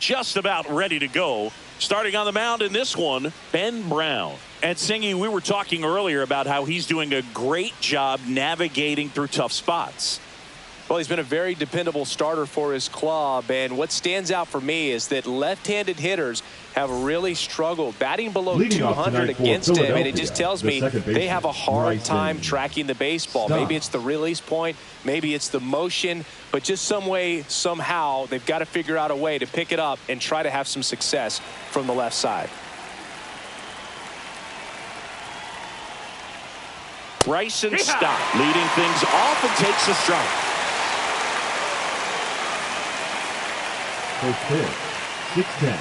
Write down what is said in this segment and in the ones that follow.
just about ready to go. Starting on the mound in this one, Ben Brown. And Singy, we were talking earlier about how he's doing a great job navigating through tough spots. Well, he's been a very dependable starter for his club, and what stands out for me is that left-handed hitters have really struggled batting below 200 against him, and it just tells me they have a hard time tracking the baseball. Maybe it's the release point, maybe it's the motion, but just some way, somehow, they've got to figure out a way to pick it up and try to have some success from the left side. Bryson Stott leading things off and takes a strike. First pitch, 6-10.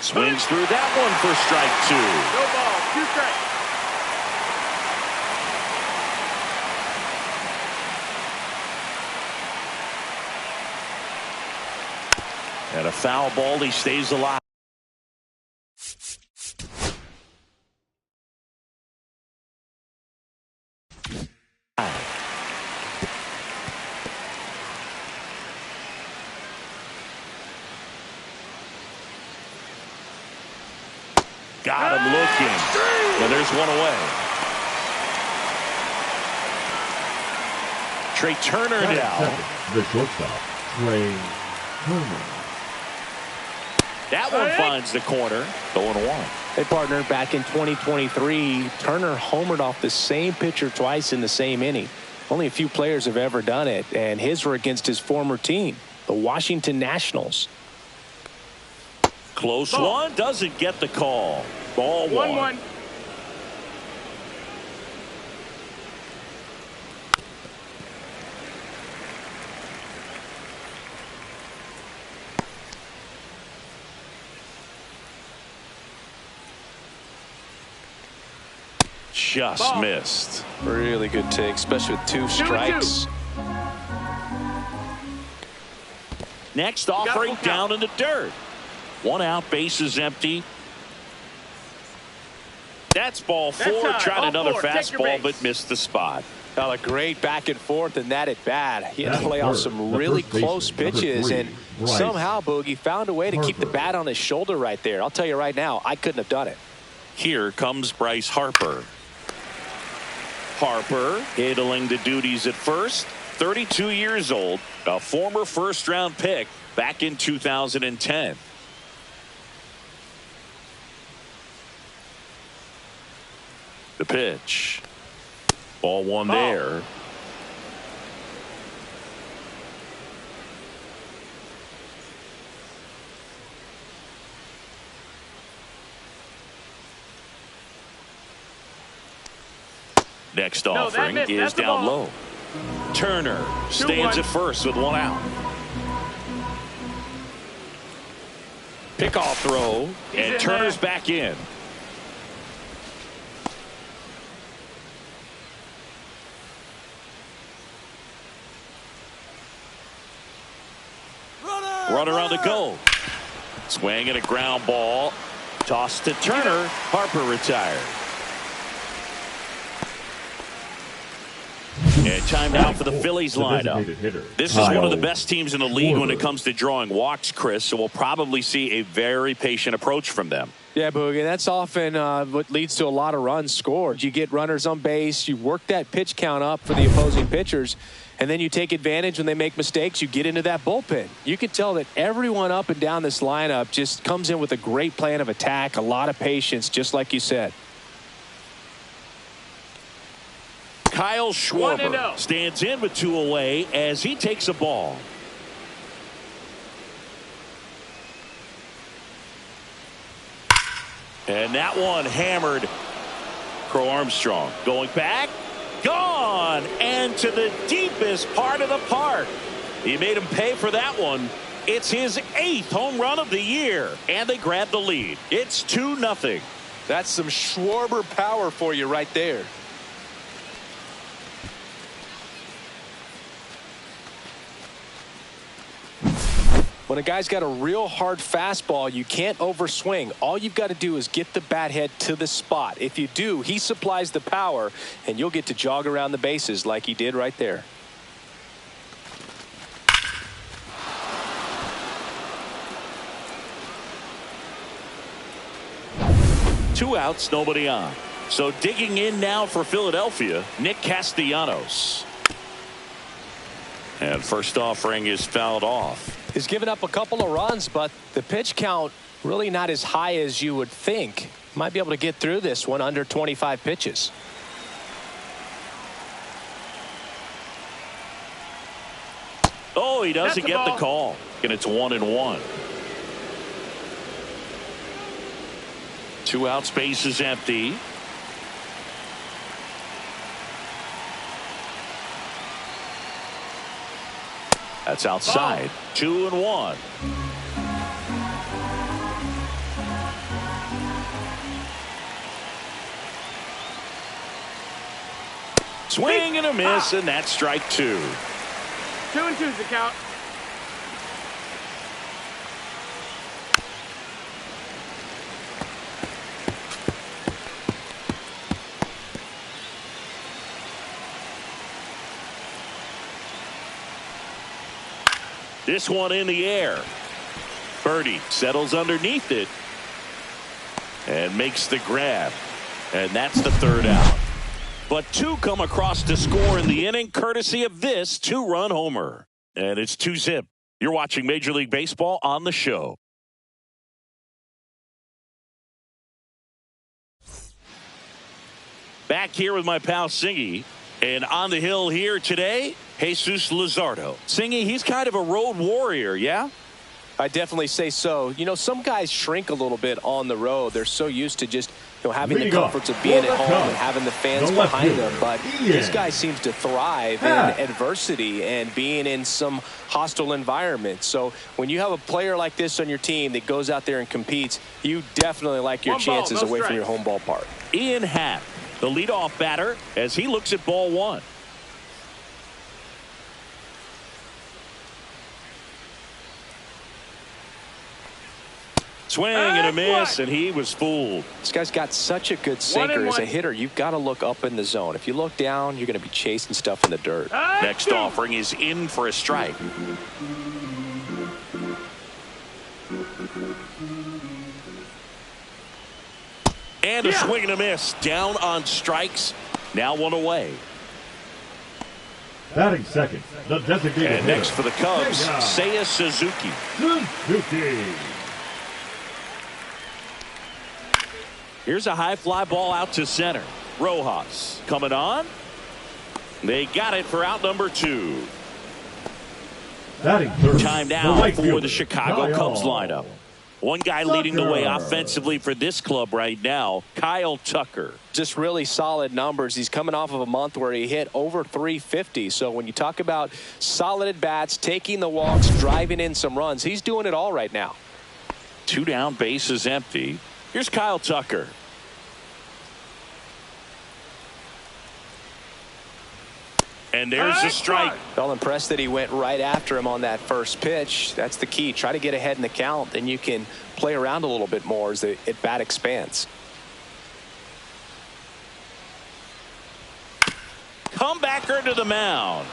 Swings through that one for strike 2. No ball, 2 strikes. And a foul ball, he stays alive. Got him looking. And there's one away. Trey Turner now. The shortstop, Trey Turner. That one finds the corner. 0-1. Hey, partner, back in 2023, Turner homered off the same pitcher twice in the same inning. Only a few players have ever done it, and his were against his former team, the Washington Nationals. Close one, doesn't get the call. Ball 1-1. Just missed. Really good take, especially with 2 strikes. Next offering down in the dirt. 1 out, bases empty. That's ball 4. Tried another fastball, but missed the spot. Well, a great back and forth, and that at bat. He had to lay off some really close pitches, and somehow Boogie found a way to keep the bat on his shoulder right there. I'll tell you right now, I couldn't have done it. Here comes Bryce Harper. Harper handling the duties at first. 32 years old, a former first-round pick back in 2010. The pitch. Ball 1 there. Next offering is down low. Turner stands at first with 1 out. Pickoff throw, and Turner's back in. Runner on the go. Swing and a ground ball. Toss to Turner. Harper retired. And time now for the Phillies lineup. This is one of the best teams in the league when it comes to drawing walks, Chris, so we'll probably see a very patient approach from them. Yeah, Boogie, that's often what leads to a lot of runs scored. You get runners on base, you work that pitch count up for the opposing pitchers, and then you take advantage when they make mistakes. You get into that bullpen. You can tell that everyone up and down this lineup just comes in with a great plan of attack, a lot of patience, just like you said. Kyle Schwarber stands in with 2 away as he takes a ball. And that one hammered. Crow Armstrong going back. Gone. And to the deepest part of the park. He made him pay for that one. It's his 8th home run of the year. And they grab the lead. It's 2-0. That's some Schwarber power for you right there. When a guy's got a real hard fastball, you can't overswing. All you've got to do is get the bat head to the spot. If you do, he supplies the power, and you'll get to jog around the bases like he did right there. 2 outs, nobody on. So digging in now for Philadelphia, Nick Castellanos. And first offering is fouled off. He's given up a couple of runs, but the pitch count really not as high as you would think. Might be able to get through this one under 25 pitches. Oh, he doesn't get the call. And it's 1-1. 2 outs, base is empty. That's outside. 2-1. Swing and a miss, and that's strike 2. 2-2 is the count. This one in the air. Birdie settles underneath it and makes the grab. And that's the 3rd out. But 2 come across to score in the inning, courtesy of this 2-run homer. And it's 2-zip. You're watching Major League Baseball on the show. Back here with my pal Singy. And on the hill here today, Jesus Luzardo. Singy, he's kind of a road warrior, yeah? I definitely say so. You know, some guys shrink a little bit on the road. They're so used to just having the comforts of being at home and having the fans behind them. But this guy seems to thrive in adversity and being in some hostile environment. So when you have a player like this on your team that goes out there and competes, you definitely like your chances away from your home ballpark. Ian Happ, the leadoff batter, as he looks at ball 1. Swing and a miss, and he was fooled. This guy's got such a good sinker. As a hitter, you've got to look up in the zone. If you look down, you're going to be chasing stuff in the dirt. Next offering is in for a strike. And a swing and a miss. Down on strikes. Now 1 away. Batting second, the designated And next for the Cubs, Seiya Suzuki. Here's a high fly ball out to center. Rojas coming on. They got it for out number 2. Time now for the Chicago Cubs lineup. One guy leading the way offensively for this club right now, Kyle Tucker. Just really solid numbers. He's coming off of a month where he hit over 350. So when you talk about solid at bats, taking the walks, driving in some runs, he's doing it all right now. 2 down, base is empty. Here's Kyle Tucker. And there's the strike. Well, impressed that he went right after him on that first pitch. That's the key. Try to get ahead in the count, then you can play around a little bit more as the at bat expands. Comebacker to the mound.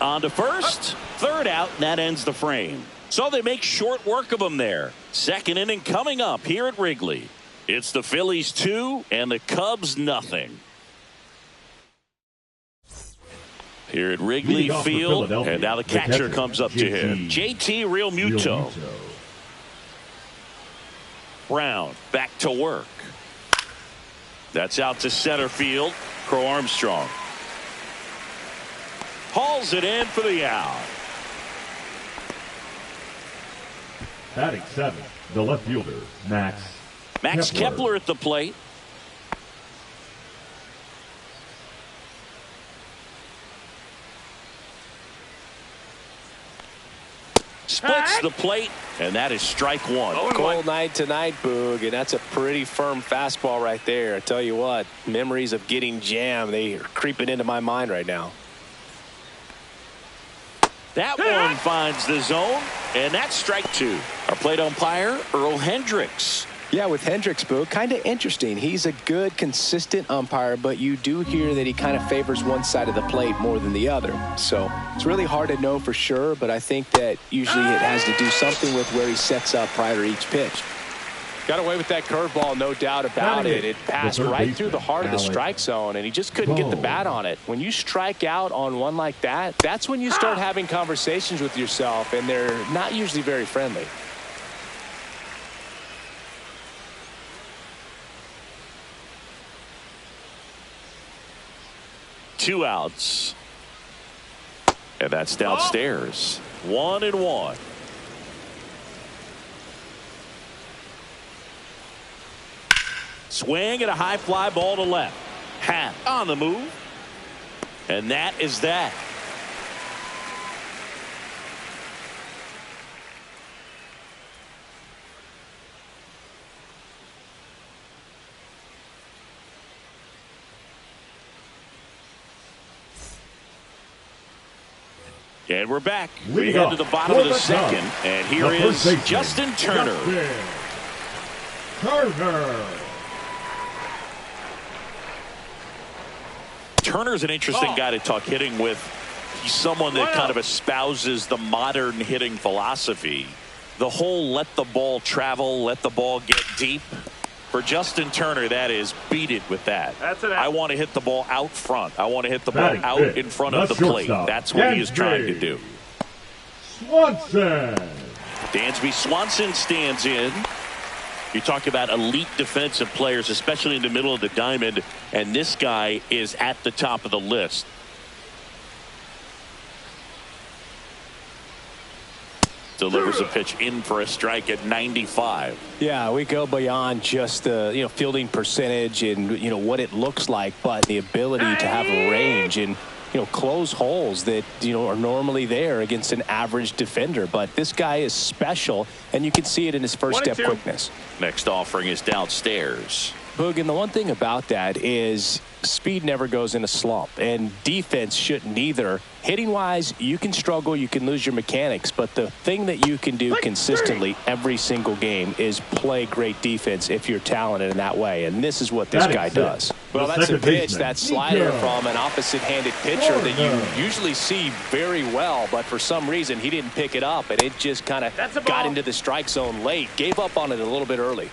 On to first, 3rd out, and that ends the frame. So they make short work of him there. 2nd inning coming up here at Wrigley. It's the Phillies 2 and the Cubs nothing. Here at Wrigley Field, and now the catcher comes up to him. JT Realmuto. Brown back to work. That's out to center field. Crow Armstrong hauls it in for the out. Batting 7, the left fielder, Max Kepler at the plate. Splits the plate, and that is strike 1. Cold night tonight, Boog, and that's a pretty firm fastball right there. I tell you what, memories of getting jammed, they are creeping into my mind right now. That one finds the zone, and that's strike 2. Our plate umpire, Earl Hendricks. Yeah, with Hendricks, Boog, kind of interesting. He's a good, consistent umpire, but you do hear that he kind of favors one side of the plate more than the other. So it's really hard to know for sure, but I think that usually it has to do something with where he sets up prior to each pitch. Got away with that curveball, no doubt about it. It passed right through the heart of the strike zone, and he just couldn't get the bat on it. When you strike out on one like that, that's when you start having conversations with yourself, and they're not usually very friendly. Two outs. And that's downstairs. 1-1. Swing and a high fly ball to left. Hat on the move. And that is that. And we're back. We head to the bottom of the second. And here is Justin Turner. Turner's an interesting guy to talk hitting with. He's someone that kind of espouses the modern hitting philosophy. The whole let the ball travel, let the ball get deep. For Justin Turner, that is beat it with that. I want to hit the ball out front. I want to hit the ball out in front of the plate. That's what he is trying to do. Swanson. Dansby Swanson stands in. You talk about elite defensive players, especially in the middle of the diamond, and this guy is at the top of the list. Delivers a pitch in for a strike at 95. Yeah, we go beyond just the fielding percentage and what it looks like, but the ability to have a range and close holes that are normally there against an average defender. But this guy is special, and you can see it in his first step quickness. Next offering is downstairs. Boog, and the one thing about that is speed never goes in a slump, and defense shouldn't either. Hitting wise, you can struggle, you can lose your mechanics, but the thing that you can do consistently every single game is play great defense if you're talented in that way, and this is what this guy does. Well, that's a pitch, that slider from an opposite-handed pitcher that you usually see very well, but for some reason he didn't pick it up, and it just kind of got into the strike zone late, gave up on it a little bit early.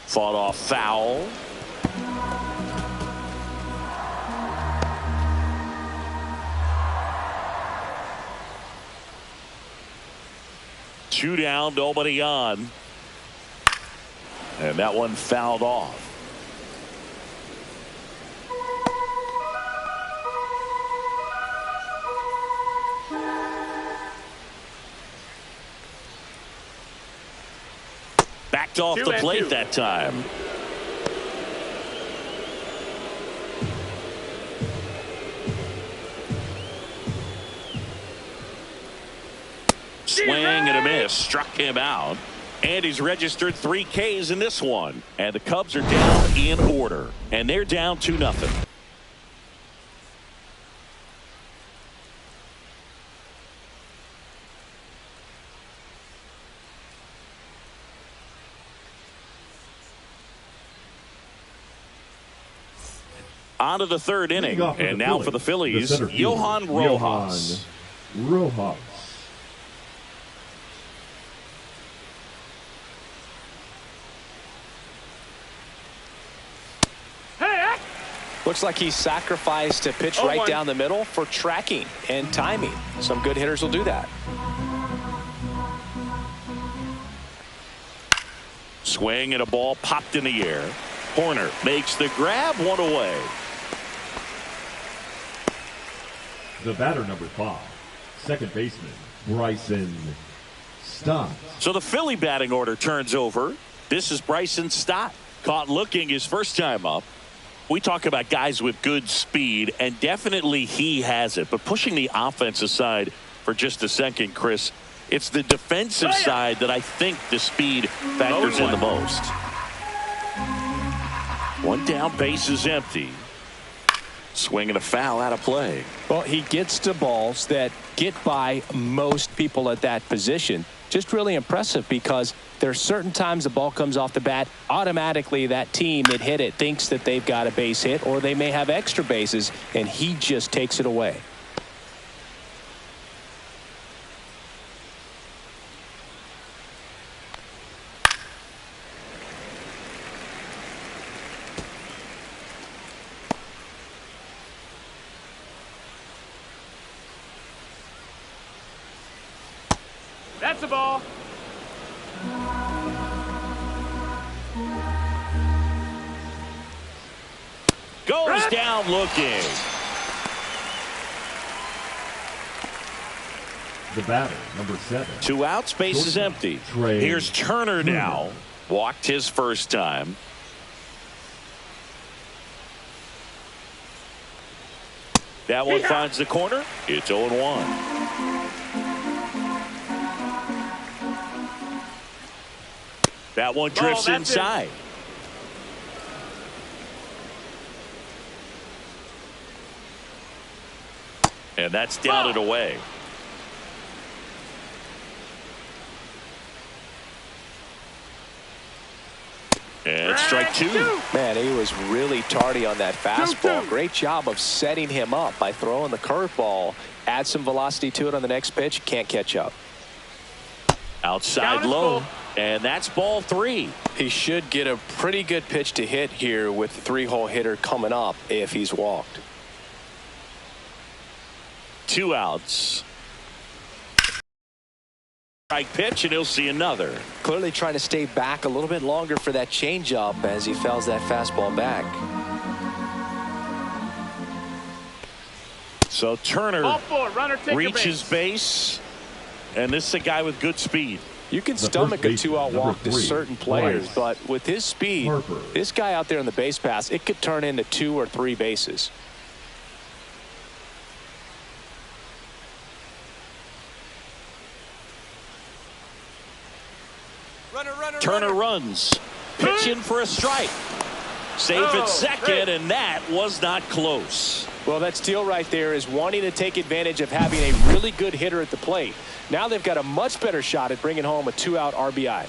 Fought off foul. Two down, nobody on. And that one fouled off. Backed off the plate that time. Swing and a miss. Struck him out. And he's registered 3 Ks in this one. And the Cubs are down in order. And they're down 2-0. On to the third inning. And now for the Phillies, Johan Rojas. Looks like he sacrificed a pitch right down the middle for tracking and timing. Some good hitters will do that. Swing and a ball popped in the air. Horner makes the grab, one away. The batter, number 5, second baseman, Bryson Stott. So the Philly batting order turns over. This is Bryson Stott. Caught looking his first time up. We talk about guys with good speed, and definitely he has it. But pushing the offense aside for just a second, Chris, it's the defensive side that I think the speed factors in the most. One down, base is empty. Swinging a foul out of play. Well, he gets to balls that get by most people at that position. Just really impressive because there are certain times the ball comes off the bat, automatically that team that hit it thinks that they've got a base hit or they may have extra bases, and he just takes it away. That's a ball. Goes down looking. The batter, number 7. 2 outs, base is empty. Here's Turner now. Walked his first time. That one finds the corner. It's 0-1. That one drifts inside. And that's down and away. And strike 2. Man, he was really tardy on that fastball. Great job of setting him up by throwing the curveball. Add some velocity to it on the next pitch. Can't catch up. Outside low. And that's ball 3. He should get a pretty good pitch to hit here with the 3-hole hitter coming up if he's walked. 2 outs. Strike pitch, and he'll see another. Clearly trying to stay back a little bit longer for that changeup as he fouls that fastball back. So Turner Runner, reaches base, and this is a guy with good speed. You can stomach a 2-out walk to certain players, but with his speed, this guy out there on the base pass, it could turn into 2 or 3 bases. Turner runs. Pitch in for a strike. Safe at second, and that was not close. Well, that steal right there is wanting to take advantage of having a really good hitter at the plate. Now they've got a much better shot at bringing home a 2-out RBI.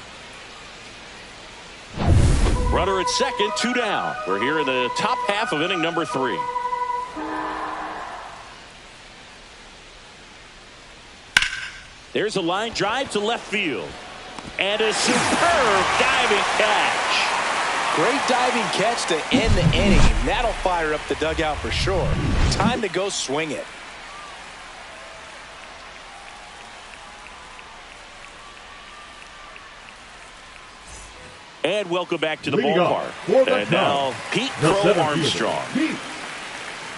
Runner at second, 2 down. We're here in the top half of inning number 3. There's a line drive to left field. And a superb diving catch. Great diving catch to end the inning. That'll fire up the dugout for sure. Time to go swing it. And welcome back to the ballpark. And now Pete Crow Armstrong. Pete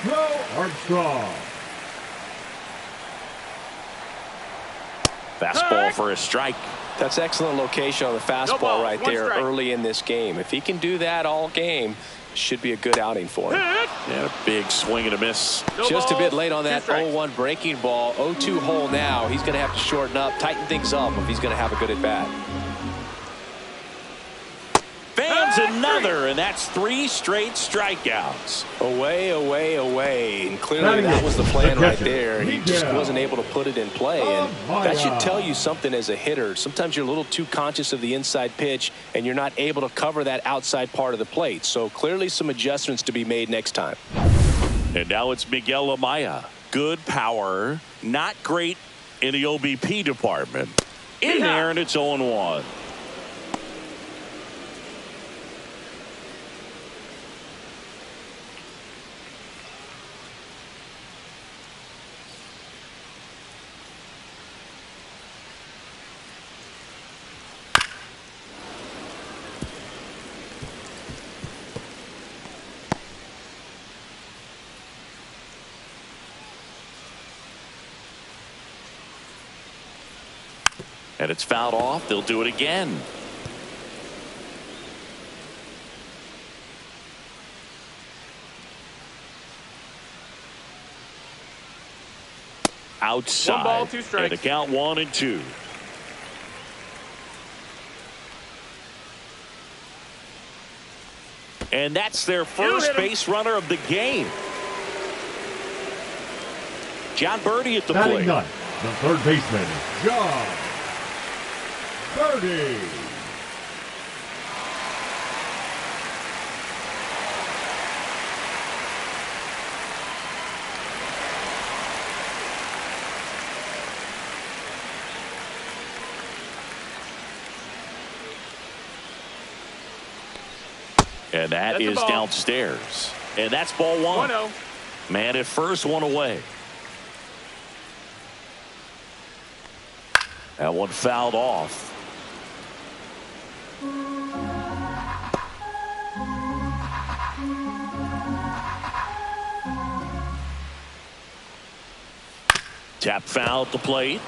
Crow Armstrong. Fastball for a strike. That's excellent location on the fastball right there early in this game. If he can do that all game, should be a good outing for him. And a big swing and a miss. Just a bit late on that 0-1 breaking ball. 0-2 hole now. He's going to have to shorten up, tighten things up if he's going to have a good at bat. Fans another, and that's 3 straight strikeouts. Away, away, away. And clearly that was the plan right there. He just wasn't able to put it in play. And that should tell you something as a hitter. Sometimes you're a little too conscious of the inside pitch, and you're not able to cover that outside part of the plate. So clearly some adjustments to be made next time. And now it's Miguel Amaya. Good power, not great in the OBP department. In there, and it's 0-1. And it's fouled off. They'll do it again. Outside. 1 ball, 2 strikes. And the count 1-2. And that's their first base runner of the game. John Birdie at the Batting plate. ninth, the third baseman, John Birdie. And that's is downstairs. And that's ball one. 1-0. Man at first, one away. That one fouled off. Tap foul at the plate.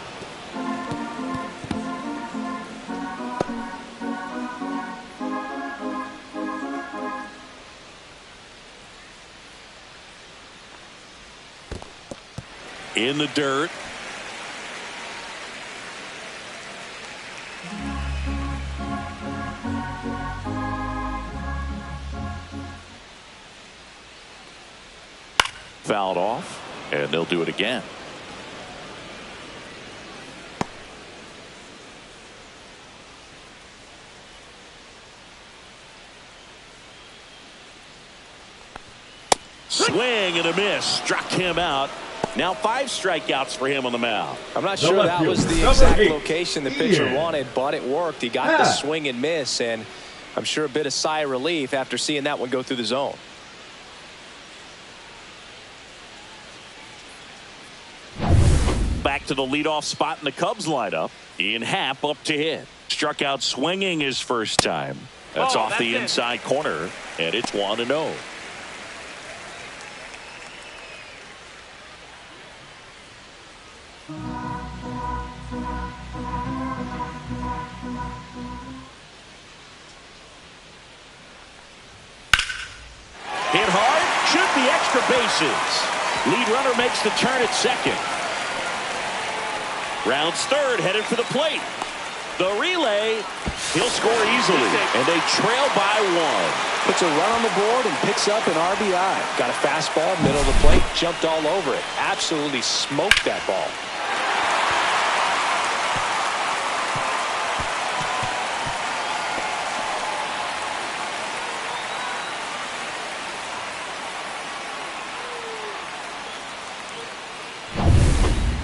In the dirt. Fouled off, and they'll do it again. Swing and a miss. Struck him out. Now 5 strikeouts for him on the mound. I'm not sure that was the exact location the pitcher wanted, but it worked. He got the swing and miss, and I'm sure a bit of sigh of relief after seeing that one go through the zone. Back to the leadoff spot in the Cubs lineup. Ian Happ up to hit. Struck out swinging his first time. That's off the inside corner, and it's 1-0. Hit hard, should be extra bases. Lead runner makes the turn at second. Rounds third, headed for the plate. The relay, he'll score easily, and they trail by 1. Puts a run on the board and picks up an RBI. Got a fastball, middle of the plate, jumped all over it. Absolutely smoked that ball.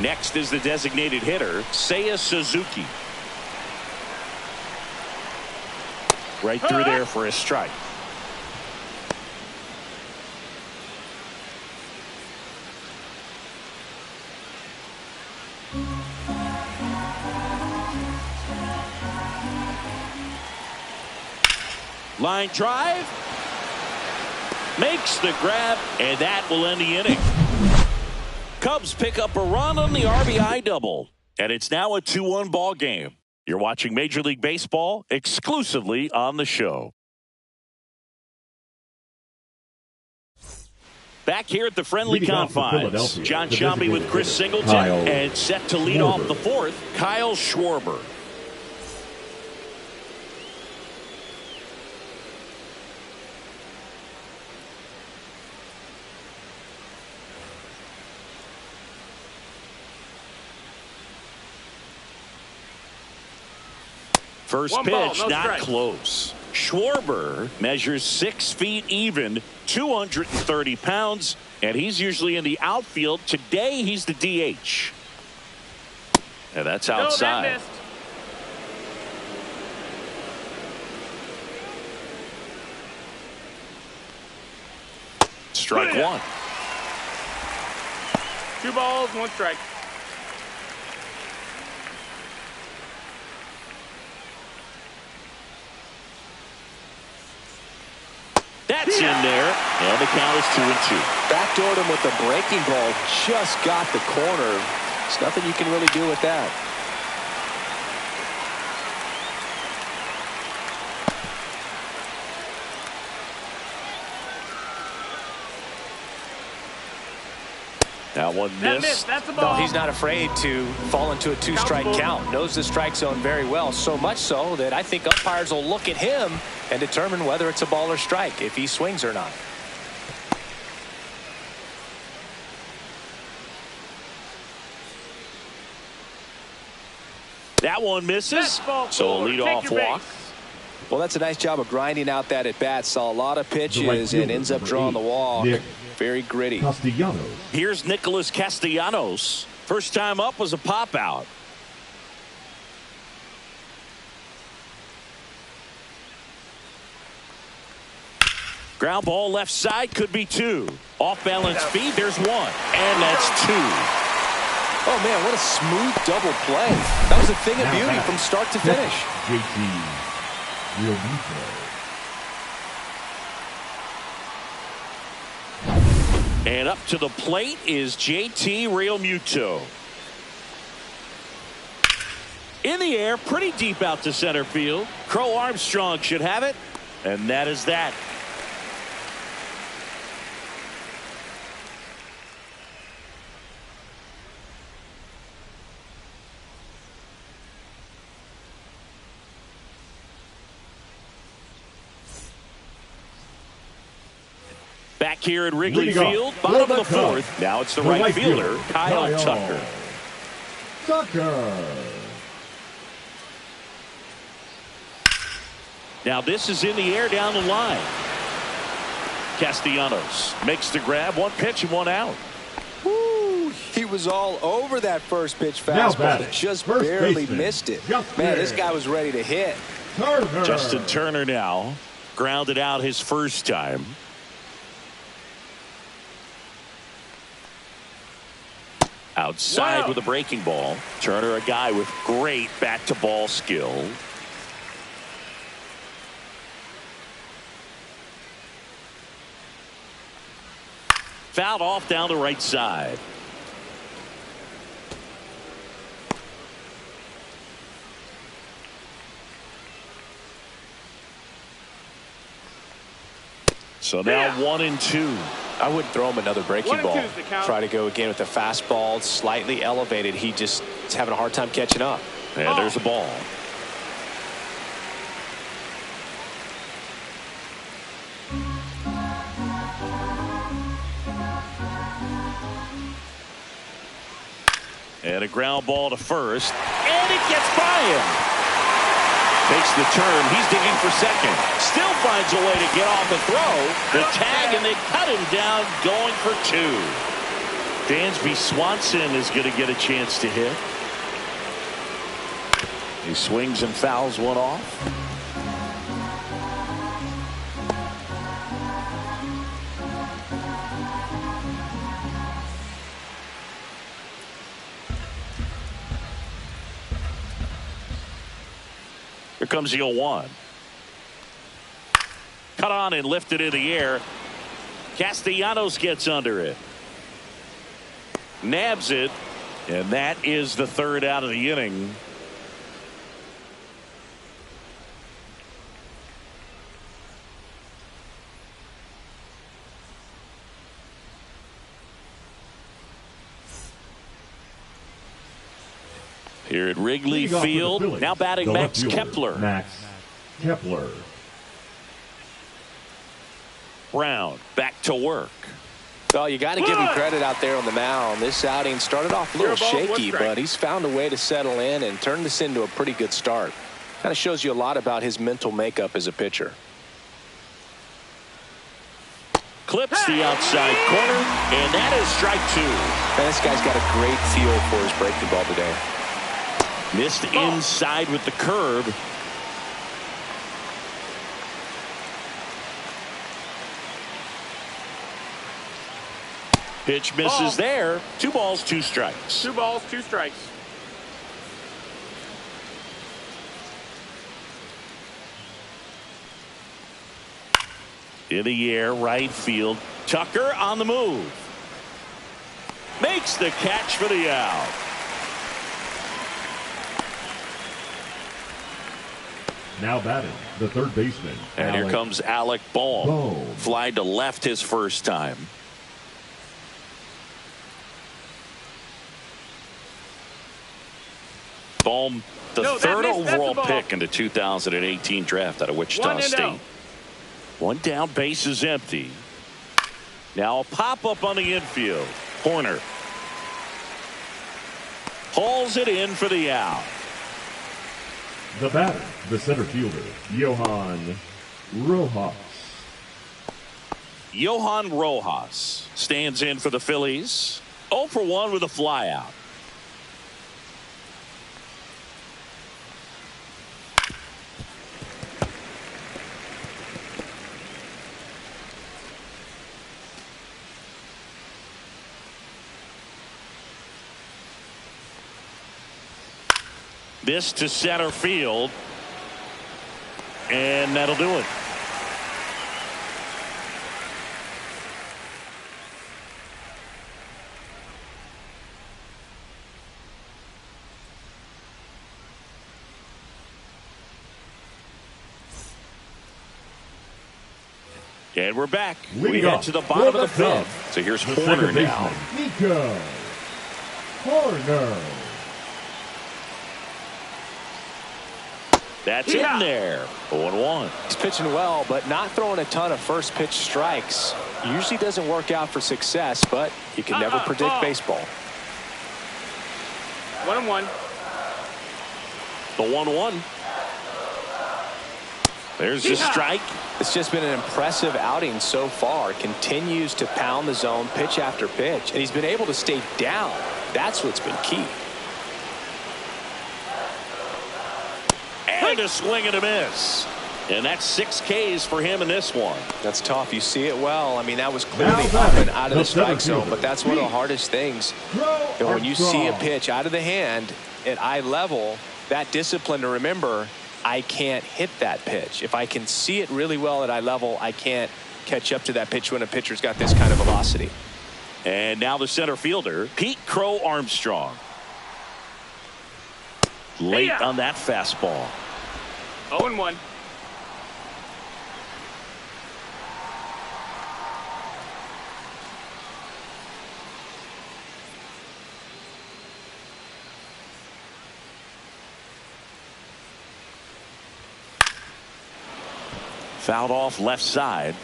Next is the designated hitter, Seiya Suzuki. Right through there for a strike. Line drive. Makes the grab, and that will end the inning. Cubs pick up a run on the RBI double, and it's now a 2-1 ball game. You're watching Major League Baseball exclusively on the show. Back here at the friendly confines, John Sciambi with Chris Singleton, and set to lead off the fourth, Kyle Schwarber. First pitch, not close. Schwarber measures 6 feet even, 230 pounds, and he's usually in the outfield. Today, he's the DH. And that's outside. No, that missed. Strike 1. 2 balls, 1 strike. That's in there, and the count is 2-2. Backdoored him with the breaking ball, just got the corner. There's nothing you can really do with that. That one missed. That's a ball. No, he's not afraid to fall into a 2-strike count. Knows the strike zone very well, so much so that I think umpires will look at him and determine whether it's a ball or strike, if he swings or not. That one misses. So a leadoff walk. Well, that's a nice job of grinding out that at bat. Saw a lot of pitches and ends up drawing the walk. Very gritty. Castellanos. Here's Nicholas Castellanos. First time up was a pop out. Ground ball left side, could be two. Off balance feed, there's one. And that's two. Oh, man, what a smooth double play. That was a thing of beauty from start to finish. JT Realmuto. And up to the plate is JT Realmuto. In the air, pretty deep out to center field. Crow Armstrong should have it. And that is that. Back here at Wrigley Field, bottom of the fourth. Now it's the right fielder, Kyle Tucker. Now this is in the air down the line. Castellanos makes the grab. One pitch and one out. Woo, he was all over that first pitch fastball. Just barely missed it. Man, this guy was ready to hit. Justin Turner now grounded out his first time. Outside with a breaking ball. Turner, a guy with great bat-to-ball skill. Fouled off down the right side. So now 1-2. I wouldn't throw him another breaking ball. Try to go again with the fastball, slightly elevated. He just is having a hard time catching up. And there's a ball. And a ground ball to first. And it gets by him. Takes the turn. He's digging for second. Still finds a way to get off the throw. The tag, and they cut him down going for two. Dansby Swanson is going to get a chance to hit. He swings and fouls one off. Here comes the 0-1. Cut on and lifted in the air. Castellanos gets under it. Nabs it. And that is the third out of the inning. Here at Wrigley Field, now batting Max Kepler. Max Kepler. Brown back to work. Well, you got to give him credit out there on the mound. This outing started off a little shaky, but he's found a way to settle in and turn this into a pretty good start. Kind of shows you a lot about his mental makeup as a pitcher. Clips the outside corner, and that is strike two. Man, this guy's got a great feel for his breaking ball today. Missed inside with the curve. Pitch misses there. 2 balls, 2 strikes. 2 balls, 2 strikes. In the air, right field. Tucker on the move. Makes the catch for the out. Now batting, the third baseman. And here comes Alec Bohm. Fly to left his first time. Bohm, the third overall pick in the 2018 draft out of Wichita State. One down, base is empty. Now a pop-up on the infield. Horner hauls it in for the out. The batter, the center fielder, Johan Rojas. Johan Rojas stands in for the Phillies. 0 for 1 with a flyout. This to center field, and that'll do it. And we're back. We head to the bottom of the fifth. So here's Horner now. Nico Horner. That's in there. 0-1. He's pitching well, but not throwing a ton of first pitch strikes. Usually doesn't work out for success, but you can never predict baseball. 1-1. The 1-1. There's the strike. It's just been an impressive outing so far. Continues to pound the zone pitch after pitch, and he's been able to stay down. That's what's been key. And a swing and a miss. And that's 6 Ks for him in this one. That's tough. You see it well. I mean, that was clearly up and out of the strike zone, but that's one of the hardest things. When you see a pitch out of the hand at eye level, that discipline to remember, I can't hit that pitch. If I can see it really well at eye level, I can't catch up to that pitch when a pitcher's got this kind of velocity. And now the center fielder, Pete Crow Armstrong. Late on that fastball. 0-1. Fouled off left side.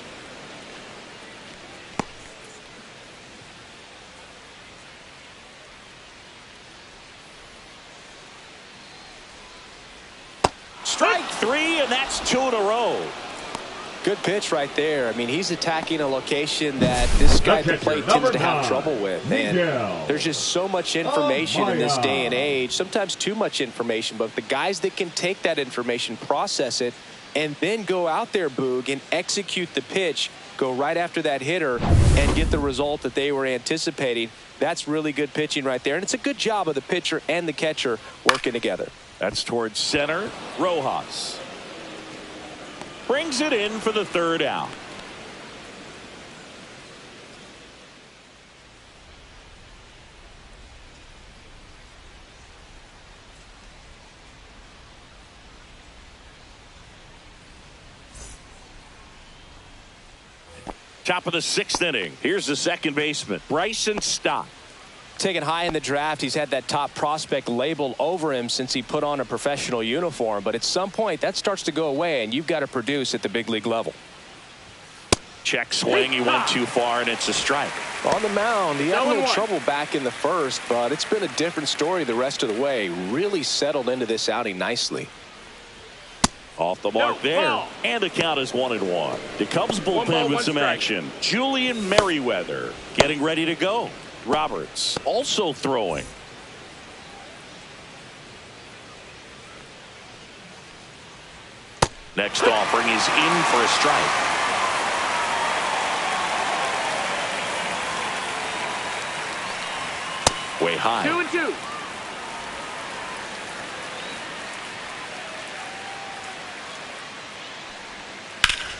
Strike 3, and that's 2 in a row. Good pitch right there. I mean, he's attacking a location that this guy at the plate tends to have trouble with. And there's just so much information in this day and age, sometimes too much information. But the guys that can take that information, process it, and then go out there, Boog, and execute the pitch, go right after that hitter, and get the result that they were anticipating, that's really good pitching right there. And it's a good job of the pitcher and the catcher working together. That's towards center. Rojas brings it in for the 3rd out. Top of the 6th inning. Here's the second baseman, Bryson Stott. Taken high in the draft, he's had that top prospect label over him since he put on a professional uniform. But at some point, that starts to go away, and you've got to produce at the big league level. Check swing. He went too far, and it's a strike. On the mound, he had a little trouble back in the first, but it's been a different story the rest of the way. Really settled into this outing nicely. Off the mark there. And the count is 1-1. The Cubs bullpen with some action. Julian Merriweather getting ready to go. Roberts also throwing. Next offering is in for a strike. Way high. 2-2.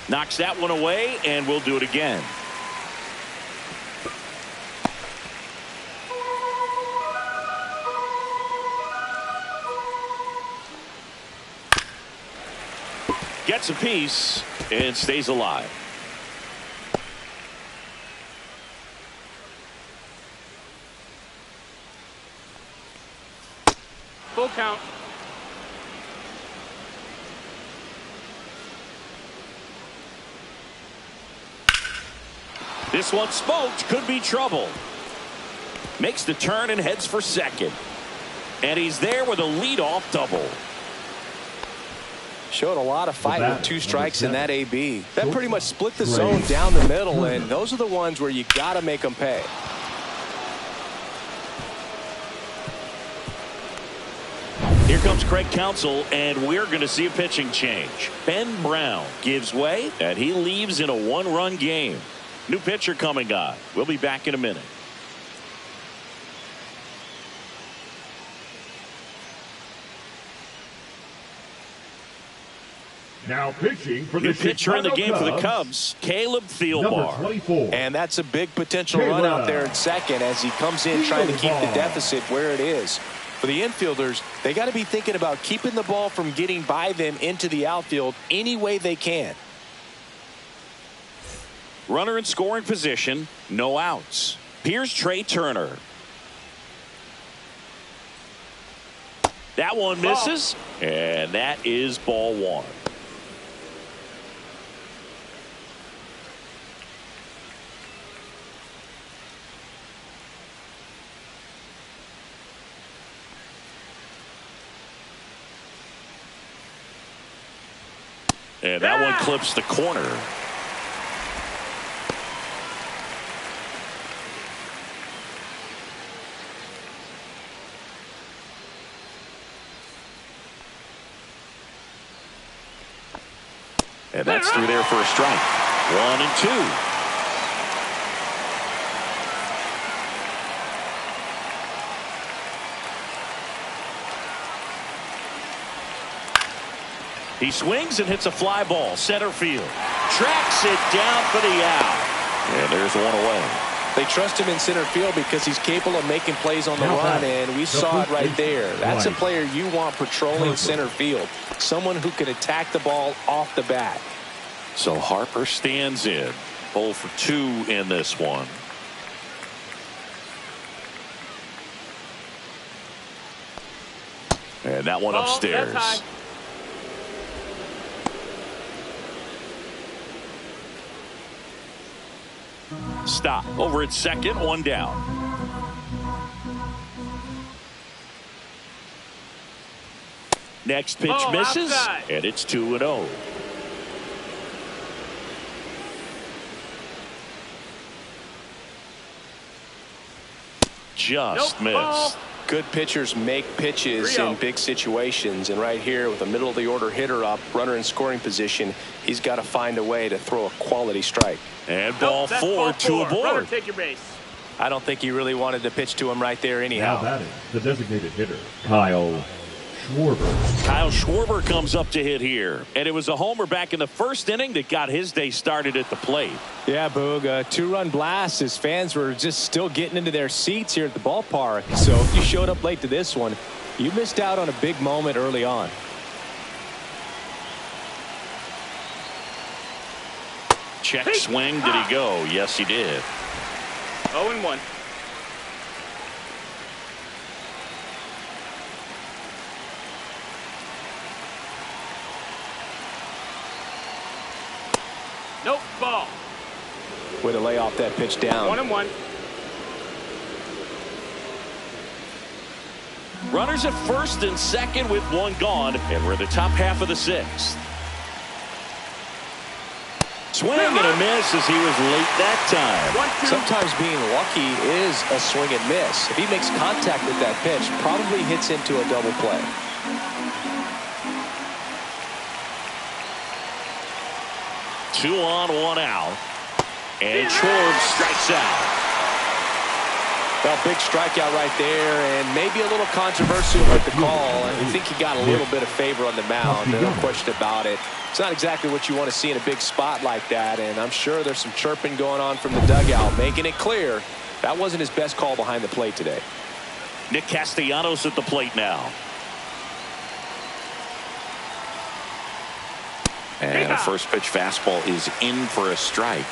Knocks that one away, and we'll do it again. Gets a piece and stays alive. Full count. This one smoked, could be trouble. Makes the turn and heads for second. And he's there with a leadoff double. Showed a lot of fight with 2 strikes in that AB. That pretty much split the Great. zone down the middle, and those are the ones where you got to make them pay. Here comes Craig Counsell, and we're going to see a pitching change. Ben Brown gives way, and he leaves in a 1-run game. New pitcher coming on. We'll be back in a minute. Now pitching for the New pitcher in the game for the Cubs, Caleb Thielbar. 24. And that's a big potential run out there in second as he comes in trying to keep the deficit where it is. For the infielders, they got to be thinking about keeping the ball from getting by them into the outfield any way they can. Runner in scoring position, no outs. Here's Trey Turner. That one misses, and that is ball 1. And that one clips the corner. And that's through there for a strike. 1-2. He swings and hits a fly ball center field. Tracks it down for the out. And there's one away. They trust him in center field because he's capable of making plays on the run, and we saw it right there. That's a player you want patrolling center field. Someone who can attack the ball off the bat. So Harper stands in. 0 for 2 in this one. And that one upstairs. That's high. Stop over at second, 1 down. Next pitch misses, outside. and it's 2-0. Just missed. Good pitchers make pitches in big situations, and right here with a middle of the order hitter up, runner in scoring position, he's got to find a way to throw a quality strike. And ball 4, 2 aboard. Runner, take your base. I don't think he really wanted to pitch to him right there anyhow. Now batting, the designated hitter, Kyle Schwarber. Kyle Schwarber comes up to hit here, and it was a homer back in the first inning that got his day started at the plate. Yeah, Boog, a 2-run blast. His fans were just still getting into their seats here at the ballpark. So if you showed up late to this one, you missed out on a big moment early on. Check swing. Did he go? Yes, he did. 0-1. Nope, ball. Way to lay off that pitch down. 1-1. Runners at first and second with 1 gone, and we're in the top half of the 6th. Swing and a miss as he was late that time. Sometimes being lucky is a swing and miss. If he makes contact with that pitch, probably hits into a double play. Two on, 1 out. And Schwarber strikes out. Well, big strikeout right there, and maybe a little controversial with the call. I think he got a little bit of favor on the mound, no question about it. It's not exactly what you want to see in a big spot like that, and I'm sure there's some chirping going on from the dugout, making it clear that wasn't his best call behind the plate today. Nick Castellanos at the plate now. And a first pitch fastball is in for a strike.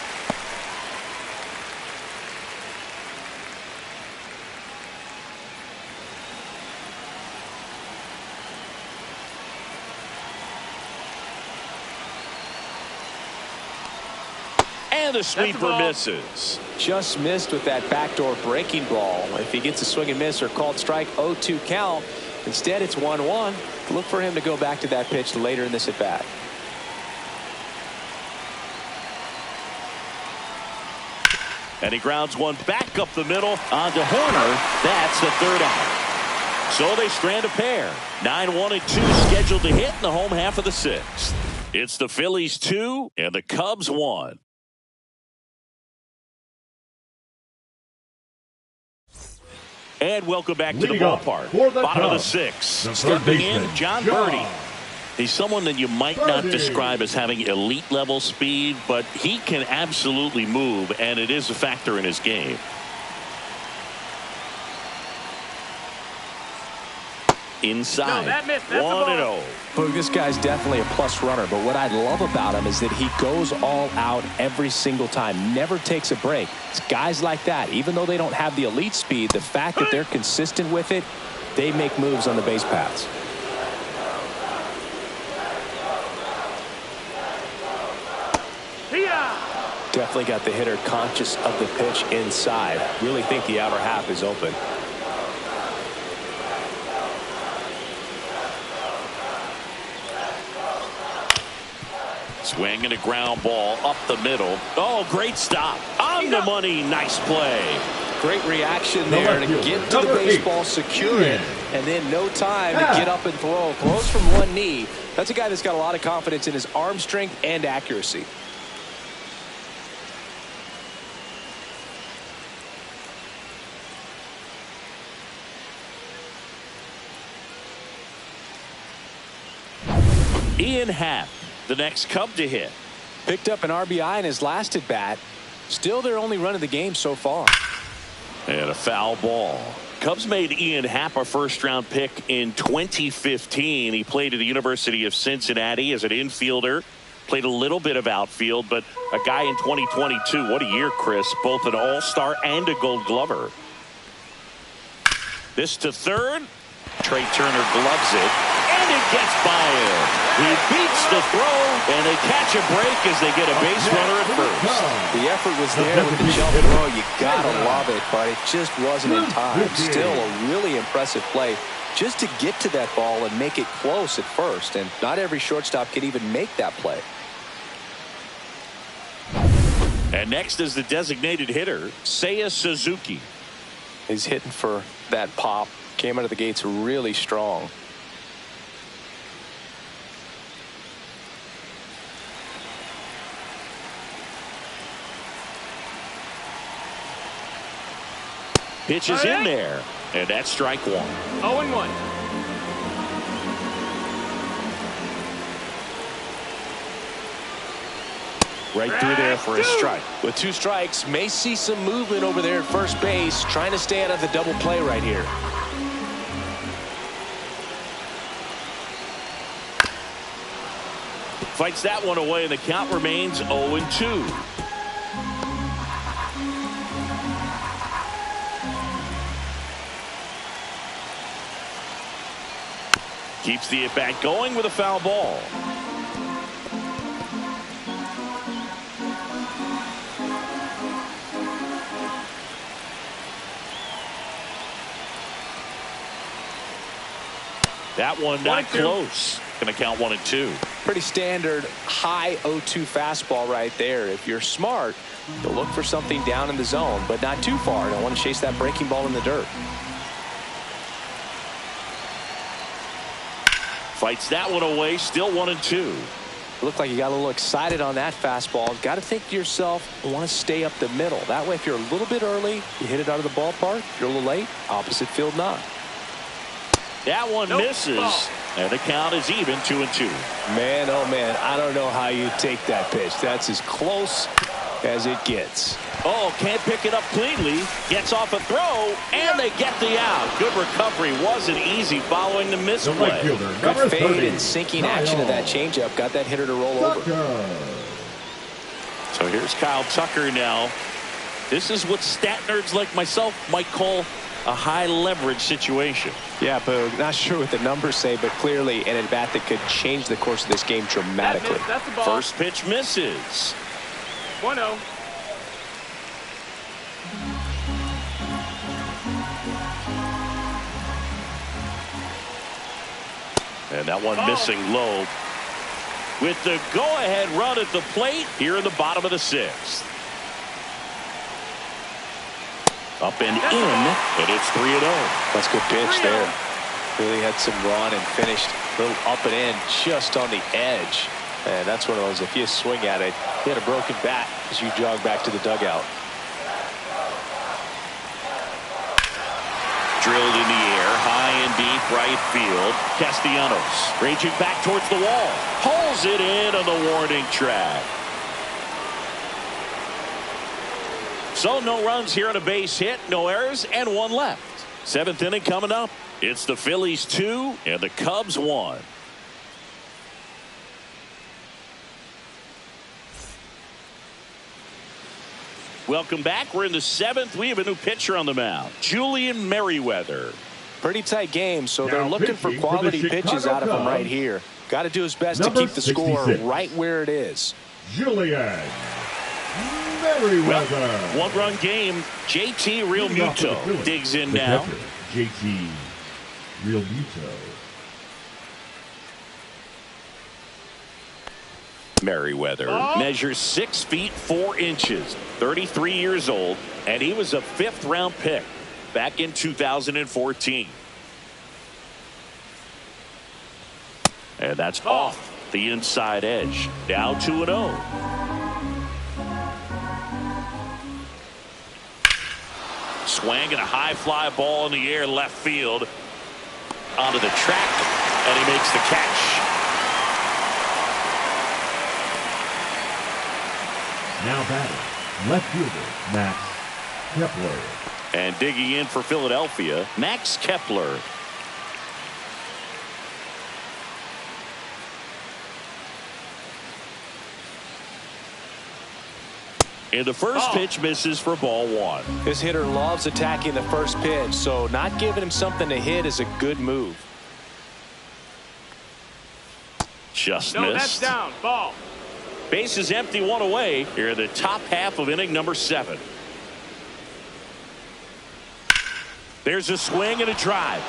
And the sweeper misses. Just missed with that backdoor breaking ball. If he gets a swing and miss or called strike, 0-2 count. Instead, it's 1-1. Look for him to go back to that pitch later in this at bat. And he grounds one back up the middle onto Horner. That's the third out. So they strand a pair. 9-1 and 2 scheduled to hit in the home half of the sixth. It's the Phillies 2 and the Cubs 1. And welcome back to the ballpark. Bottom of the sixth. Stepping in, John Birdie. He's someone that you might not describe as having elite level speed, but he can absolutely move, and it is a factor in his game. Inside. No, 1-0. Look, this guy's definitely a plus runner, but what I love about him is that he goes all out every single time, never takes a break. It's guys like that, even though they don't have the elite speed, the fact that they're consistent with it, they make moves on the base paths. Definitely got the hitter conscious of the pitch inside. Really think the outer half is open. Swing and a ground ball up the middle. Oh, great stop. On the money. Nice play. Great reaction there to get to the baseball, secure it, and then no time to get up and throw. Throws from one knee. That's a guy that's got a lot of confidence in his arm strength and accuracy. Ian Happ, the next Cub to hit. Picked up an RBI in his last at bat. Still their only run of the game so far. And a foul ball. Cubs made Ian Happ a first-round pick in 2015. He played at the University of Cincinnati as an infielder. Played a little bit of outfield, but a guy in 2022. What a year, Chris. Both an all-star and a Gold Glover. This to third. Trey Turner gloves it. And it gets by him. He beats the throw, and they catch a break as they get a base runner at first. The effort was there with the jump throw. You gotta love it, but it just wasn't in time. Still a really impressive play just to get to that ball and make it close at first. And not every shortstop can even make that play. And next is the designated hitter, Seiya Suzuki. He's hitting for that pop. Came out of the gates really strong. Pitch is in there, and that's strike one. 0-1. Right through there for a strike. With two strikes, may see some movement over there at first base, trying to stay out of the double play right here. Fights that one away, and the count remains 0-2. Keeps the at-bat going with a foul ball. That one not close. Going to count 1-2. Pretty standard high 0-2 fastball right there. If you're smart, you'll look for something down in the zone, but not too far. Don't want to chase that breaking ball in the dirt. Fights that one away, still 1-2. Looked like you got a little excited on that fastball. Got to think to yourself, want to stay up the middle. That way, if you're a little bit early, you hit it out of the ballpark. If you're a little late, opposite field not. That one misses, and the count is even 2-2. Man, oh man, I don't know how you take that pitch. That's as close as it gets. Oh, can't pick it up cleanly. Gets off a throw, and they get the out. Good recovery. Wasn't easy following the misplay. Good fade and sinking action of that changeup. Got that hitter to roll over. So here's Kyle Tucker now. This is what stat nerds like myself might call a high leverage situation. Yeah, Boog. Not sure what the numbers say, but clearly an at-bat that could change the course of this game dramatically. That's the ball. First pitch misses. 1-0. And that one missing low. With the go-ahead run at the plate here in the bottom of the sixth. Up and in, and it's 3-0. That's a good pitch there. Really had some run and finished a little up and in just on the edge. And that's one of those, if you swing at it, you had a broken bat as you jog back to the dugout. Drilled in the air, high and deep right field. Castellanos raging back towards the wall. Pulls it in on the warning track. So no runs here on a base hit, no errors, and one left. Seventh inning coming up. It's the Phillies 2 and the Cubs 1. Welcome back. We're in the seventh. We have a new pitcher on the mound, Julian Merryweather. Pretty tight game, so they're looking for quality pitches out of him right here. Got to do his best to keep the score right where it is. Julian Merryweather. Well, one-run game. JT Realmuto digs in now. JT Realmuto. Merryweather measures 6 feet 4 inches, 33 years old, and he was a 5th-round pick back in 2014. And that's off the inside edge. Down 2-0. Swang and a high fly ball in the air left field onto the track, and he makes the catch. Now batting, left fielder Max Kepler. And digging in for Philadelphia, Max Kepler. And the first pitch misses for ball 1. This hitter loves attacking the first pitch, so not giving him something to hit is a good move. Just No, missed. that's down. Ball. Base is empty, 1 away. Here in the top half of inning number 7. There's a swing and a drive.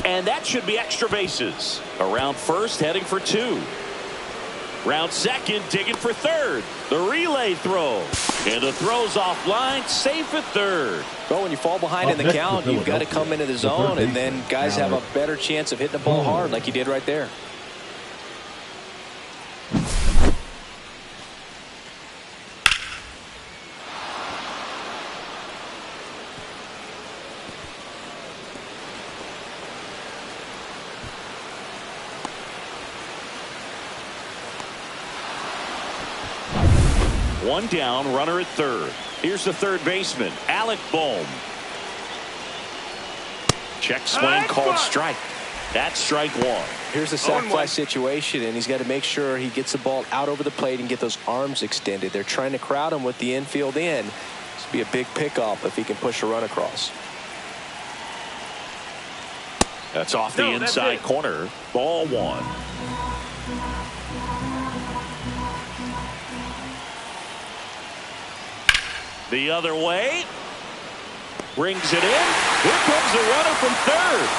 And that should be extra bases. Around first, heading for 2. Round second, digging for third. The relay throw. And the throw's offline, safe at third. Well, when you fall behind in the count, you've got to come into the zone, and then guys have a better chance of hitting the ball hard like you did right there. One down, runner at third. Here's the third baseman, Alec Bohm. Check swing called strike. That's strike 1. Here's a sac fly situation, and he's got to make sure he gets the ball out over the plate and get those arms extended. They're trying to crowd him with the infield in. This will be a big pickup if he can push a run across. That's off the inside corner. Ball 1. The other way. Brings it in. Here comes the runner from third.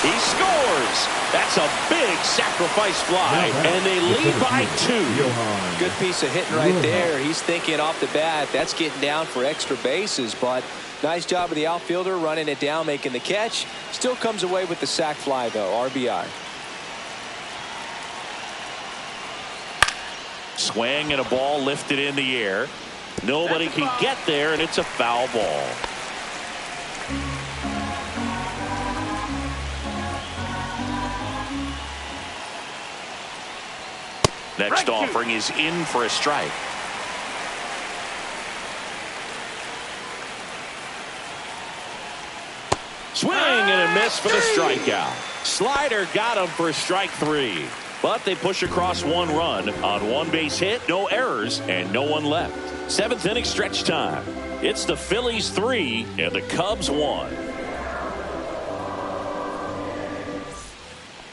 He scores. That's a big sacrifice fly. And they lead by 2. Good piece of hitting right there. He's thinking off the bat, that's getting down for extra bases. But nice job of the outfielder running it down, making the catch. Still comes away with the sac fly, though. RBI. Swing and a ball lifted in the air. Nobody can get there, and it's a foul ball. Next offering is in for a strike. Swing and a miss for the strikeout. Slider got him for strike 3. But they push across 1 run on 1 base hit, no errors, and no one left. 7th inning stretch time. It's the Phillies 3 and the Cubs 1.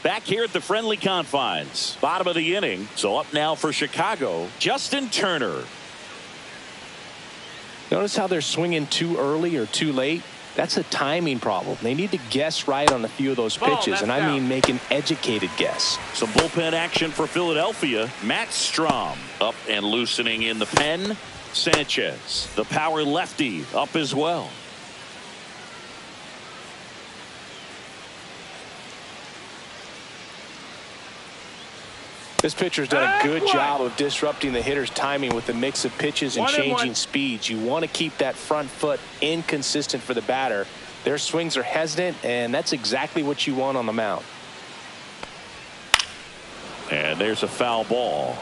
Back here at the friendly confines. Bottom of the inning. So up now for Chicago, Justin Turner. Notice how they're swinging too early or too late. That's a timing problem. They need to guess right on a few of those pitches, and I mean make an educated guess. Some bullpen action for Philadelphia. Matt Strom up and loosening in the pen. Sanchez, the power lefty, up as well. This pitcher's done a good job of disrupting the hitter's timing with the mix of pitches and changing speeds. You want to keep that front foot inconsistent for the batter. Their swings are hesitant, and that's exactly what you want on the mound. And there's a foul ball.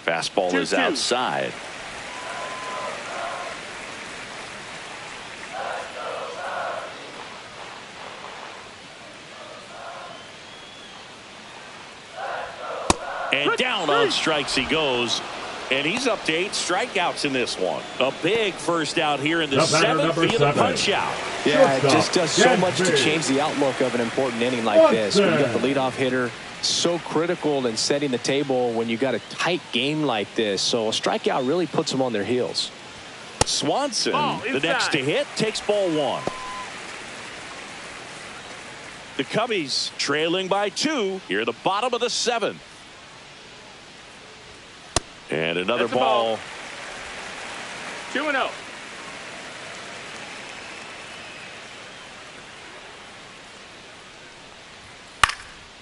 Fastball is outside. And down on strikes he goes. And he's up to 8 strikeouts in this one. A big first out here in the 7th via the punch out. Yeah, it just does so much to change the outlook of an important inning like this. When you got the leadoff hitter, so critical in setting the table when you got a tight game like this. So a strikeout really puts them on their heels. Swanson, the next to hit, takes ball 1. The Cubbies trailing by 2 here at the bottom of the 7th. And another ball. 2-0.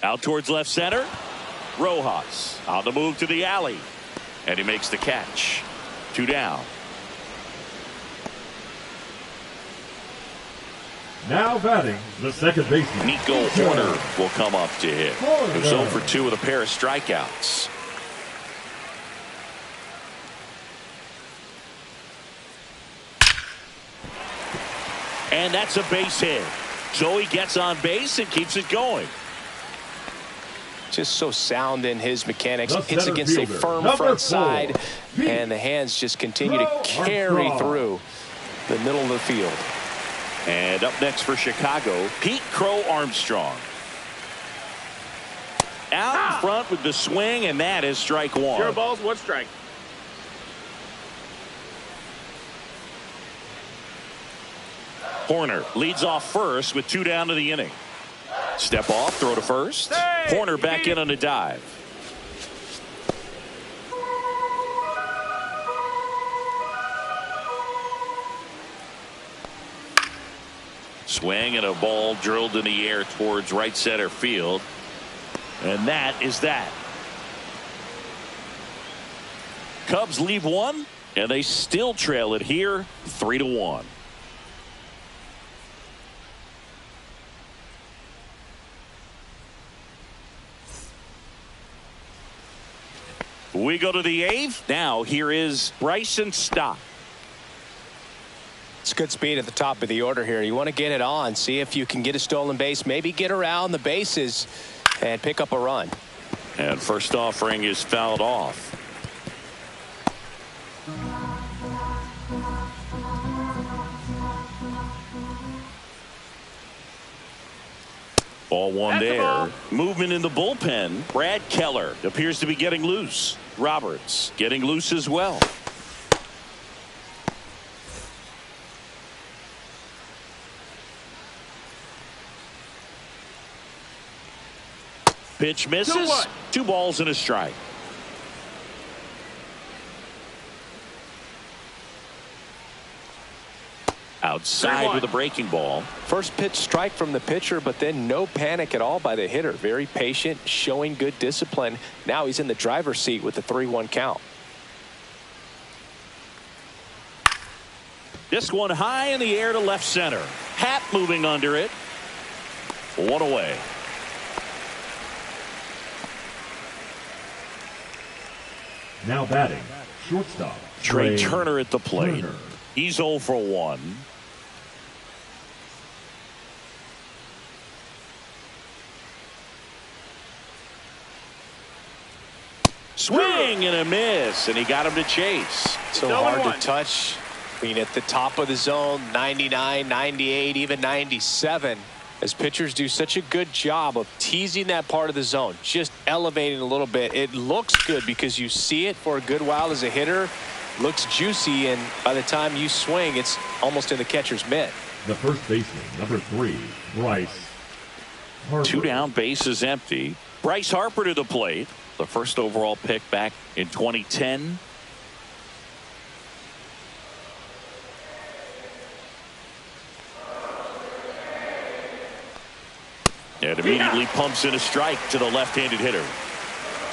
Out towards left center. Rojas on the move to the alley. And he makes the catch. 2 down. Now batting, the second baseman. Nico Horner will come up to hit. He was 0 for 2 with a pair of strikeouts. And that's a base hit. So he gets on base and keeps it going. Just so sound in his mechanics. Hits against a firm front side, and the hands just continue to carry through the middle of the field. And up next for Chicago, Pete Crow Armstrong. Out in front with the swing, and that is strike 1. 0 balls, 1 strike. Horner leads off first with 2 down to the inning. Step off, throw to first. Horner back in on a dive. Swing and a ball drilled in the air towards right center field. And that is that. Cubs leave 1, and they still trail it here 3-1. We go to the 8th. Now here is Bryson Stott. It's good speed at the top of the order here. You want to get it on, see if you can get a stolen base, maybe get around the bases and pick up a run. And first offering is fouled off. Ball 1 there. Movement in the bullpen. Brad Keller appears to be getting loose. Roberts getting loose as well. Pitch misses. 2 balls and a strike. Outside with a breaking ball. First pitch strike from the pitcher, but then no panic at all by the hitter. Very patient, showing good discipline. Now he's in the driver's seat with the 3-1 count. This one high in the air to left center. Happ moving under it. 1 away. Now batting, shortstop. Trey Turner at the plate. He's 0 for 1. Swing and a miss, and he got him to chase. So hard to touch. I mean, at the top of the zone, 99, 98, even 97. As pitchers do such a good job of teasing that part of the zone, just elevating a little bit. It looks good because you see it for a good while as a hitter. Looks juicy, and by the time you swing, it's almost in the catcher's mitt. The first baseman, number 3, Bryce Harper. 2 down, bases empty. Bryce Harper to the plate. The first overall pick back in 2010. And immediately pumps in a strike to the left-handed hitter.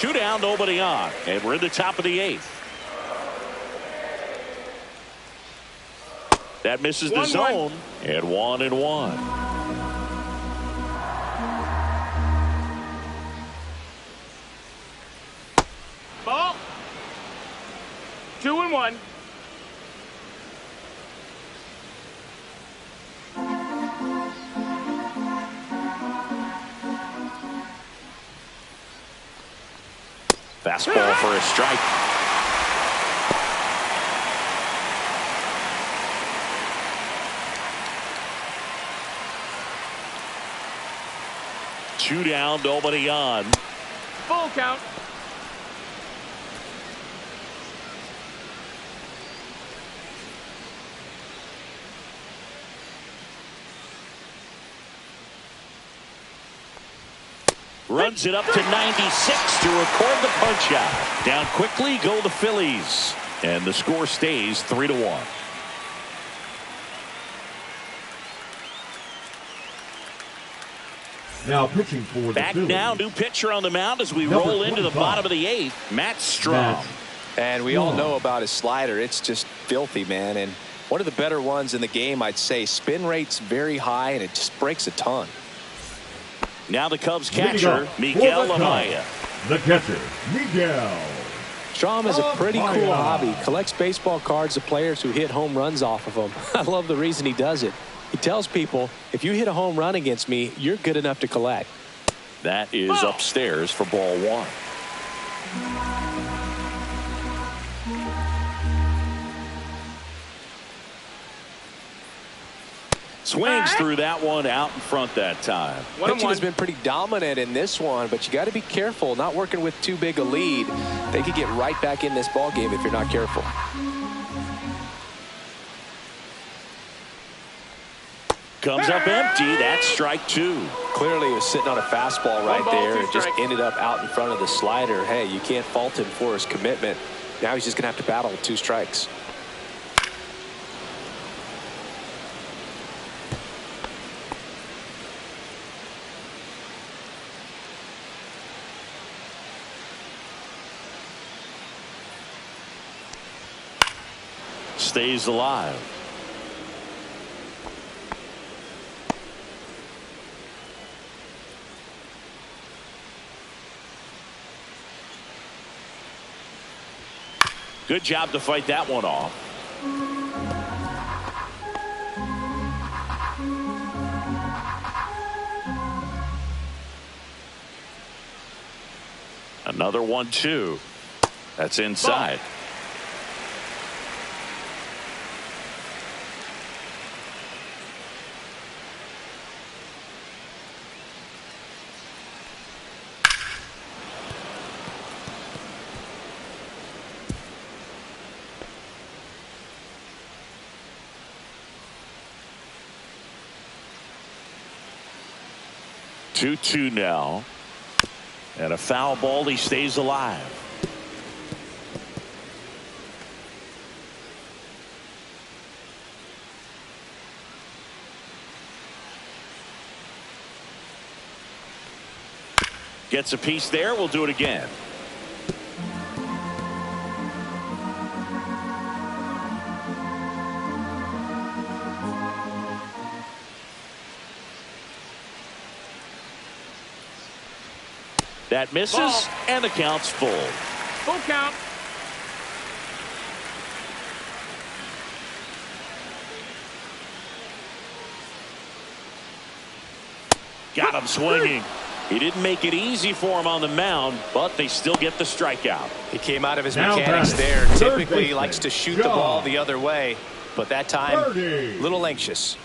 2 down, nobody on. And we're in the top of the 8th. That misses the zone. And 1-1. Ball. 2-1. Fastball for a strike. Two down, nobody on. Full count. Runs it up to 96 to record the punch out. Down quickly go the Phillies. And the score stays 3-1. Now pitching for the Back Phillies. now, new pitcher on the mound as we Number roll into the 25. bottom of the 8th. Matt Strom. And we all know about his slider. It's just filthy, man. And one of the better ones in the game, I'd say. Spin rate's very high, and it just breaks a ton. Now the Cubs catcher, Miguel Amaya. The catcher, Miguel. Strom has a pretty cool hobby. Collects baseball cards of players who hit home runs off of them. I love the reason he does it. He tells people, if you hit a home run against me, you're good enough to collect. That is upstairs for ball 1. Swings through that one out in front that time. Pitching has been pretty dominant in this one, but you got to be careful. Not working with too big a lead. They could get right back in this ball game if you're not careful. Comes up empty. That's strike 2. Clearly he was sitting on a fastball right there. It just ended up out in front of the slider. Hey, you can't fault him for his commitment. Now he's just going to have to battle with 2 strikes. Stays alive. Good job to fight that one off. Another 1-2. That's inside. Ball. Two now, and a foul ball. He stays alive. Gets a piece there. We'll do it again. That misses, ball. And the count's full. Full count. Got him swinging. He didn't make it easy for him on the mound, but they still get the strikeout. He came out of his mechanics there. Typically he likes to shoot the ball the other way, but that time a little anxious.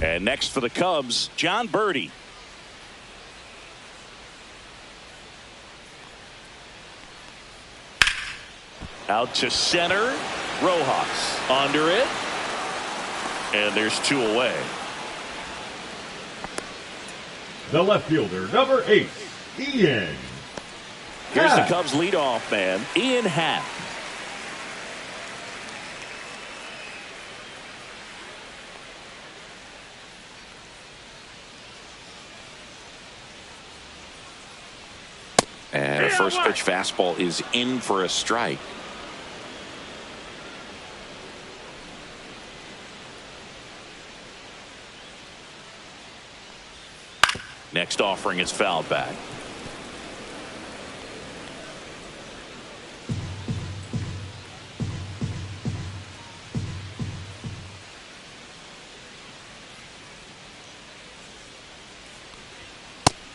And next for the Cubs, John Birdie. Out to center. Rojas under it. And there's 2 away. The left fielder, number 8, Ian. Here's the Cubs leadoff man, Ian Happ. And a first pitch fastball is in for a strike. Next offering is fouled back.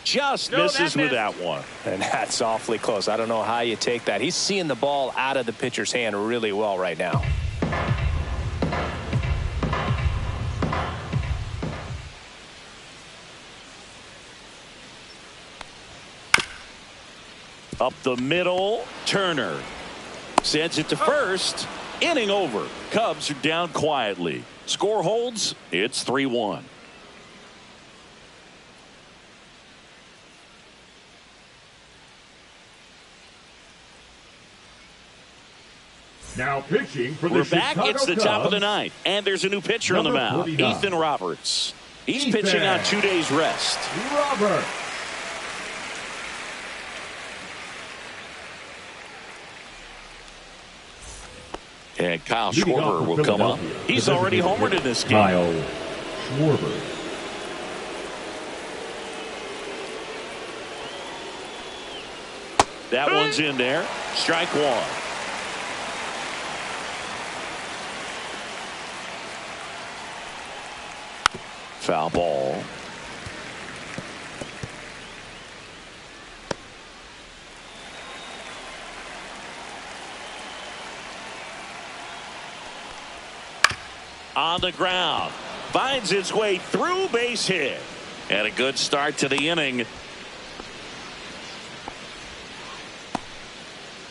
Just misses with that one. And that's awfully close. I don't know how you take that. He's seeing the ball out of the pitcher's hand really well right now. Up the middle, Turner sends it to first. Inning over. Cubs are down quietly. Score holds. It's 3-1. Now pitching for the We're back. Chicago It's the Cubs, top of the ninth, and there's a new pitcher on the number mound, 49. Ethan Roberts. He's Ethan. pitching on 2 days rest. Robert. And Kyle Leading off Schwarber for will come up. Philadelphia, He's the already designated homered in hitter, this game. Kyle Schwarber. That one's in there. Strike one. Foul ball. On the ground. Finds its way through, base hit. And a good start to the inning.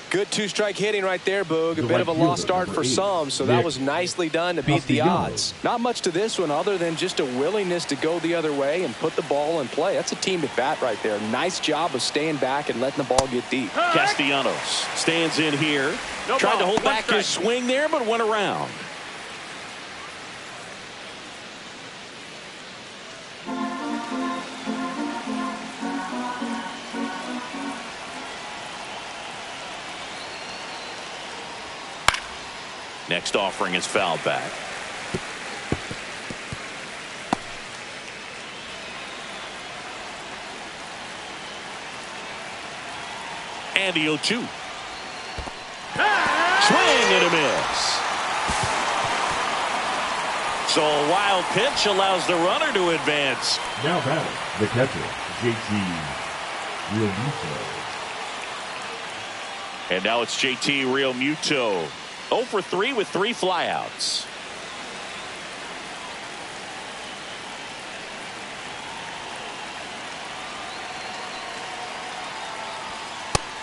Good 2-strike hitting right there, Boog. A The bit of a right lost fielder, start number for 8, some, so that Nick was nicely done to beat the Castellanos. odds. Not much to this one other than just a willingness to go the other way and put the ball in play. That's a team at bat right there. Nice job of staying back and letting the ball get deep. Castellanos stands in here. No Tried ball, to hold 1 back strike. his swing there, but went around. Next offering is fouled back. And the 0-2. Swing and a miss. So a wild pitch allows the runner to advance. Now batting, the catcher, JT Realmuto. And now it's JT Realmuto. 0 for 3 with 3 flyouts.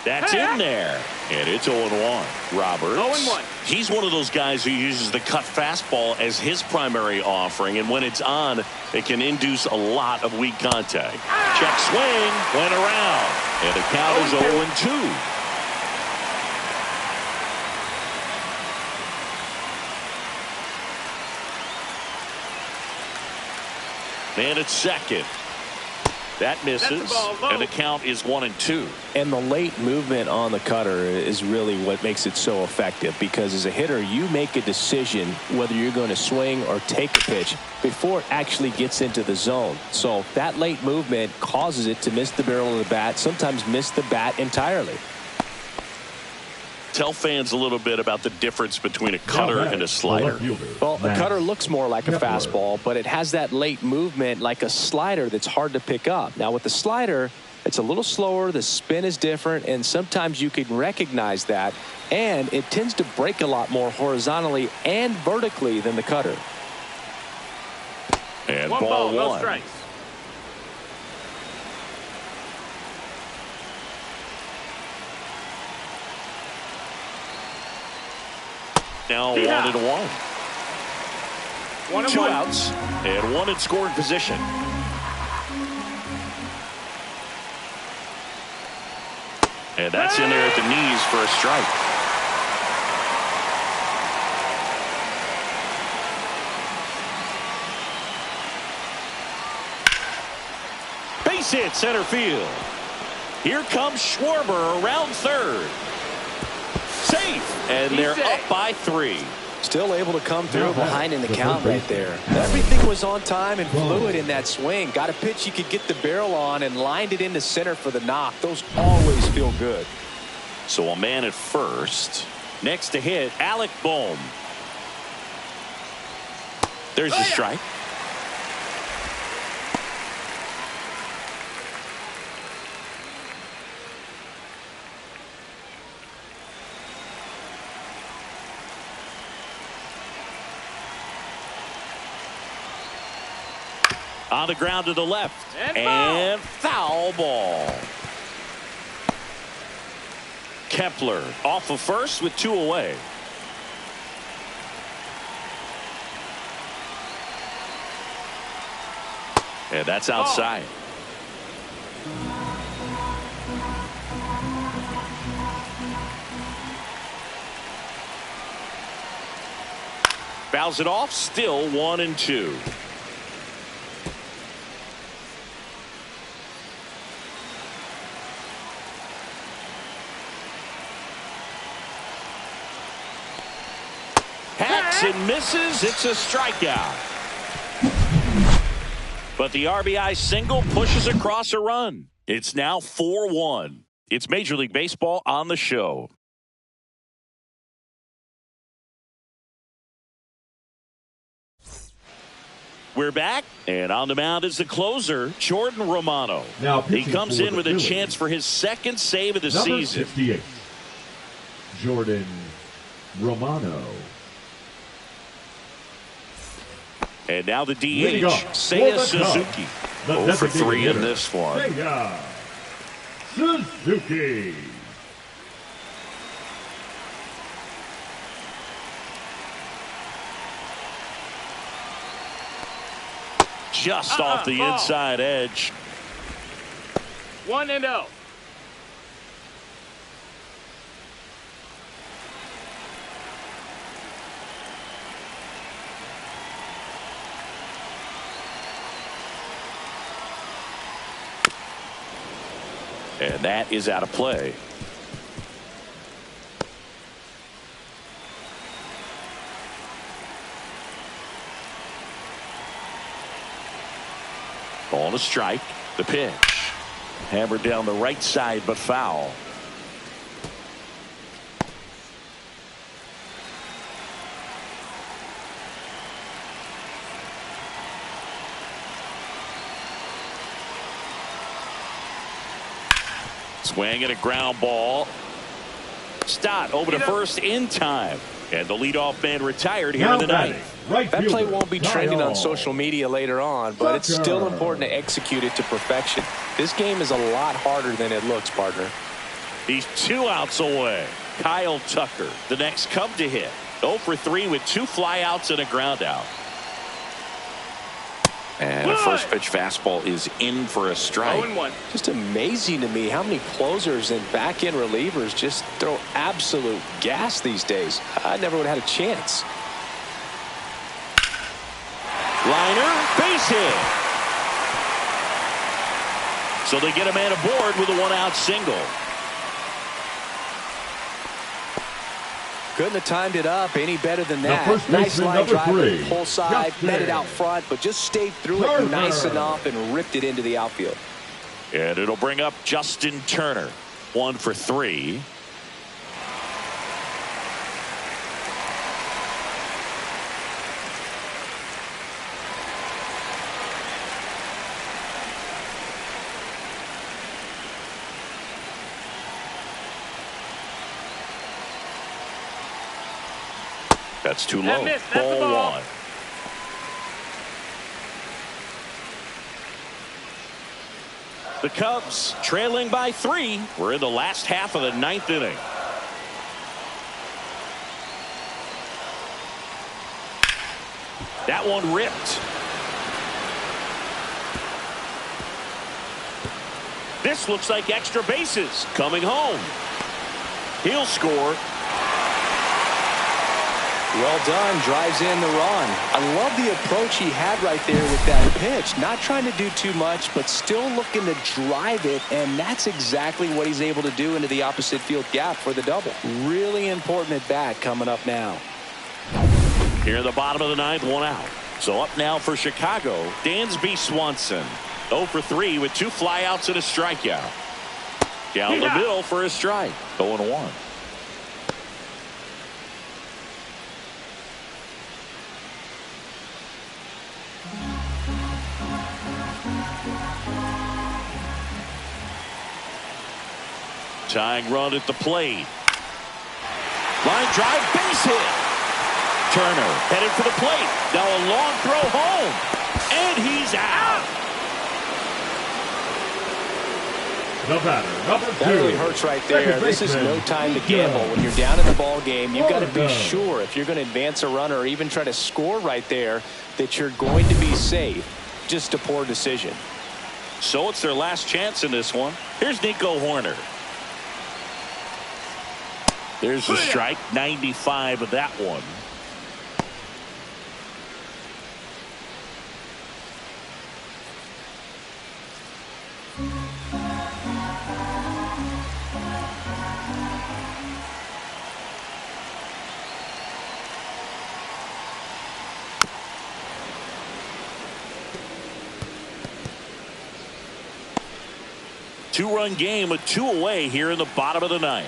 That's in there. And it's 0-1. Roberts. 0-1. He's one of those guys who uses the cut fastball as his primary offering. And when it's on, it can induce a lot of weak contact. Check swing. Went around. And the count is 0-2. Man at second. That misses, and the count is 1-2. And the late movement on the cutter is really what makes it so effective, because as a hitter, you make a decision whether you're going to swing or take a pitch before it actually gets into the zone. So that late movement causes it to miss the barrel of the bat, sometimes miss the bat entirely. Tell fans a little bit about the difference between a cutter and a slider. Well, a cutter looks more like a fastball, but it has that late movement like a slider that's hard to pick up. Now with the slider, it's a little slower, the spin is different, and sometimes you can recognize that, and it tends to break a lot more horizontally and vertically than the cutter. And One ball no one. strikes. Now Yeah. 1-1. 1 and Two 1. outs and one in scoring position. And that's in there at the knees for a strike. Base hit center field. Here comes Schwarber around third. Safe. And He's they're safe. up by 3. Still able to come through behind in the the count third right baseman. there. Everything was on time and fluid in that swing. Got a pitch he could get the barrel on and lined it into center for the knock. Those always feel good. So a man at first. Next to hit, Alec Bohm. There's the strike. On the ground to the left. And foul ball. Kepler off of first with 2 away. And that's outside. Fouls it off. Still 1-2. Hacks and misses. It's a strikeout. But the RBI single pushes across a run. It's now 4-1. It's Major League Baseball on the show. We're back, and on the mound is the closer, Jordan Romano. Now He pitching comes for in the with a Phillies. chance for his second save of the Number season. 68, Jordan Romano. And now the Leading DH, off for Seiya the Suzuki. Cubs, the 0 for designated 3 in hitter, this one. Seiya Suzuki. Just off the ball. inside edge. 1-0. And that is out of play. On a strike. The pitch. Hammered down the right side, but foul. Swing and a ground ball. Stott over to first in time. And the leadoff man retired here in the ninth. Right That play fielder, won't be trending Kyle on social media later on, but it's still Tucker. important to execute it to perfection. This game is a lot harder than it looks, partner. He's 2 outs away. Kyle Tucker, the next Cub to hit. 0 for 3 with 2 flyouts and a ground out. And a first pitch fastball is in for a strike. 0-1. Just amazing to me how many closers and back-end relievers just throw absolute gas these days. I never would have had a chance. Liner, base hit. So they get a man aboard with a 1-out single. Couldn't have timed it up any better than The that. first Nice baseman, line number drive, 3, pull side, Justin met it out front, but just stayed through Turner. it nice enough and ripped it into the outfield. And it'll bring up Justin Turner. 1 for 3. That's too low. That missed. That's the Ball ball. 1. The Cubs trailing by 3. We're in the last half of the 9th inning. That one ripped. This looks like extra bases coming home. He'll score. Well done. Drives in the run. I love the approach he had right there with that pitch. Not trying to do too much, but still looking to drive it, and that's exactly what he's able to do into the opposite field gap for the double. Really important at bat coming up now. Here in the bottom of the 9th, 1 out. So up now for Chicago, Dansby Swanson. 0 for 3 with 2 flyouts and a strikeout. Down the middle for a strike. 0-1. Tying run at the plate. Line drive, base hit. Turner headed for the plate. Now a long throw home. And he's out. The batter, number 2. That really hurts right there. This is no time to gamble. When you're down in the ball game, you've got to be sure if you're going to advance a runner or even try to score right there that you're going to be safe. Just a poor decision. So it's their last chance in this one. Here's Nico Horner. There's the strike. 95 of that one. Two-run game with 2 away here in the bottom of the 9th.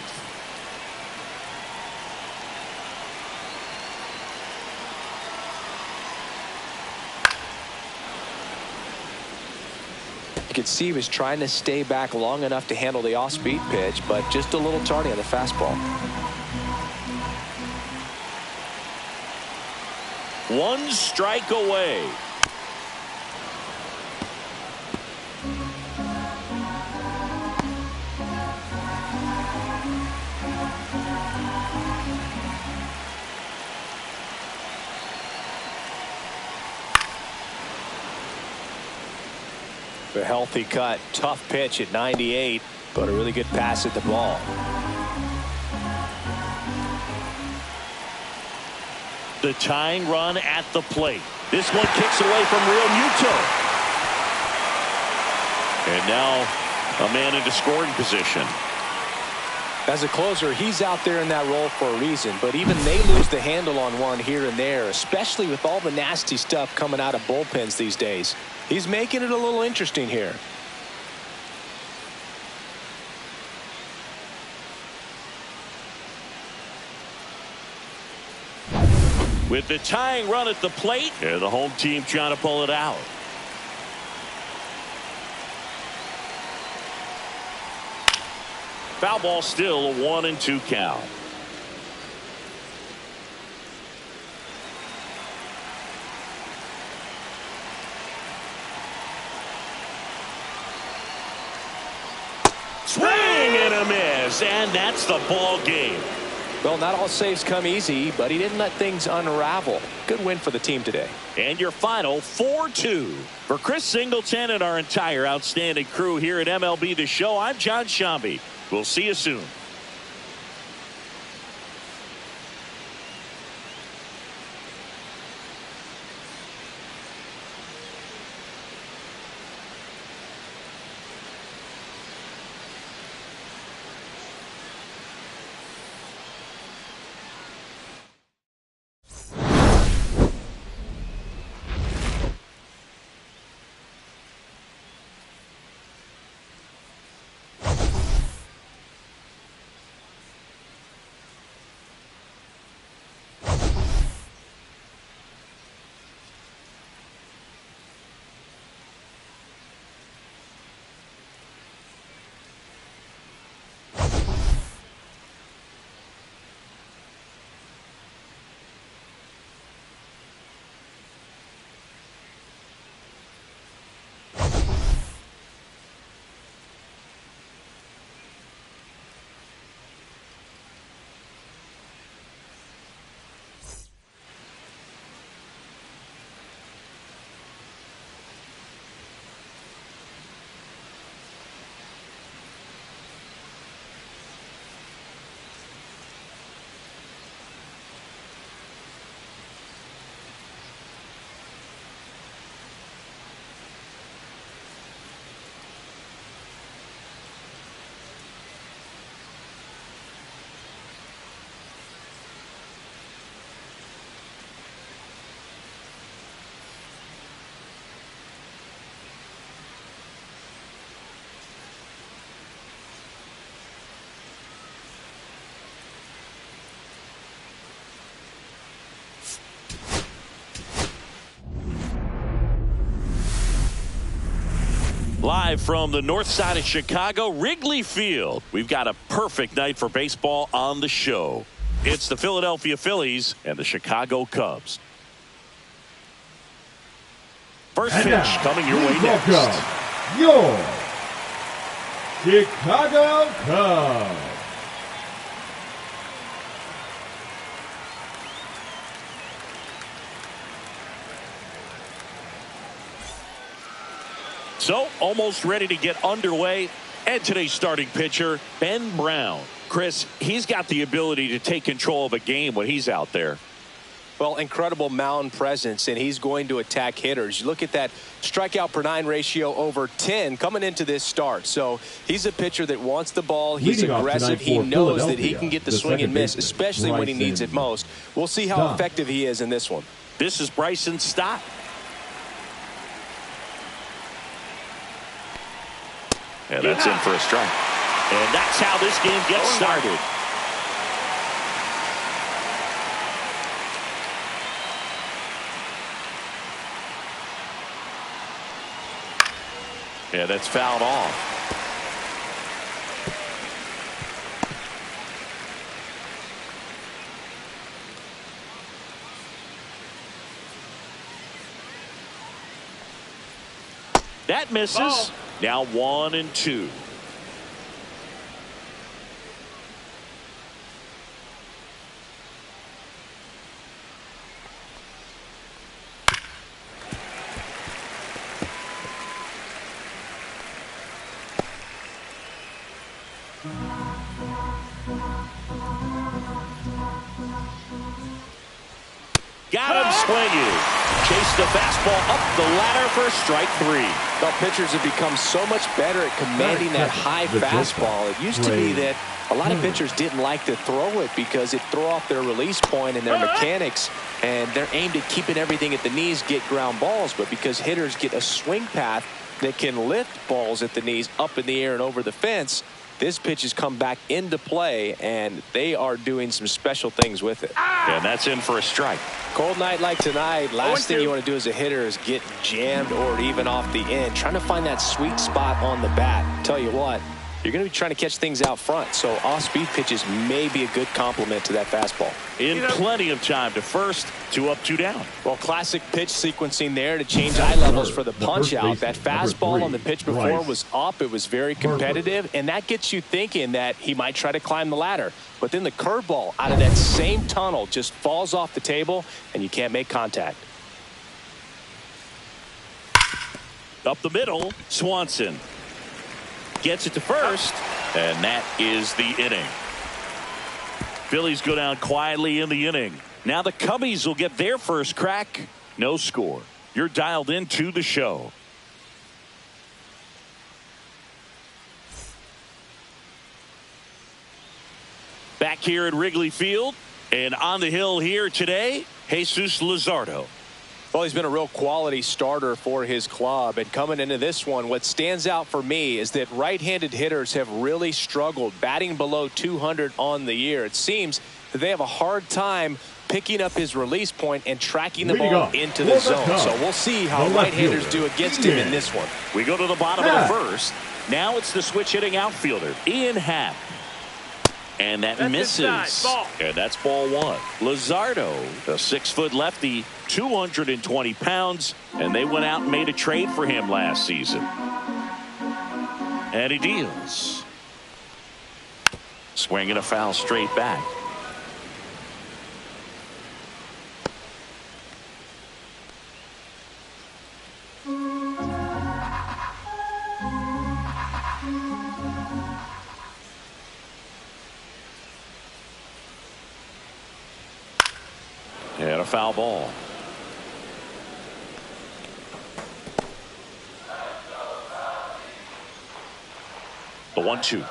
You could see he was trying to stay back long enough to handle the off-speed pitch, but just a little tardy on the fastball. 1 strike away. A healthy cut. Tough pitch at 98, but a really good pass at the ball. The tying run at the plate. This one kicks away from Real Muto. And now a man into scoring position. As a closer, he's out there in that role for a reason, but even they lose the handle on one here and there, especially with all the nasty stuff coming out of bullpens these days. He's making it a little interesting here. With the tying run at the plate, and the home team trying to pull it out. Foul ball, still a 1-2 count. Swing and a miss, and that's the ball game. Well, not all saves come easy, but he didn't let things unravel. Good win for the team today. And your final 4-2. For Chris Singleton and our entire outstanding crew here at MLB The Show, I'm John Shambi. We'll see you soon. Live from the north side of Chicago, Wrigley Field. We've got a perfect night for baseball on the show. It's the Philadelphia Phillies and the Chicago Cubs. First And pitch now, coming your way please next. welcome your Chicago Cubs. So, almost ready to get underway. And today's starting pitcher, Ben Brown. Chris, he's got the ability to take control of a game when he's out there. Well, incredible mound presence, and he's going to attack hitters. You look at that strikeout per 9 ratio over 10 coming into this start. So he's a pitcher that wants the ball. He's Leading off aggressive. tonight He for knows that he Philadelphia, can get the the swing and second miss, baseman, especially when he needs it Bryson most. We'll see how Stott. effective he is in this one. This is Bryson Stott. And that's in for a strike. And that's how this game gets started. Yeah, that's fouled off. That misses. Ball. Now 1-2. Got him swinging. Chased the fastball up the ladder for strike 3. Well, pitchers have become so much better at commanding that high fastball. It used to be that a lot of pitchers didn't like to throw it because it threw off their release point and their mechanics, and they're aimed at keeping everything at the knees, get ground balls. But because hitters get a swing path that can lift balls at the knees up in the air and over the fence, this pitch has come back into play, and they are doing some special things with it. And that's in for a strike. Cold night like tonight, last thing you want to do as a hitter is get jammed or even off the end. Trying to find that sweet spot on the bat. Tell you what, you're going to be trying to catch things out front, so off-speed pitches may be a good complement to that fastball. In plenty of time to first, 2 up, 2 down. Well, classic pitch sequencing there to change eye levels for the punch out. That fastball on the pitch before was up. It was very competitive, and that gets you thinking that he might try to climb the ladder. But then the curveball out of that same tunnel just falls off the table, and you can't make contact. Up the middle, Swanson gets it to first, and that is the inning. Phillies go down quietly in the inning. Now the Cubbies will get their first crack. No score. You're dialed into the show. Back here at Wrigley Field, and on the hill here today, Jesus Luzardo. Well, he's been a real quality starter for his club, and coming into this one, what stands out for me is that right-handed hitters have really struggled, batting below 200 on the year. It seems that they have a hard time picking up his release point and tracking the ball into the zone. So we'll see how right-handers do against him in this one. We go to the bottom of the first. Now it's the switch-hitting outfielder, Ian Happ. And that misses. And that's ball 1. Luzardo, a 6-foot lefty, 220 pounds, and they went out and made a trade for him last season. And he deals. Swinging a foul straight back. And a foul ball. The 1-2.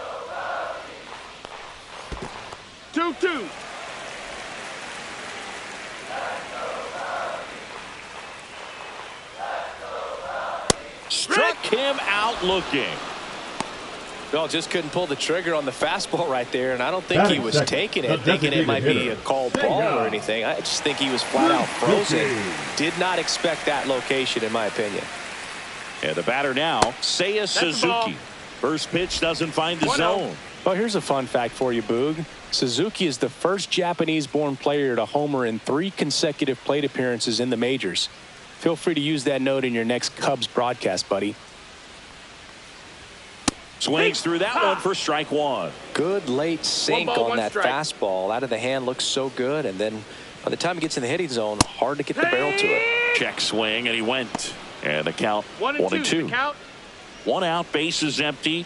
2-2. Struck him out looking. Well, just couldn't pull the trigger on the fastball right there, and I don't think he was taking it, thinking it might be a called ball or anything. I just think he was flat out frozen. Did not expect that location, in my opinion. And the batter now, Seiya Suzuki. First pitch doesn't find the zone. Well, here's a fun fact for you, Boog. Suzuki is the first Japanese-born player to homer in 3 consecutive plate appearances in the majors. Feel free to use that note in your next Cubs broadcast, buddy. Swings through that one for strike 1. Good late sink on that fastball. Out of the hand, looks so good. And then by the time he gets in the hitting zone, hard to get the barrel to it. Check swing, and he went. And the count 1-2. 1 out, base is empty.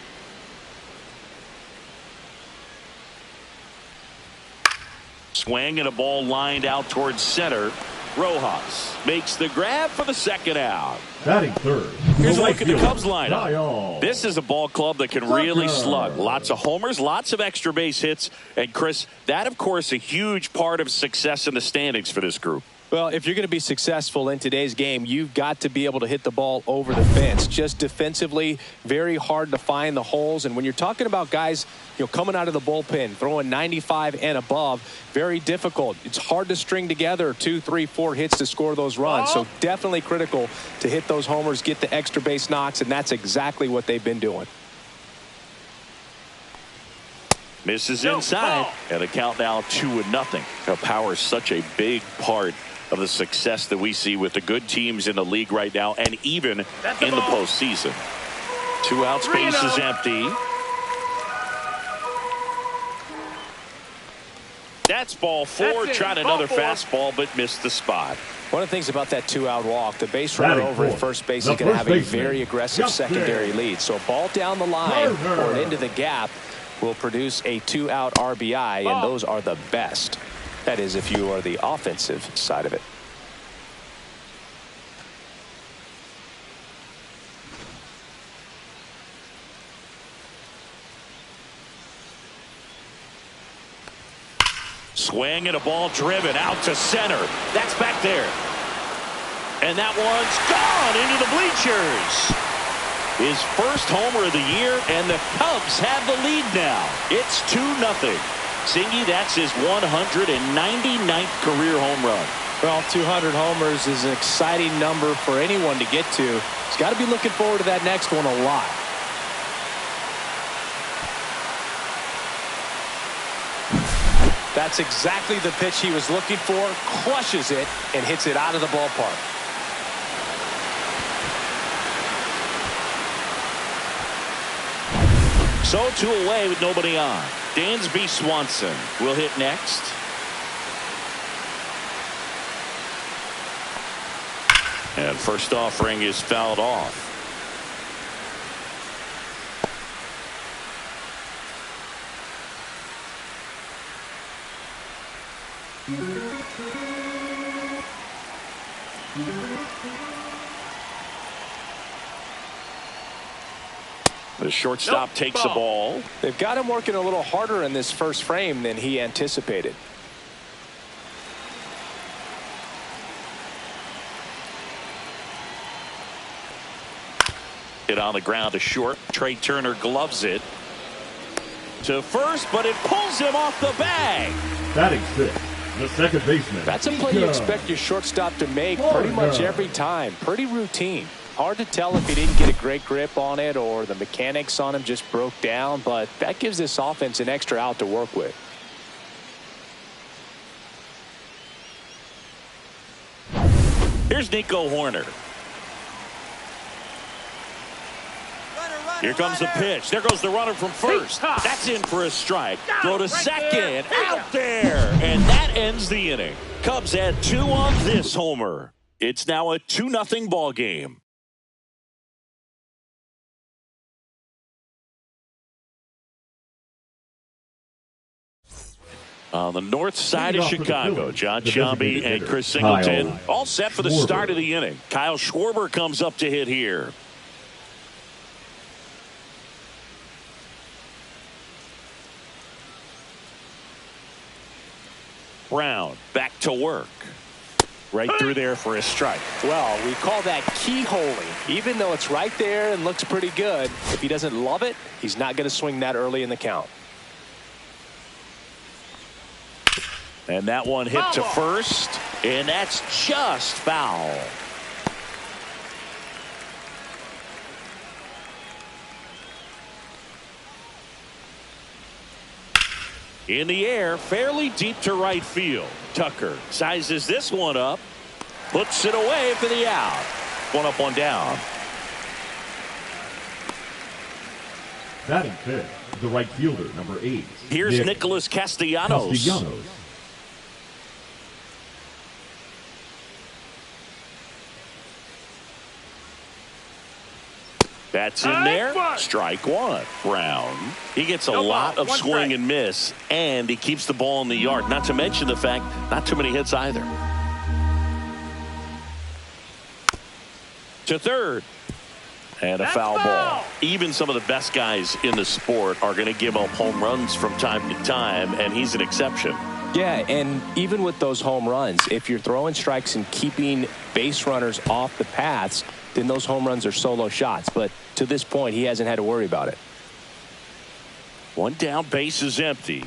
Swing and a ball lined out towards center. Rojas makes the grab for the second out. Batting third. Here's a look at the Cubs lineup. This is a ball club that can really slug. Lots of homers, lots of extra base hits. And Chris, that of course a huge part of success in the standings for this group. Well, if you're going to be successful in today's game, you've got to be able to hit the ball over the fence. Just defensively, very hard to find the holes. And when you're talking about guys, coming out of the bullpen, throwing 95 and above, very difficult. It's hard to string together 2, 3, 4 hits to score those runs. So definitely critical to hit those homers, get the extra base knocks, and that's exactly what they've been doing. Misses inside, and the count now 2-0. Now, power is such a big part of the success that we see with the good teams in the league right now, and even in the postseason. 2 outs, base is empty. That's ball 4. Tried another fastball, but missed the spot. One of the things about that 2-out walk, the base runner over at first base is going to have a very aggressive secondary lead. So a ball down the line or into the gap will produce a 2-out RBI, and those are the best. That is, if you are the offensive side of it. Swing and a ball driven out to center. That's back there. And that one's gone into the bleachers. His first homer of the year, and the Cubs have the lead now. It's 2-0. Singy, that's his 199th career home run. Well, 200 homers is an exciting number for anyone to get to. He's got to be looking forward to that next one a lot. That's exactly the pitch he was looking for. Crushes it and hits it out of the ballpark. So 2 away with nobody on. Dansby Swanson will hit next. And first offering is fouled off. The shortstop takes the ball. They've got him working a little harder in this first frame than he anticipated. Hit on the ground to short. Trey Turner gloves it to first, but it pulls him off the bag. Batting 6, the second baseman. That's a play you expect your shortstop to make pretty much every time. Pretty routine. Hard to tell if he didn't get a great grip on it or the mechanics on him just broke down, but that gives this offense an extra out to work with. Here's Nico Horner. Here comes the pitch. There goes the runner from first. That's in for a strike. Throw to second. Out there. And that ends the inning. Cubs add 2 on this homer. It's now a 2-0 ball game. On the north side of Chicago, John Sciambi and Chris Singleton all set for the start of the inning. Kyle Schwarber comes up to hit here. Brown back to work. Right through there for a strike. Well, we call that keyholing. Even though it's right there and looks pretty good, if he doesn't love it, he's not going to swing that early in the count. And that one hit to first, and that's just foul. In the air, fairly deep to right field. Tucker sizes this one up, puts it away for the out. One up, one down. Batting fifth, the right fielder, number 8. Here's Nicholas Castellanos. That's in there. Strike one. Brown. He gets a lot of swing and miss, and he keeps the ball in the yard. Not to mention the fact, not too many hits either. To third. And a foul ball. Even some of the best guys in the sport are going to give up home runs from time to time, and he's an exception. Yeah, and even with those home runs, if you're throwing strikes and keeping base runners off the paths, then those home runs are solo shots. But to this point, he hasn't had to worry about it. One down, base is empty.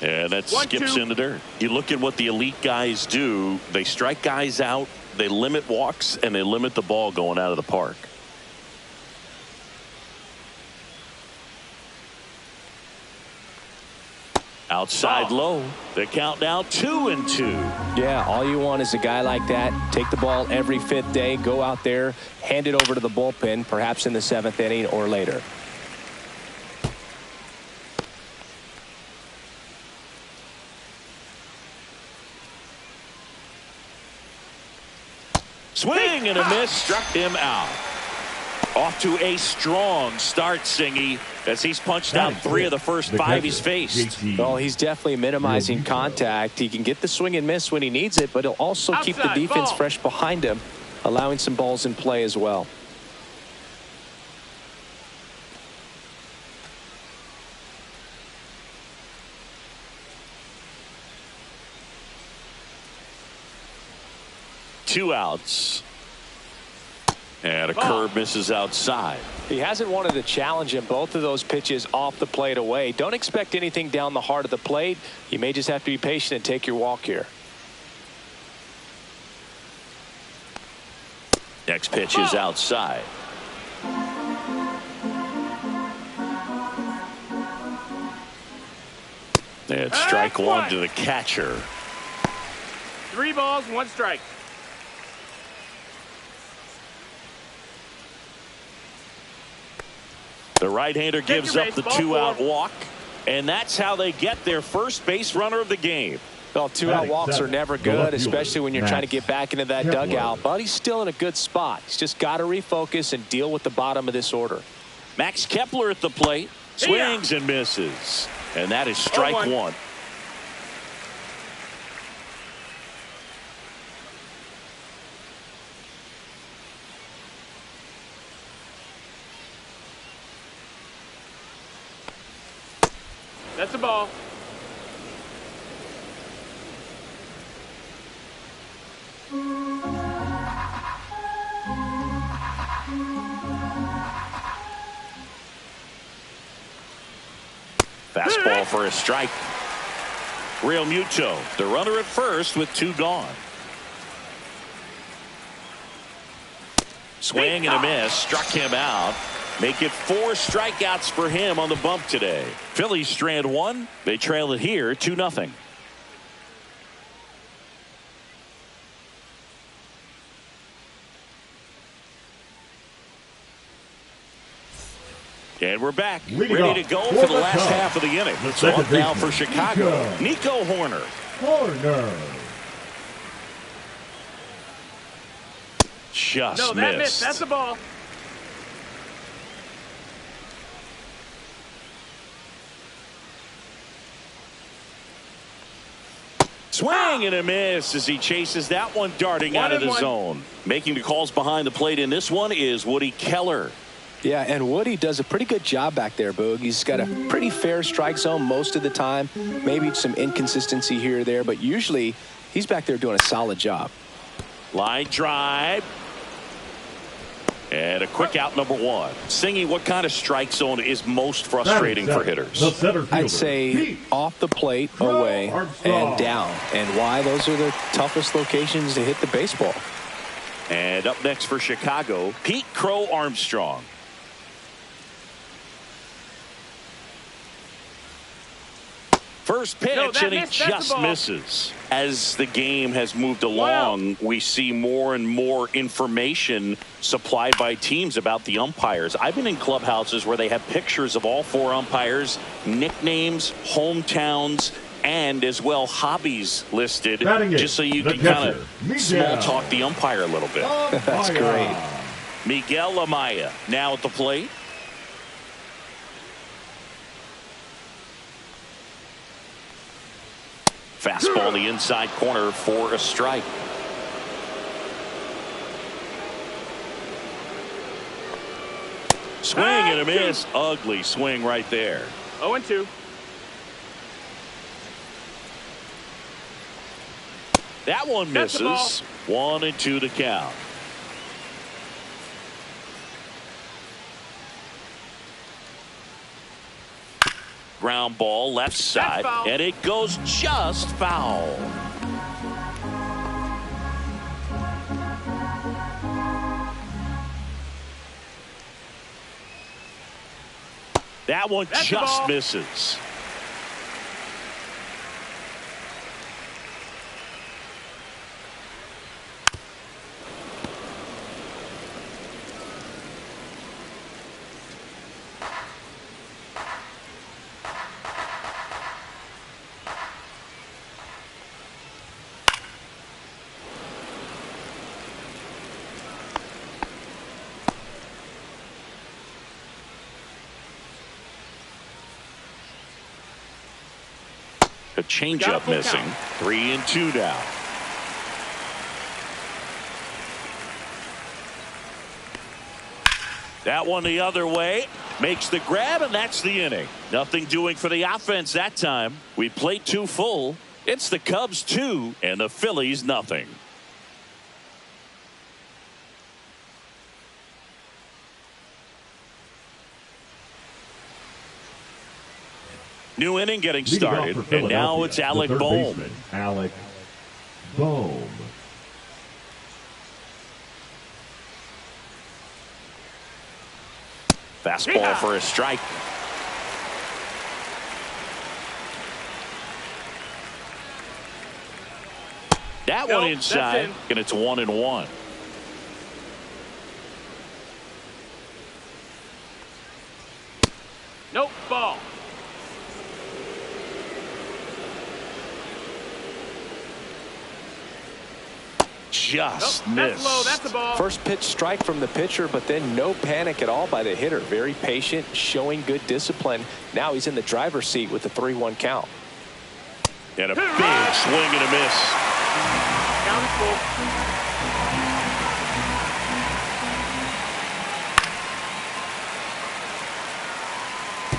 And that skips in the dirt. You look at what the elite guys do. They strike guys out, they limit walks, and they limit the ball going out of the park. Outside low. The count now 2-2. Yeah, all you want is a guy like that. Take the ball every 5th day. Go out there. Hand it over to the bullpen, perhaps in the 7th inning or later. Swing and a miss. Struck him out. Off to a strong start, Singy, as he's punched out 3 of the first 5 he's faced. Well, he's definitely minimizing contact. He can get the swing and miss when he needs it, but he'll also keep the defense fresh behind him, allowing some balls in play as well. Two outs. And a curve misses outside. He hasn't wanted to challenge him. Both of those pitches off the plate away. Don't expect anything down the heart of the plate. You may just have to be patient and take your walk here. Next pitch is outside. And strike one to the catcher. 3 balls, 1 strike. The right-hander gives up the 2-out walk, and that's how they get their first base runner of the game. Well, 2-out walks are never good, especially when you're trying to get back into that dugout. But he's still in a good spot. He's just got to refocus and deal with the bottom of this order. Max Kepler at the plate. Swings and misses. And that is strike one. That's a ball. Fastball for a strike. Real Muto, the runner at first with 2 gone. Swing and a miss. Struck him out. Make it 4 strikeouts for him on the bump today. Phillies strand 1. They trail it here 2-0. And we're back, ready to go for the last half of the inning. So up now for Chicago, Nico Hoerner. Just missed. That's a ball. Swing and a miss as he chases that one darting out of the zone. Making the calls behind the plate in this one is Woody Keller. Yeah, and Woody does a pretty good job back there, Boog. He's got a pretty fair strike zone most of the time. Maybe some inconsistency here or there, but usually he's back there doing a solid job. Line drive. And a quick out, number 1. Singy, what kind of strike zone is most frustrating for hitters? I'd say off the plate, away, and down. And why? Those are the toughest locations to hit the baseball. And up next for Chicago, Pete Crow Armstrong. First pitch, No, and he missed. That's just the ball. misses. As the game has moved along, we see more and more information supplied by teams about the umpires. I've been in clubhouses where they have pictures of all 4 umpires, nicknames, hometowns, and as well hobbies listed, just so you can kind of small talk the umpire a little bit. That's great. Miguel Amaya now at the plate. Fastball the inside corner for a strike. Swing and a miss. Ugly swing right there. 0-2. That one misses. 1-2 to count. Ground ball left side, and it goes just foul. That one just misses. A changeup missing. 3-2 now. That one the other way. Makes the grab, and that's the inning. Nothing doing for the offense that time. We played 2 full. It's the Cubs 2 and the Phillies nothing. New inning getting started, and now it's Alec Bohm. Alec Bohm. Fastball for a strike. That one inside, and it's 1-1. Nope, ball. Just nope, missed. That's low. That's a ball. First pitch strike from the pitcher, but then no panic at all by the hitter. Very patient, showing good discipline. Now he's in the driver's seat with the 3-1 count. And a big swing and a miss. Count is full.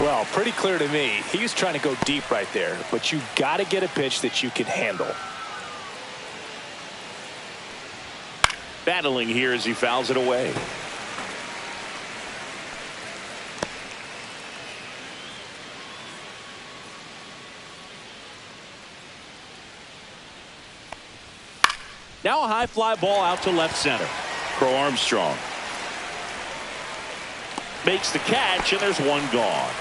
Well, pretty clear to me. He was trying to go deep right there, but you got to get a pitch that you can handle. Battling here as he fouls it away. Now a high fly ball out to left center. Crow Armstrong makes the catch, and there's one gone.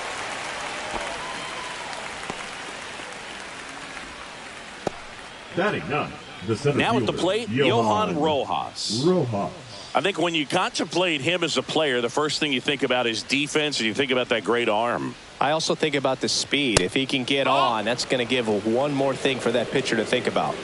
Batting none. Now at the plate, Johan Rojas. I think when you contemplate him as a player, the first thing you think about is defense, and you think about that great arm. I also think about the speed. If he can get on, that's going to give one more thing for that pitcher to think about.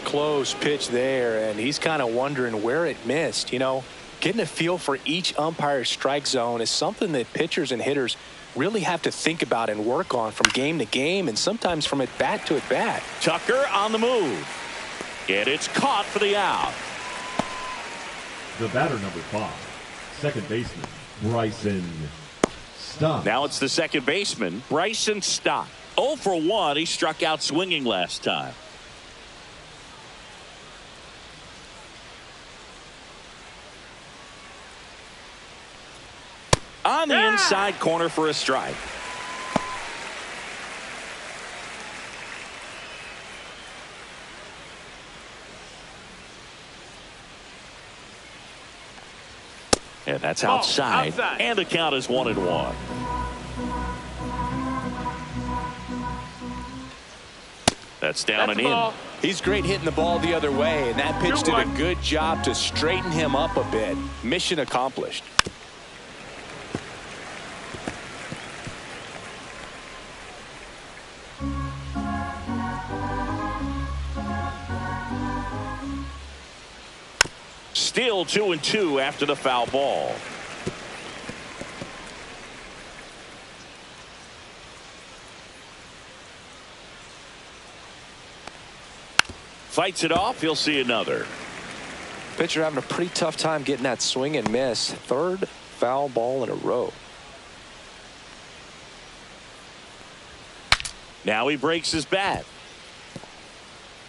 Close pitch there, and he's kind of wondering where it missed. You know, getting a feel for each umpire's strike zone is something that pitchers and hitters really have to think about and work on from game to game, and sometimes from at bat to at bat. Tucker on the move, and it's caught for the out. The batter, number 5, second baseman Bryson Stott. Now it's the second baseman Bryson Stott. 0 for 1. He struck out swinging last time. On the inside corner for a strike. And that's outside. And the count is 1-1. That's down That's and the ball. in. He's great hitting the ball the other way, and that pitch did a 2-1. good job to straighten him up a bit. Mission accomplished. Still 2-2 after the foul ball. Fights it off. He'll see another. Pitcher having a pretty tough time getting that swing and miss. Third foul ball in a row. Now he breaks his bat.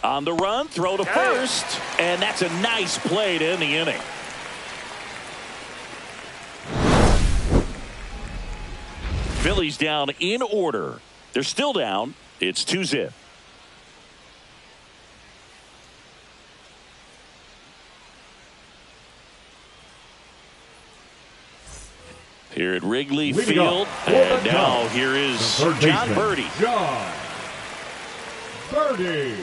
On the run, throw to first, and that's a nice play to end the inning. Phillies down in order. They're still down. It's 2-0. Here at Wrigley Field, and now here is John Birdie. John Birdie.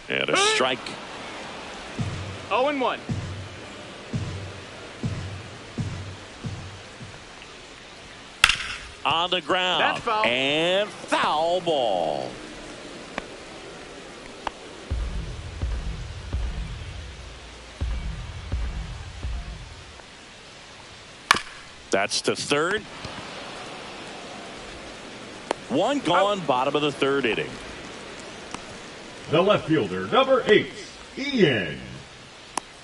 And a strike. 0-1. On the ground. That's foul. And foul ball. That's to third. One gone, bottom of the third inning. The left fielder, number 8, Ian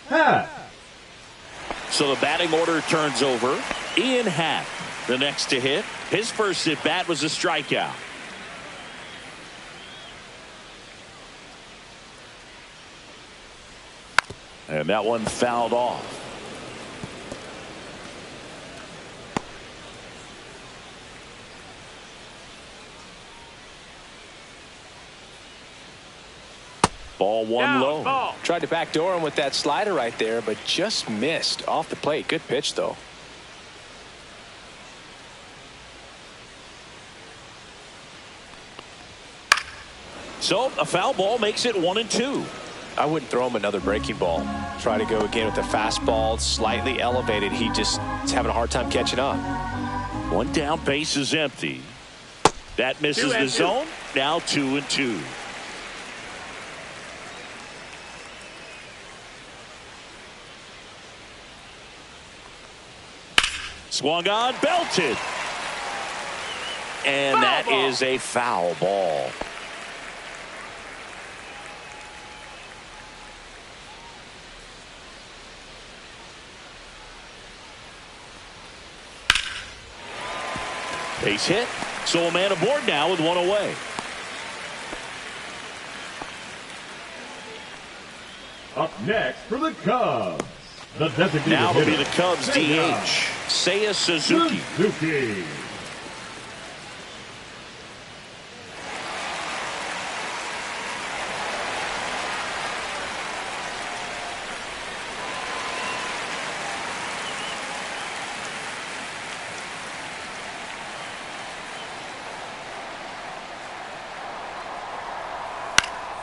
Happ. So the batting order turns over. Ian Happ, the next to hit. His first at bat was a strikeout. And that one fouled off. Ball one Down, low. ball. Tried to backdoor him with that slider right there, but just missed off the plate. Good pitch, though. So a foul ball makes it 1-2. I wouldn't throw him another breaking ball. Try to go again with the fastball, slightly elevated. He just is having a hard time catching up. One down, base is empty. That misses the 2-2. zone. Now 2-2. Swung on, belted. And that is a foul ball. Base hit. So a man aboard now with one away. Up next for the Cubs, the designated Now it'll be hitter, the Cubs DH, Seiya Suzuki. Suzuki.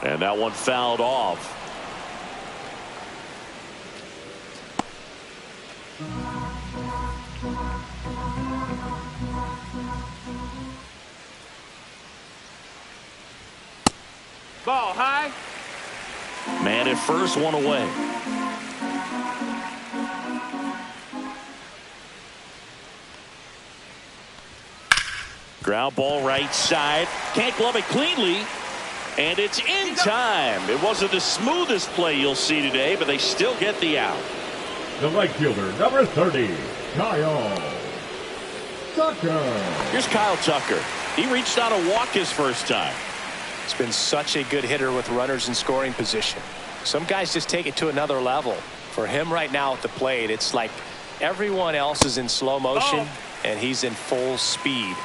And that one fouled off. Ball high. Man at first, one away. Ground ball right side. Can't glove it cleanly. And it's in time. It wasn't the smoothest play you'll see today, but they still get the out. The right fielder, number 30, Kyle Tucker. Here's Kyle Tucker. He reached out a walk his first time. He's been such a good hitter with runners in scoring position. Some guys just take it to another level. For him right now at the plate, it's like everyone else is in slow motion and he's in full speed.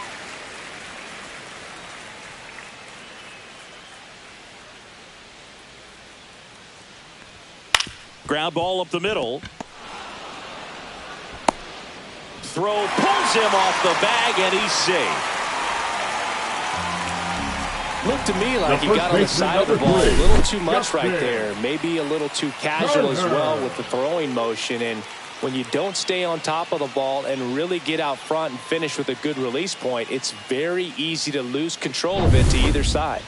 Ground ball up the middle. throw pulls him off the bag, and he's safe. Looked to me like he got on the side of the ball a little too much right there. Maybe a little too casual as well with the throwing motion. And when you don't stay on top of the ball and really get out front and finish with a good release point, it's very easy to lose control of it to either side.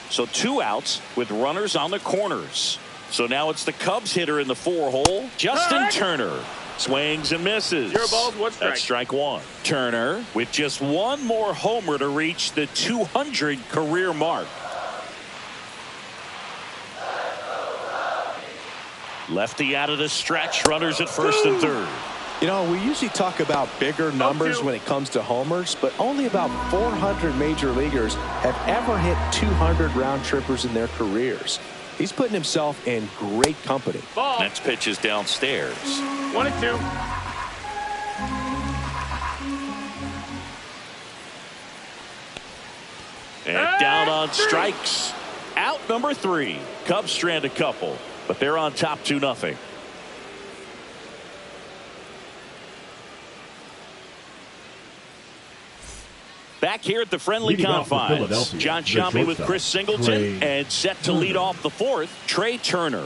So 2 outs with runners on the corners. So now it's the Cubs hitter in the 4-hole, Justin Turner. Swings and misses. 0 balls, 1 strike. That's strike 1. Turner with just 1 more homer to reach the 200 career mark. Lefty out of the stretch. Runners at first and third. You know, we usually talk about bigger numbers when it comes to homers, but only about 400 major leaguers have ever hit 200 round trippers in their careers. He's putting himself in great company. Ball. Next pitch is downstairs. 1-2. And down on strikes. Out number 3. Cubs strand a couple, but they're on top 2-0. Back here at the friendly confines, John Sciambi with Chris Singleton, and set to lead off the 4th, Trey Turner.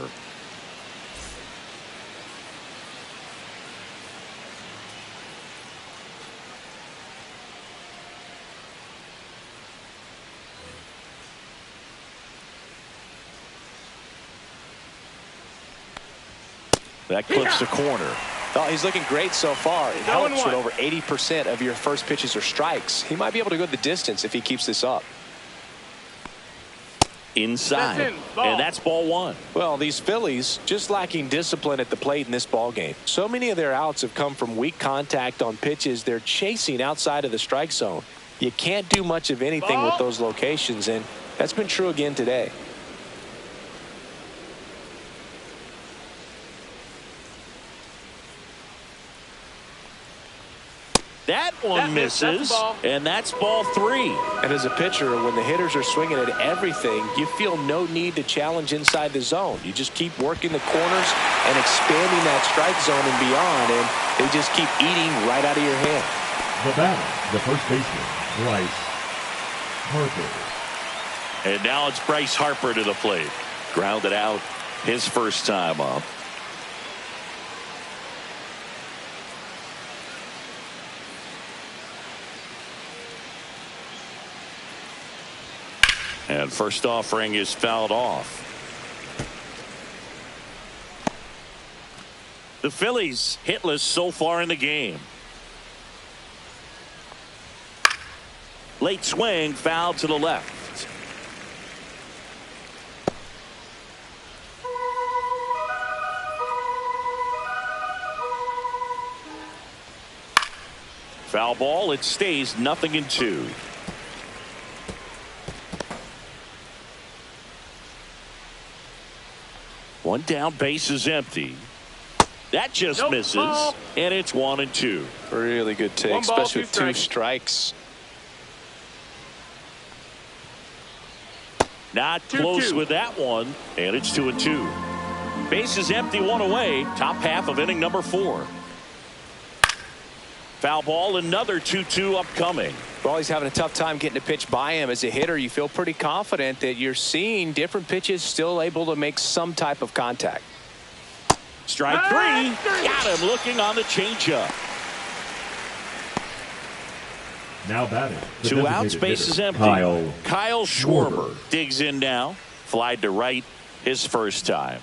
That clips the corner. Oh, he's looking great so far. It helps when over 80% of your first pitches are strikes. He might be able to go the distance if he keeps this up. Inside. And that's ball 1. Well, these Phillies just lacking discipline at the plate in this ball game. So many of their outs have come from weak contact on pitches they're chasing outside of the strike zone. You can't do much of anything with those locations, and that's been true again today. That one misses, and that's ball 3. And as a pitcher, when the hitters are swinging at everything, you feel no need to challenge inside the zone. You just keep working the corners and expanding that strike zone and beyond, and they just keep eating right out of your hand. The batter, the first baseman, Bryce Harper. And now it's Bryce Harper to the plate. Grounded out his first time up. And first offering is fouled off. The Phillies hitless so far in the game. Late swing, foul to the left. Foul ball. It stays 0-2. One down, base is empty. That just misses, and it's 1-2. Really good take, especially with 2 strikes. Not close with that one, and it's 2-2. Base is empty, 1 away. Top half of inning number 4. Foul ball, another 2-2 upcoming. Well, he's having a tough time getting a pitch by him. As a hitter, you feel pretty confident that you're seeing different pitches still able to make some type of contact. Strike 3. Got him looking on the changeup. Now batting. 2 outs, base is empty. Kyle Schwarber digs in now. Flied to right his first time.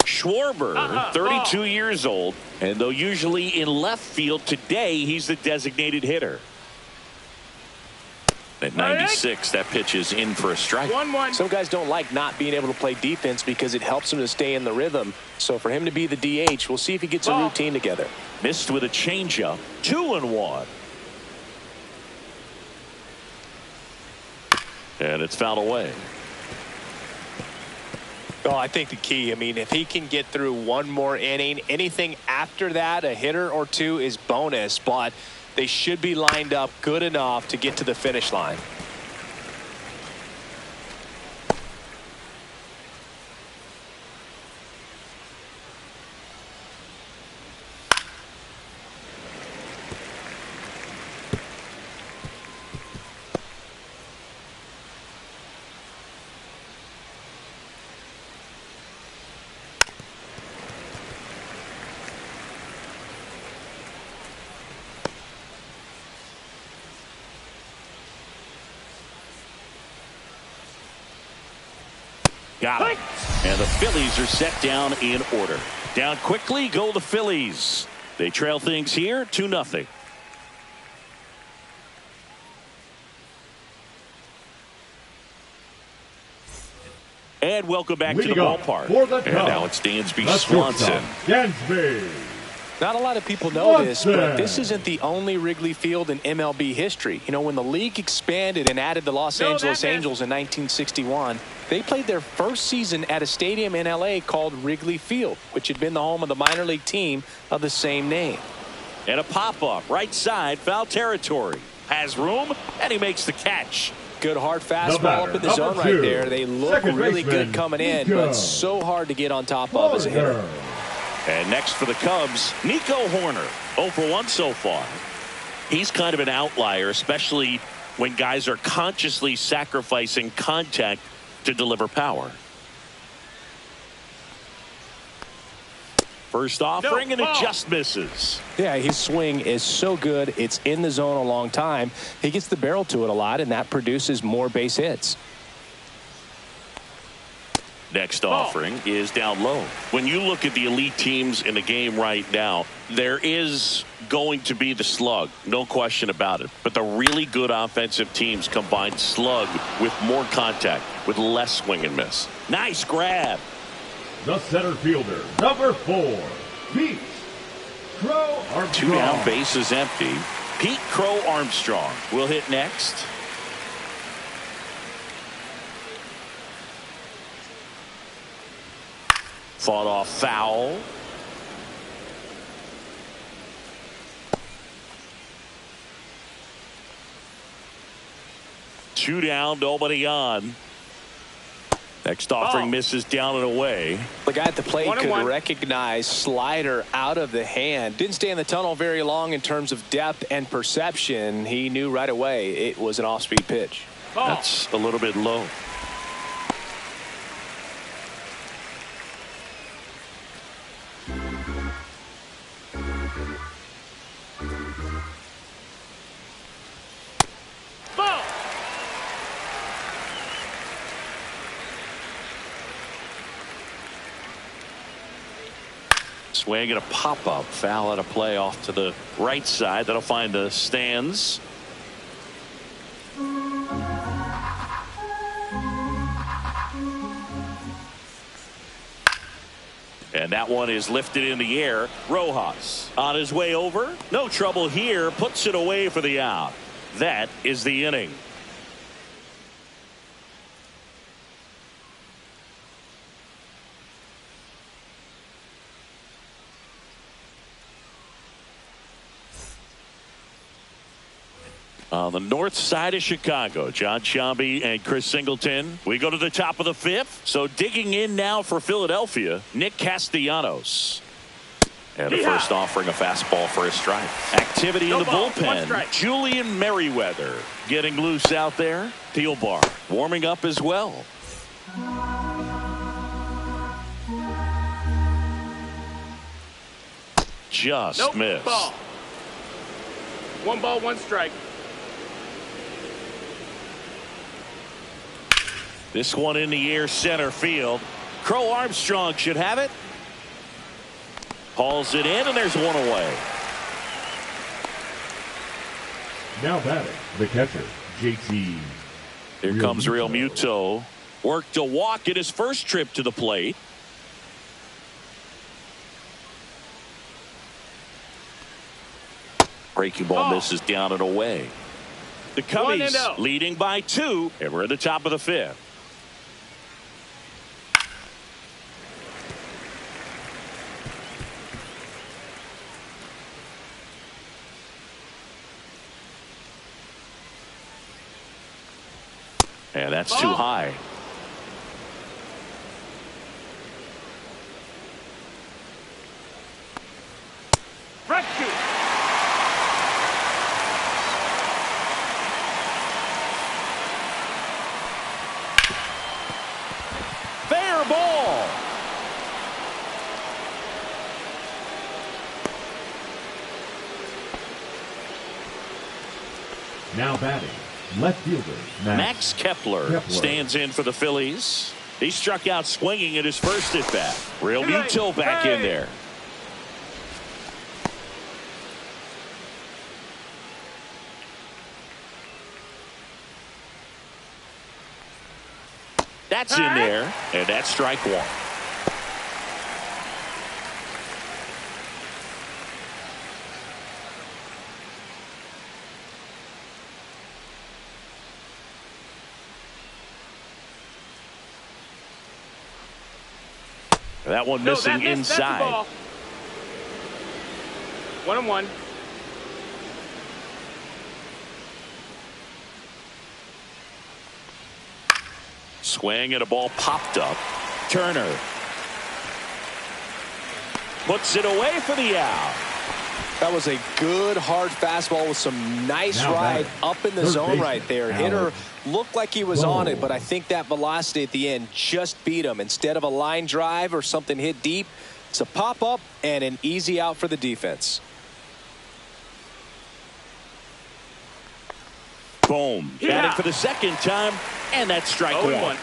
Schwarber, 32 years old, and though usually in left field, today he's the designated hitter. At 96, that pitch is in for a strike. 1-1. Some guys don't like not being able to play defense because it helps them to stay in the rhythm. So for him to be the DH, we'll see if he gets a routine together. Missed with a changeup. 2-1. And it's fouled away. Oh, I think the key, I mean, if he can get through one more inning, anything after that, a hitter or 2 is bonus, but they should be lined up good enough to get to the finish line. Got it. And the Phillies are set down in order. Down quickly go the Phillies. They trail things here 2-0. And welcome back to the ballpark. And now it's Dansby Swanson. Dansby. Not a lot of people know this, but this isn't the only Wrigley Field in MLB history. You know, when the league expanded and added the Los Angeles Angels in 1961, they played their first season at a stadium in L.A. called Wrigley Field, which had been the home of the minor league team of the same name. And a pop-up right side, foul territory. Has room, and he makes the catch. Good hard fastball up in the zone right there. They look really good coming in, but so hard to get on top of as a hitter. And next for the Cubs, Nico Horner. 0 for 1 so far. He's kind of an outlier, especially when guys are consciously sacrificing contact to deliver power. First offering, and it just misses. Yeah, his swing is so good. It's in the zone a long time. He gets the barrel to it a lot, and that produces more base hits. Next offering is down low. When you look at the elite teams in the game right now, there is going to be the slug, no question about it. But the really good offensive teams combine slug with more contact, with less swing and miss. Nice grab. The center fielder, number 4, Pete Crow Armstrong. 2 down, bases empty. Pete Crow Armstrong will hit next. Fought off foul. Two down, nobody on. Next offering misses down and away. The guy at the plate could recognize slider out of the hand. Didn't stay in the tunnel very long in terms of depth and perception. He knew right away it was an off-speed pitch. That's a little bit low. Swing and a pop-up foul at a play off to the right side. That'll find the stands. And that one is lifted in the air. Rojas on his way over. No trouble here. Puts it away for the out. That is the inning. On the north side of Chicago, John Sciambi and Chris Singleton. We go to the top of the 5th. So digging in now for Philadelphia, Nick Castellanos. And the first offering, a fastball for a strike. Activity in the bullpen. Julian Merriweather getting loose out there. Thielbar warming up as well. Just missed. Ball. 1 ball, 1 strike. This one in the air, center field. Crow Armstrong should have it. Hauls it in, and there's one away. Now batting, the catcher, JT. Here comes Real Muto. Worked a walk in his first trip to the plate. Breaking ball misses down and away. The Cubbies leading by 2, and we're at the top of the 5th. And that's too high. Fair ball. Now batting, left fielder, Max Kepler stands in for the Phillies. He struck out swinging at his first at bat. Real Muto back in there. That's in there, and that's strike one. That one missing inside. 1-1. Swing and a ball popped up. Turner puts it away for the out. That was a good hard fastball with some nice ride up in the zone right there. Hitter looked like he was on it, but I think that velocity at the end just beat him. Instead of a line drive or something hit deep, it's a pop up and an easy out for the defense. Boom. Batting for the second time, and that's strike one.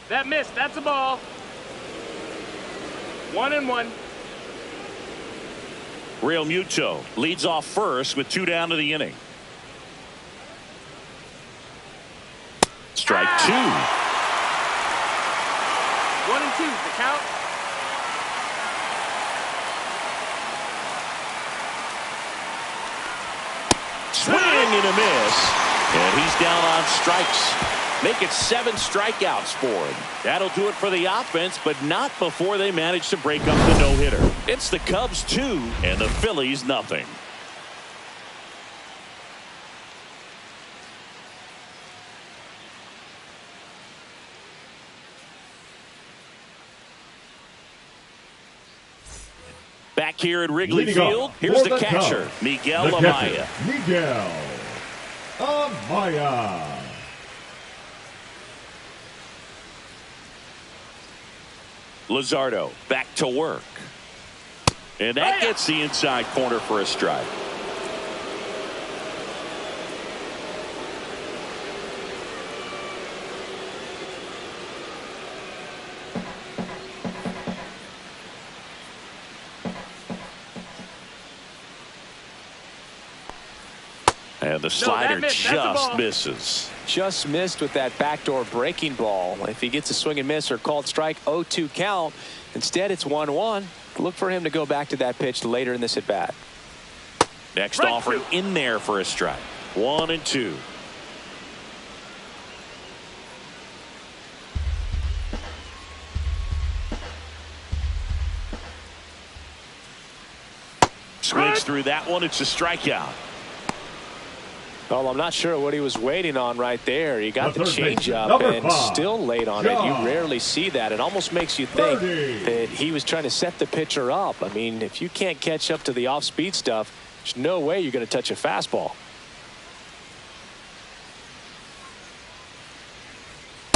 That missed. That's a ball. 1-1. Real Muto leads off first with 2 down to the inning. Strike 2. 1-2. The count. Swing and a miss. And he's down on strikes. Make it 7 strikeouts for him. That'll do it for the offense, but not before they manage to break up the no-hitter. It's the Cubs 2 and the Phillies nothing. Back here at Wrigley Field, here's the catcher, Miguel Amaya. Miguel Amaya. Luzardo back to work. And that gets the inside corner for a strike. And the slider just misses. Just missed with that backdoor breaking ball. If he gets a swing and miss or called strike, 0-2 count. Instead, it's 1-1. Look for him to go back to that pitch later in this at bat. Next offering in there for a strike. 1-2. Swings through that one. It's a strikeout. Well, I'm not sure what he was waiting on right there. He got the changeup and still late on it. You rarely see that. It almost makes you think that he was trying to set the pitcher up. I mean, if you can't catch up to the off-speed stuff, there's no way you're going to touch a fastball.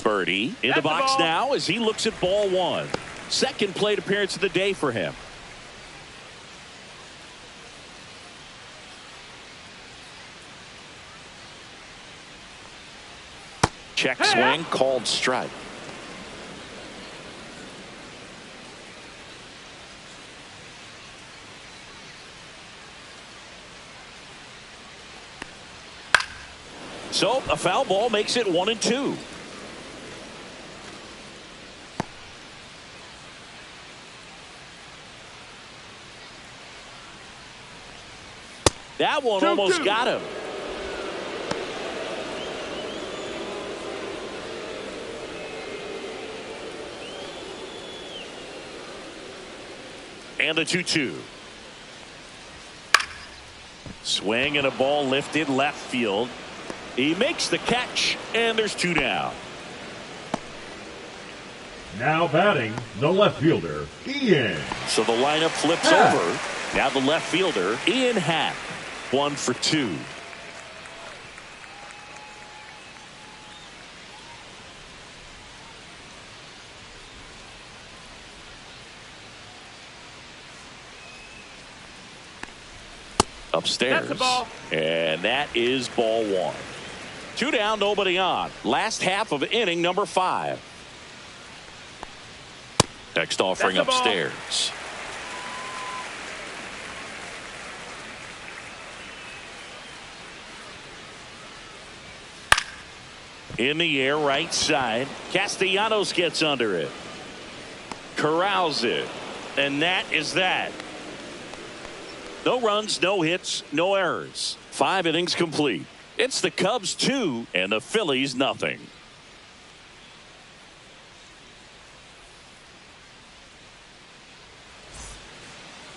Birdie in the box now as he looks at ball one. Second plate appearance of the day for him. Check swing, called strike. So a foul ball makes it 1-2. That one almost got him. And the 2-2. Swing and a ball lifted left field. He makes the catch, and there's 2 down. Now batting, the left fielder, Ian. So the lineup flips over. Now the left fielder, Ian Happ. 1 for 2. upstairs. That's the ball. And that is ball one. 2 down, nobody on. Last half of inning number 5. Next offering upstairs. In the air, right side. Castellanos gets under it. Corrals it. And that is that. No runs, no hits, no errors. 5 innings complete. It's the Cubs 2 and the Phillies nothing.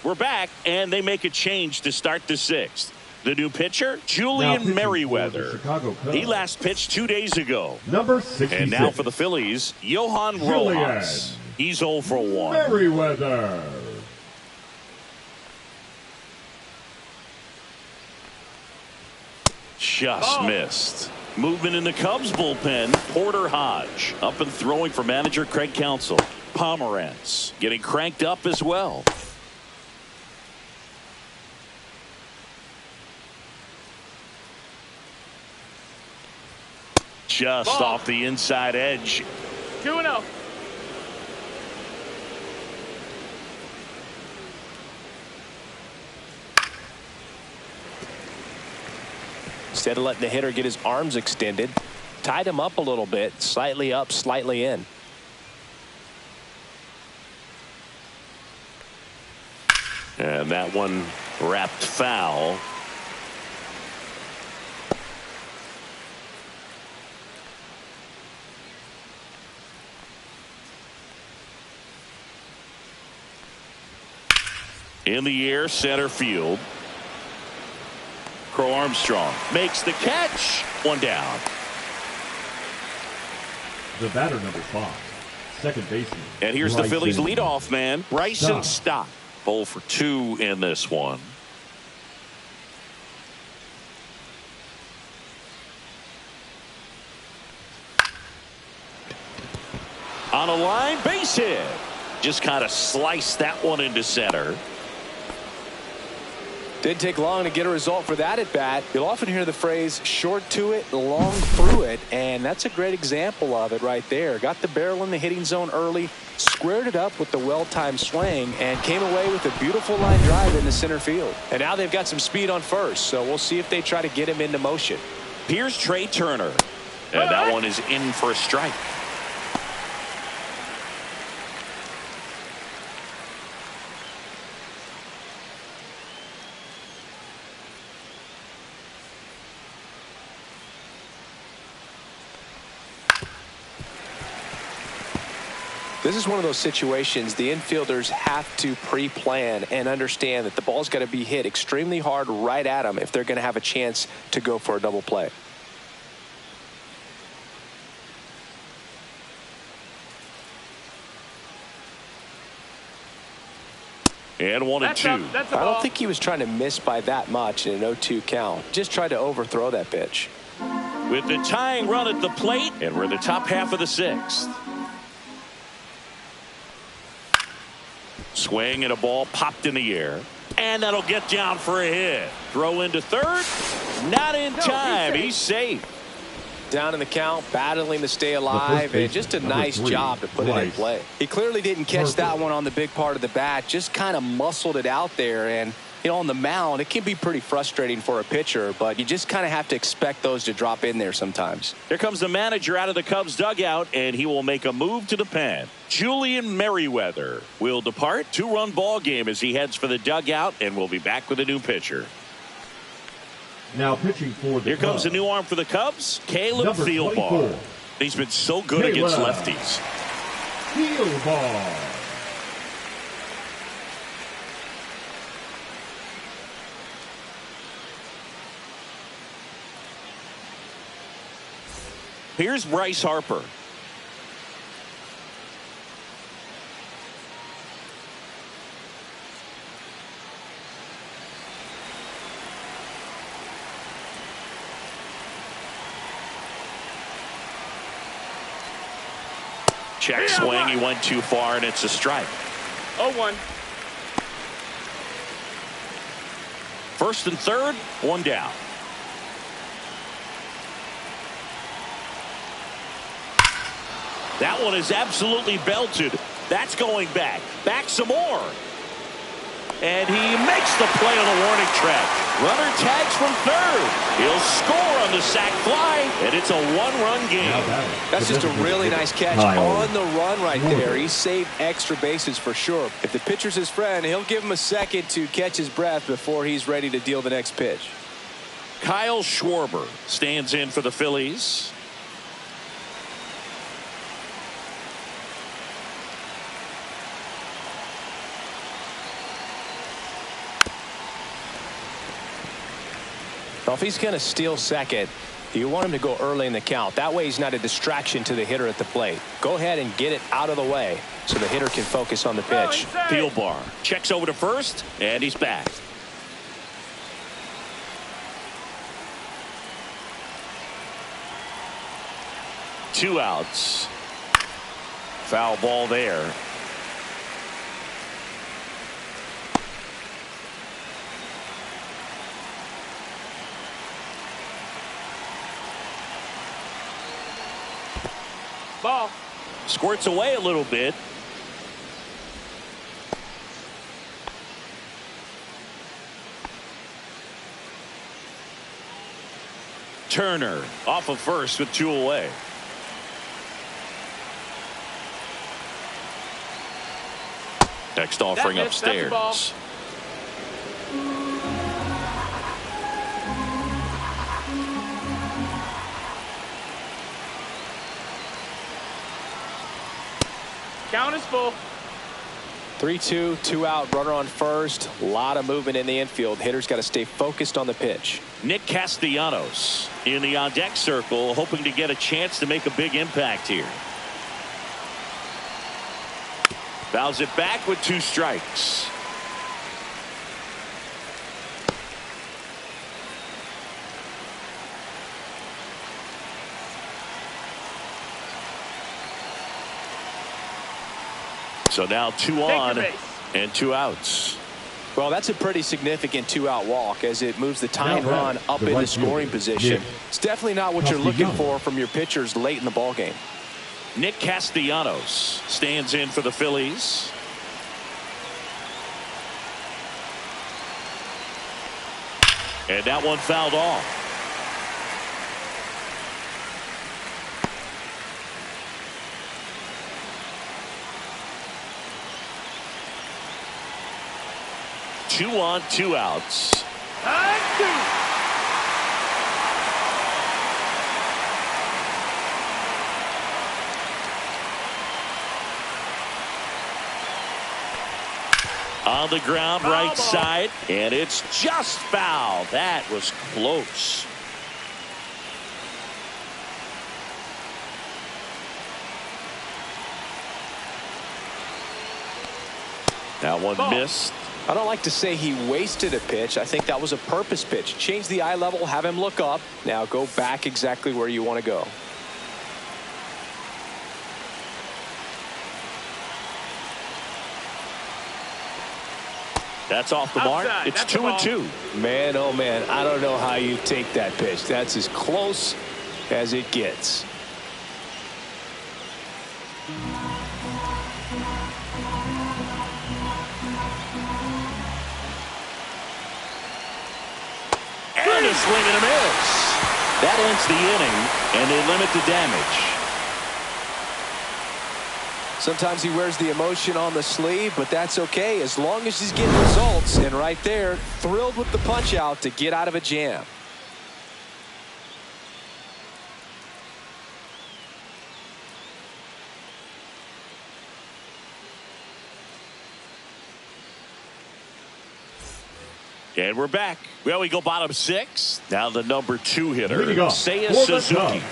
We're back, and they make a change to start the 6th. The new pitcher, Julian Merriweather. He last pitched 2 days ago. Number 66. And now for the Phillies, Johan Rojas. He's 0 for 1. Merriweather. Just missed. Movement in the Cubs bullpen. Porter Hodge up and throwing for manager Craig Counsell. Pomerantz getting cranked up as well. Just off the inside edge. 2-0. Instead of letting the hitter get his arms extended, tied him up a little bit, slightly up, slightly in. And that one wrapped foul. In the air, center field. Crow Armstrong makes the catch. 1 down. The batter, number 5. Second baseman. And here's the Phillies Bryson leadoff man, Bryson Stott. 0 for 2 in this one. On a line, base hit. Just kind of sliced that one into center. Didn't take long to get a result for that at bat. You'll often hear the phrase short to it, long through it, and that's a great example of it right there. Got the barrel in the hitting zone early, squared it up with the well-timed swing, and came away with a beautiful line drive into center field. And now they've got some speed on first, so we'll see if they try to get him into motion. Here's Trey Turner, and that one is in for a strike. This is one of those situations the infielders have to pre-plan and understand that the ball's got to be hit extremely hard right at them if they're going to have a chance to go for a double play. And 1 and 2. I don't think he was trying to miss by that much in an 0-2 count. Just tried to overthrow that pitch. With the tying run at the plate, and we're in the top half of the 6th. Swing and a ball popped in the air. And that'll get down for a hit. Throw into third. Not in time. He's safe. Down in the count, battling to stay alive, and just a nice job to put it in play. He clearly didn't catch that one on the big part of the bat. Just kind of muscled it out there. And, you know, on the mound, it can be pretty frustrating for a pitcher, but you just kind of have to expect those to drop in there sometimes. Here comes the manager out of the Cubs dugout, and he will make a move to the pen. Julian Merriweather will depart. 2-run ball game as he heads for the dugout, and we'll be back with a new pitcher. Now pitching for the Here comes a new arm for the Cubs, Caleb Thielbar. He's been so good against lefties. Thielbar. Here's Bryce Harper. Check swing. He went too far, and it's a strike. 0-1. First and third, one down. That one is absolutely belted. That's going back. Back some more. And he makes the play on the warning track. Runner tags from third. He'll score on the sac fly, and it's a one-run game. That's just a really nice catch on the run right there. He saved extra bases for sure. If the pitcher's his friend, he'll give him a second to catch his breath before he's ready to deal the next pitch. Kyle Schwarber stands in for the Phillies. Well, if he's going to steal second, you want him to go early in the count. That way he's not a distraction to the hitter at the plate. Go ahead and get it out of the way so the hitter can focus on the pitch. Thielbar checks over to first, and he's back. Two outs. Foul ball there. Ball. Squirts away a little bit. Turner off of first with two away. Next offering upstairs. Count is full. 3-2, 2 out, runner on first. A lot of movement in the infield. Hitter's got to stay focused on the pitch. Nick Castellanos in the on-deck circle, hoping to get a chance to make a big impact here. Fouls it back with two strikes. So now two on and two outs. Well, that's a pretty significant 2-out walk as it moves the tying run up into scoring position. It's definitely not what you're looking for from your pitchers late in the ball game. Nick Castellanos stands in for the Phillies. And that one fouled off. Two on, two outs. On the ground, right side, and it's just foul. That was close. That one missed. I don't like to say he wasted a pitch. I think that was a purpose pitch. Change the eye level, have him look up. Now go back exactly where you want to go. That's off the mark. It's 2-2. Man, oh man, I don't know how you take that pitch. That's as close as it gets. And a swing and a miss. That ends the inning, and they limit the damage. Sometimes he wears the emotion on the sleeve, but that's okay as long as he's getting results. And right there, thrilled with the punch out to get out of a jam. And we're back. Well, we go bottom six. Now the number 2 hitter, Seiya Suzuki.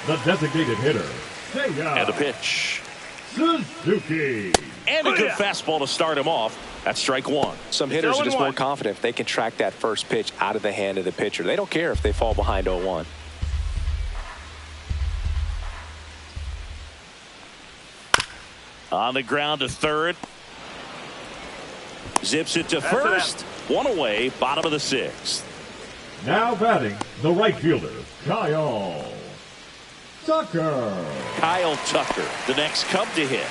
The designated hitter, Seiya. And the pitch. Suzuki. And a good fastball to start him off. That's strike one. Some hitters are just more confident if they can track that first pitch out of the hand of the pitcher. They don't care if they fall behind 0-1. On the ground to third. Zips it to first. One away, bottom of the sixth. Now batting, the right fielder, Kyle Tucker. Kyle Tucker, the next Cub to hit.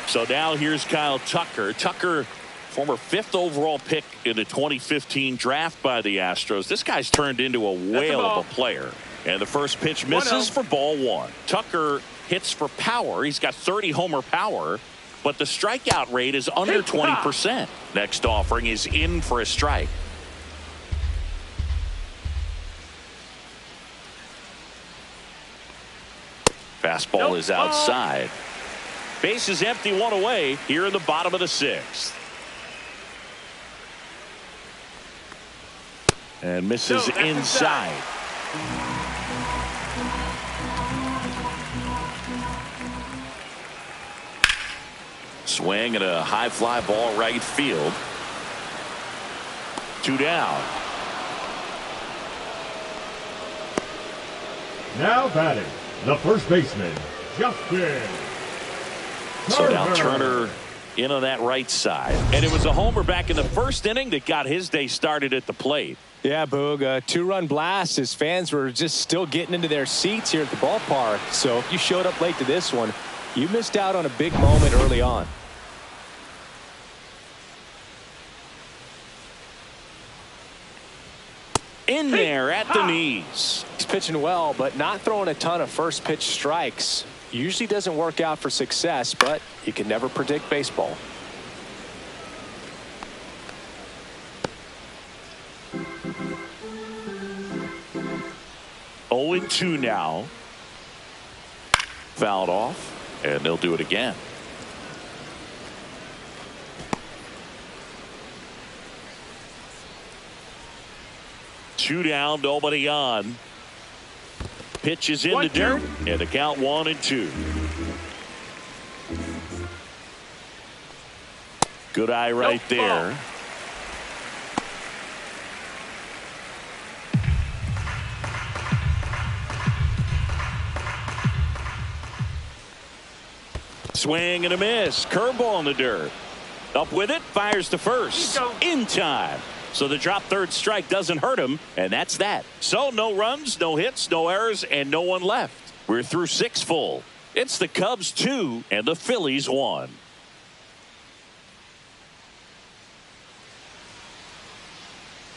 So now here's Kyle Tucker. Tucker, former 5th overall pick in the 2015 draft by the Astros. This guy's turned into a whale of a player. And the first pitch misses for ball 1. Tucker hits for power. He's got 30 homer power, but the strikeout rate is under 20%. Next offering is in for a strike. Fastball is outside. Base is empty, one away here in the bottom of the sixth. And misses inside. Swing and a high fly ball right field. 2 down. Now batting, the first baseman, Justin. So now Turner in on that right side. And it was a homer back in the first inning that got his day started at the plate. Yeah, Boog, a 2-run blast. His fans were just still getting into their seats here at the ballpark. So if you showed up late to this one, you missed out on a big moment early on. In there at the knees. He's pitching well, but not throwing a ton of first pitch strikes. Usually doesn't work out for success, but you can never predict baseball. Oh, 0-2 now. Fouled off, and they'll do it again. Two down, nobody on. Pitch is in the dirt, and the count 1-2. Good eye right there. Swing and a miss. Curveball in the dirt. Up with it, fires to first. In time. So the drop third strike doesn't hurt him, and that's that. So no runs, no hits, no errors, and no one left. We're through 6 full. It's the Cubs 2 and the Phillies 1.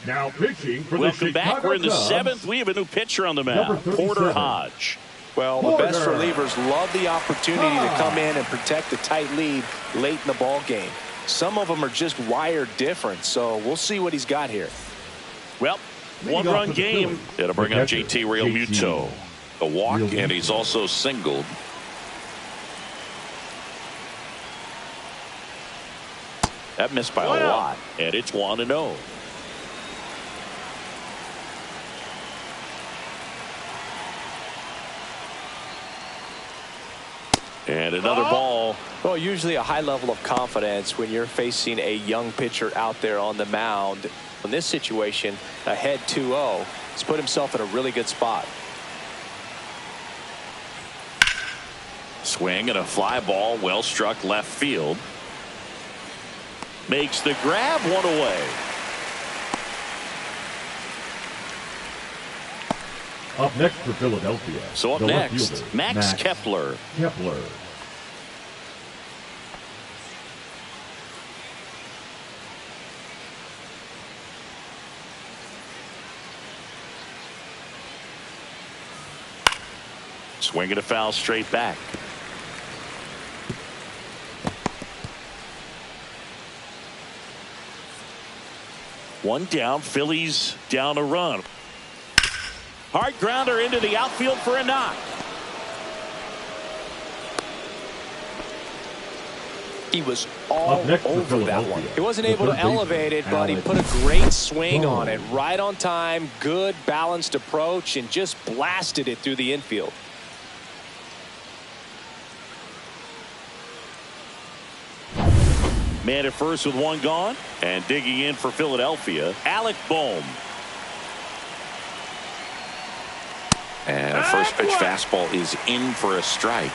Now pitching for Welcome the back. Chicago We're in the Cubs, 7th. We have a new pitcher on the mound, Porter Hodge. Well, the best relievers love the opportunity to come in and protect a tight lead late in the ball game. Some of them are just wired different, so we'll see what he's got here. Well, one-run game. It'll bring up JT Realmuto. A walk, and he's also singled. That missed by a lot, and it's 1-0. And another ball. Well, usually a high level of confidence when you're facing a young pitcher out there on the mound. In this situation, ahead 2-0, he's put himself in a really good spot. Swing and a fly ball, well struck left field. Makes the grab, one away. Up next for Philadelphia. So up next, Max Kepler. Swinging a foul straight back. One down, Phillies down a run. Hard grounder into the outfield for a knock. He was all over that one. He wasn't able to elevate it, but he put a great swing on it. Right on time, good balanced approach, and just blasted it through the infield. Man at first with one gone, and digging in for Philadelphia, Alec Bohm. And a first pitch fastball is in for a strike.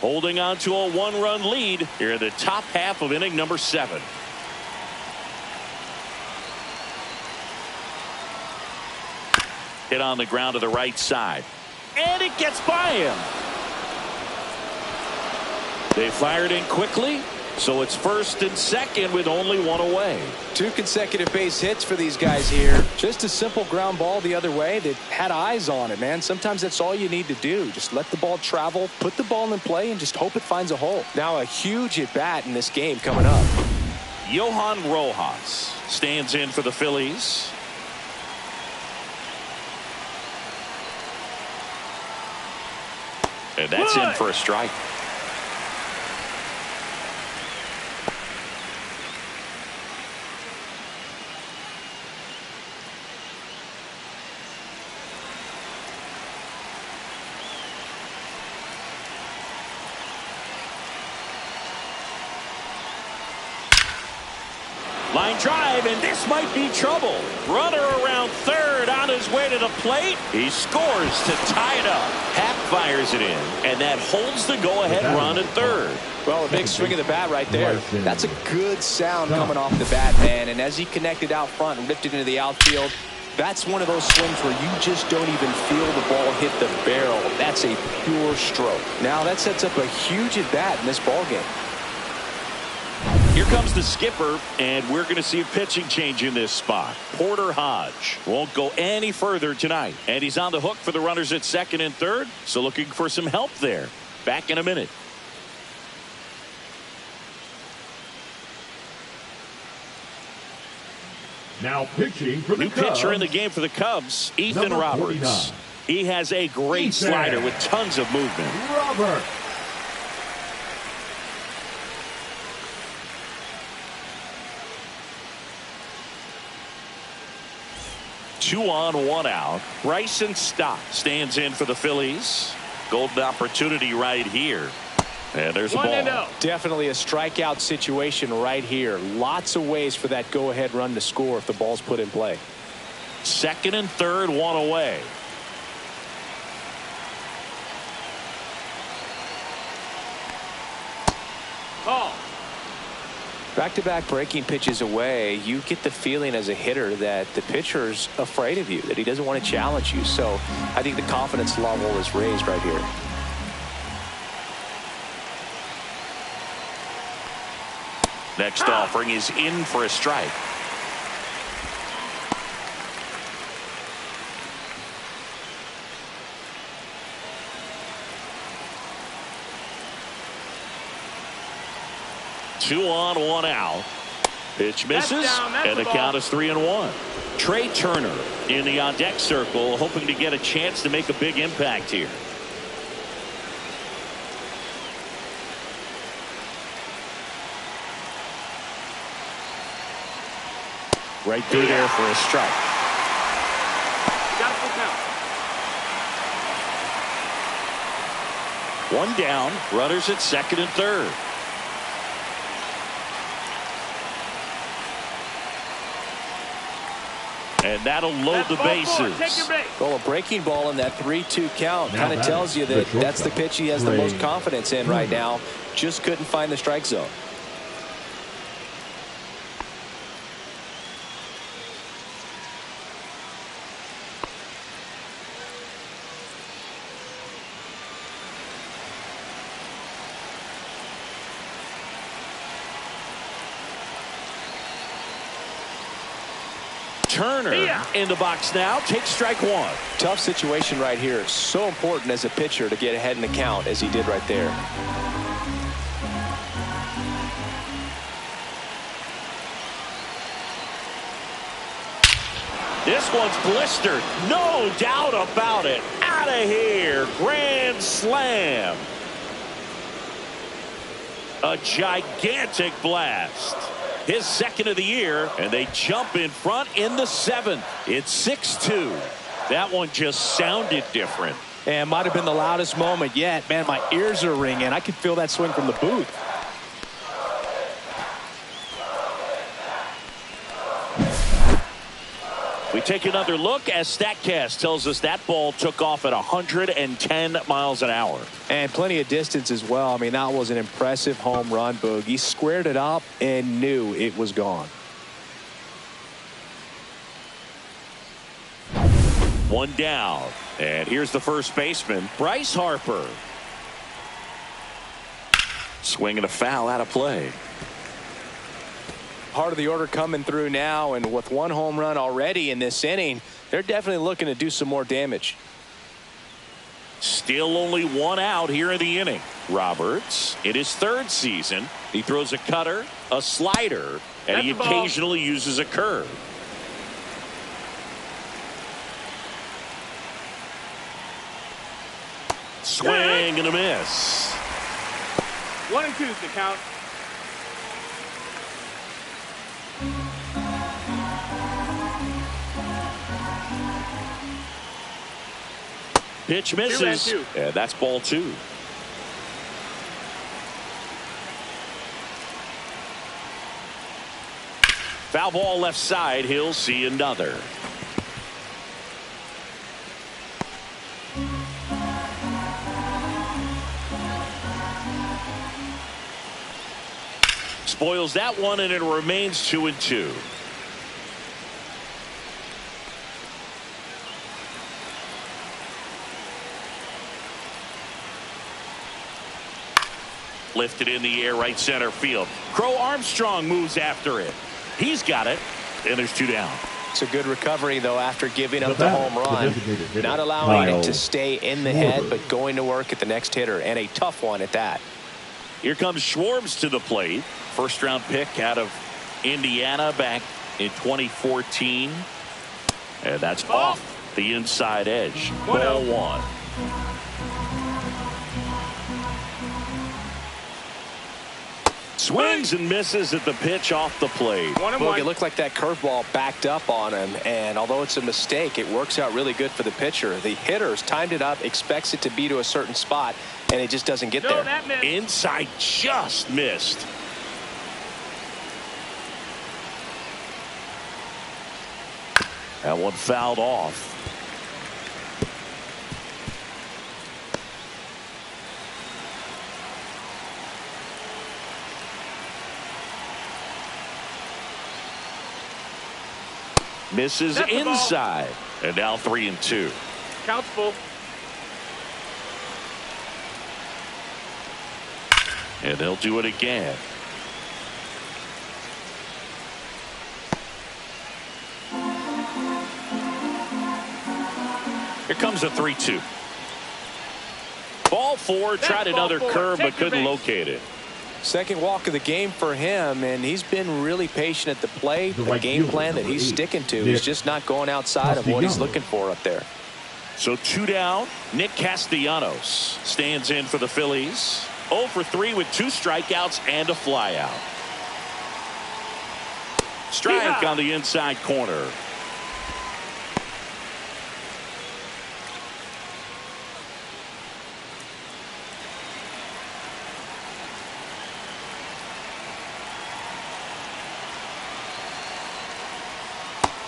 holding on to a 1-run lead here in the top half of inning number 7. Hit on the ground to the right side, and it gets by him. They fired in quickly, so it's first and second with only one away. 2 consecutive base hits for these guys here. Just a simple ground ball the other way. They had eyes on it, man. Sometimes that's all you need to do. Just let the ball travel, put the ball in play, and just hope it finds a hole. Now a huge at-bat in this game coming up. Johan Rojas stands in for the Phillies. And that's in for a strike. Line drive, and this might be trouble. Runner around third on his way to the plate. He scores to tie it up. Happ fires it in, and that holds the go-ahead run at third. Well, a big swing of the bat right there. That's a good sound coming off the bat, man. And as he connected out front and ripped it into the outfield, that's one of those swings where you just don't even feel the ball hit the barrel. That's a pure stroke. Now that sets up a huge at-bat in this ballgame. Here comes the skipper, and we're going to see a pitching change in this spot. Porter Hodge won't go any further tonight, and he's on the hook for the runners at second and third, so looking for some help there. Back in a minute. Now pitching for the New Cubs. pitcher in the game for the Cubs, Ethan Number Roberts. 49. He has a great slider with tons of movement. Robert. Two on, one out. Bryson Stott stands in for the Phillies. Golden opportunity right here. And there's a ball. Definitely a strikeout situation right here. Lots of ways for that go-ahead run to score if the ball's put in play. Second and third, one away. Ball. Back-to-back breaking pitches away, you get the feeling as a hitter that the pitcher's afraid of you, that he doesn't want to challenge you. So I think the confidence level is raised right here. Next offering is in for a strike. Two on, one out. Pitch misses, and the count is 3-1. Trey Turner in the on-deck circle, hoping to get a chance to make a big impact here. Right through there for a strike. Got a full count. One down, runners at second and third. And that'll load the bases. Well, a breaking ball in that 3-2 count kind of tells you that that's the pitch he has the most confidence in right now. Just couldn't find the strike zone. Turner in the box now, takes strike one. Tough situation right here. So important as a pitcher to get ahead in the count as he did right there. This one's blistered. No doubt about it. Out of here. Grand slam. A gigantic blast. His second of the year, and they jump in front in the seventh. It's 6-2. That one just sounded different. And might have been the loudest moment yet. Man, my ears are ringing. I could feel that swing from the booth. We take another look as StatCast tells us that ball took off at 110 miles an hour. And plenty of distance as well. I mean, that was an impressive home run, Boog. He squared it up and knew it was gone. One down. And here's the first baseman, Bryce Harper. Swinging a foul out of play. Part of the order coming through now, and with one home run already in this inning, they're definitely looking to do some more damage. Still only one out here in the inning. Roberts, in his third season, he throws a cutter, a slider, and he occasionally uses a curve. Swing and a miss. 1 and 2 is the count. Pitch misses. 2 and 2. And that's ball 2. Foul ball left side. He'll see another. Spoils that one, and it remains 2 and 2. Lifted in the air, right center field. Crow Armstrong moves after it. He's got it, and there's 2 down. It's a good recovery, though, after giving up the home run. Not allowing it to stay in the head, but going to work at the next hitter, and a tough one at that. Here comes Schwartz to the plate. First-round pick out of Indiana back in 2014. And that's off the inside edge. Ball 1. Swings and misses at the pitch off the plate. Look, it looked like that curveball backed up on him, and although it's a mistake, it works out really good for the pitcher. The hitter's timed it up, expects it to be to a certain spot, and it just doesn't get there. Inside just missed. That one fouled off. Misses inside. And now 3 and 2. Count's full. And they'll do it again. Here comes a 3-2. Ball 4, tried another curve but couldn't locate it. Second walk of the game for him, and he's been really patient at the plate. The game plan that he's sticking to is just not going outside of what he's looking for up there. So 2 down. Nick Castellanos stands in for the Phillies. 0 for 3 with 2 strikeouts and a flyout. Strike on the inside corner.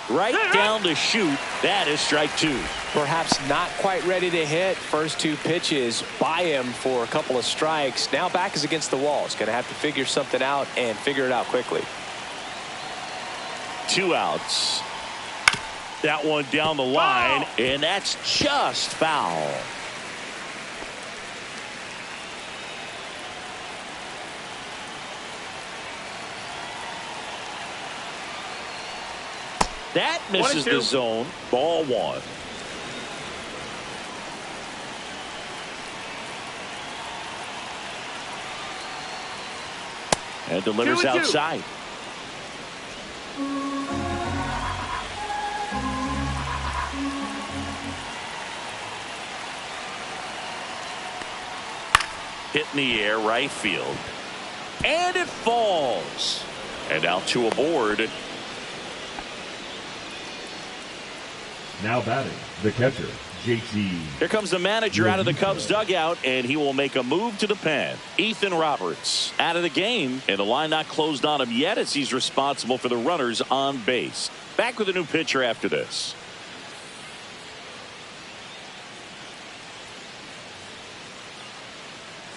Right down to shoot. That is strike 2. Perhaps not quite ready to hit. First 2 pitches by him for a couple of strikes. Now back is against the wall. He's going to have to figure something out and figure it out quickly. 2 outs. That one down the line, and that's just foul. That misses the zone. Ball 1. And delivers outside. Hit in the air, right field. And it falls. And now 2 aboard. Now batting, the catcher, JT. Here comes the manager out of the Cubs dugout, and he will make a move to the pen. Ethan Roberts out of the game, and the line not closed on him yet as he's responsible for the runners on base. Back with a new pitcher after this.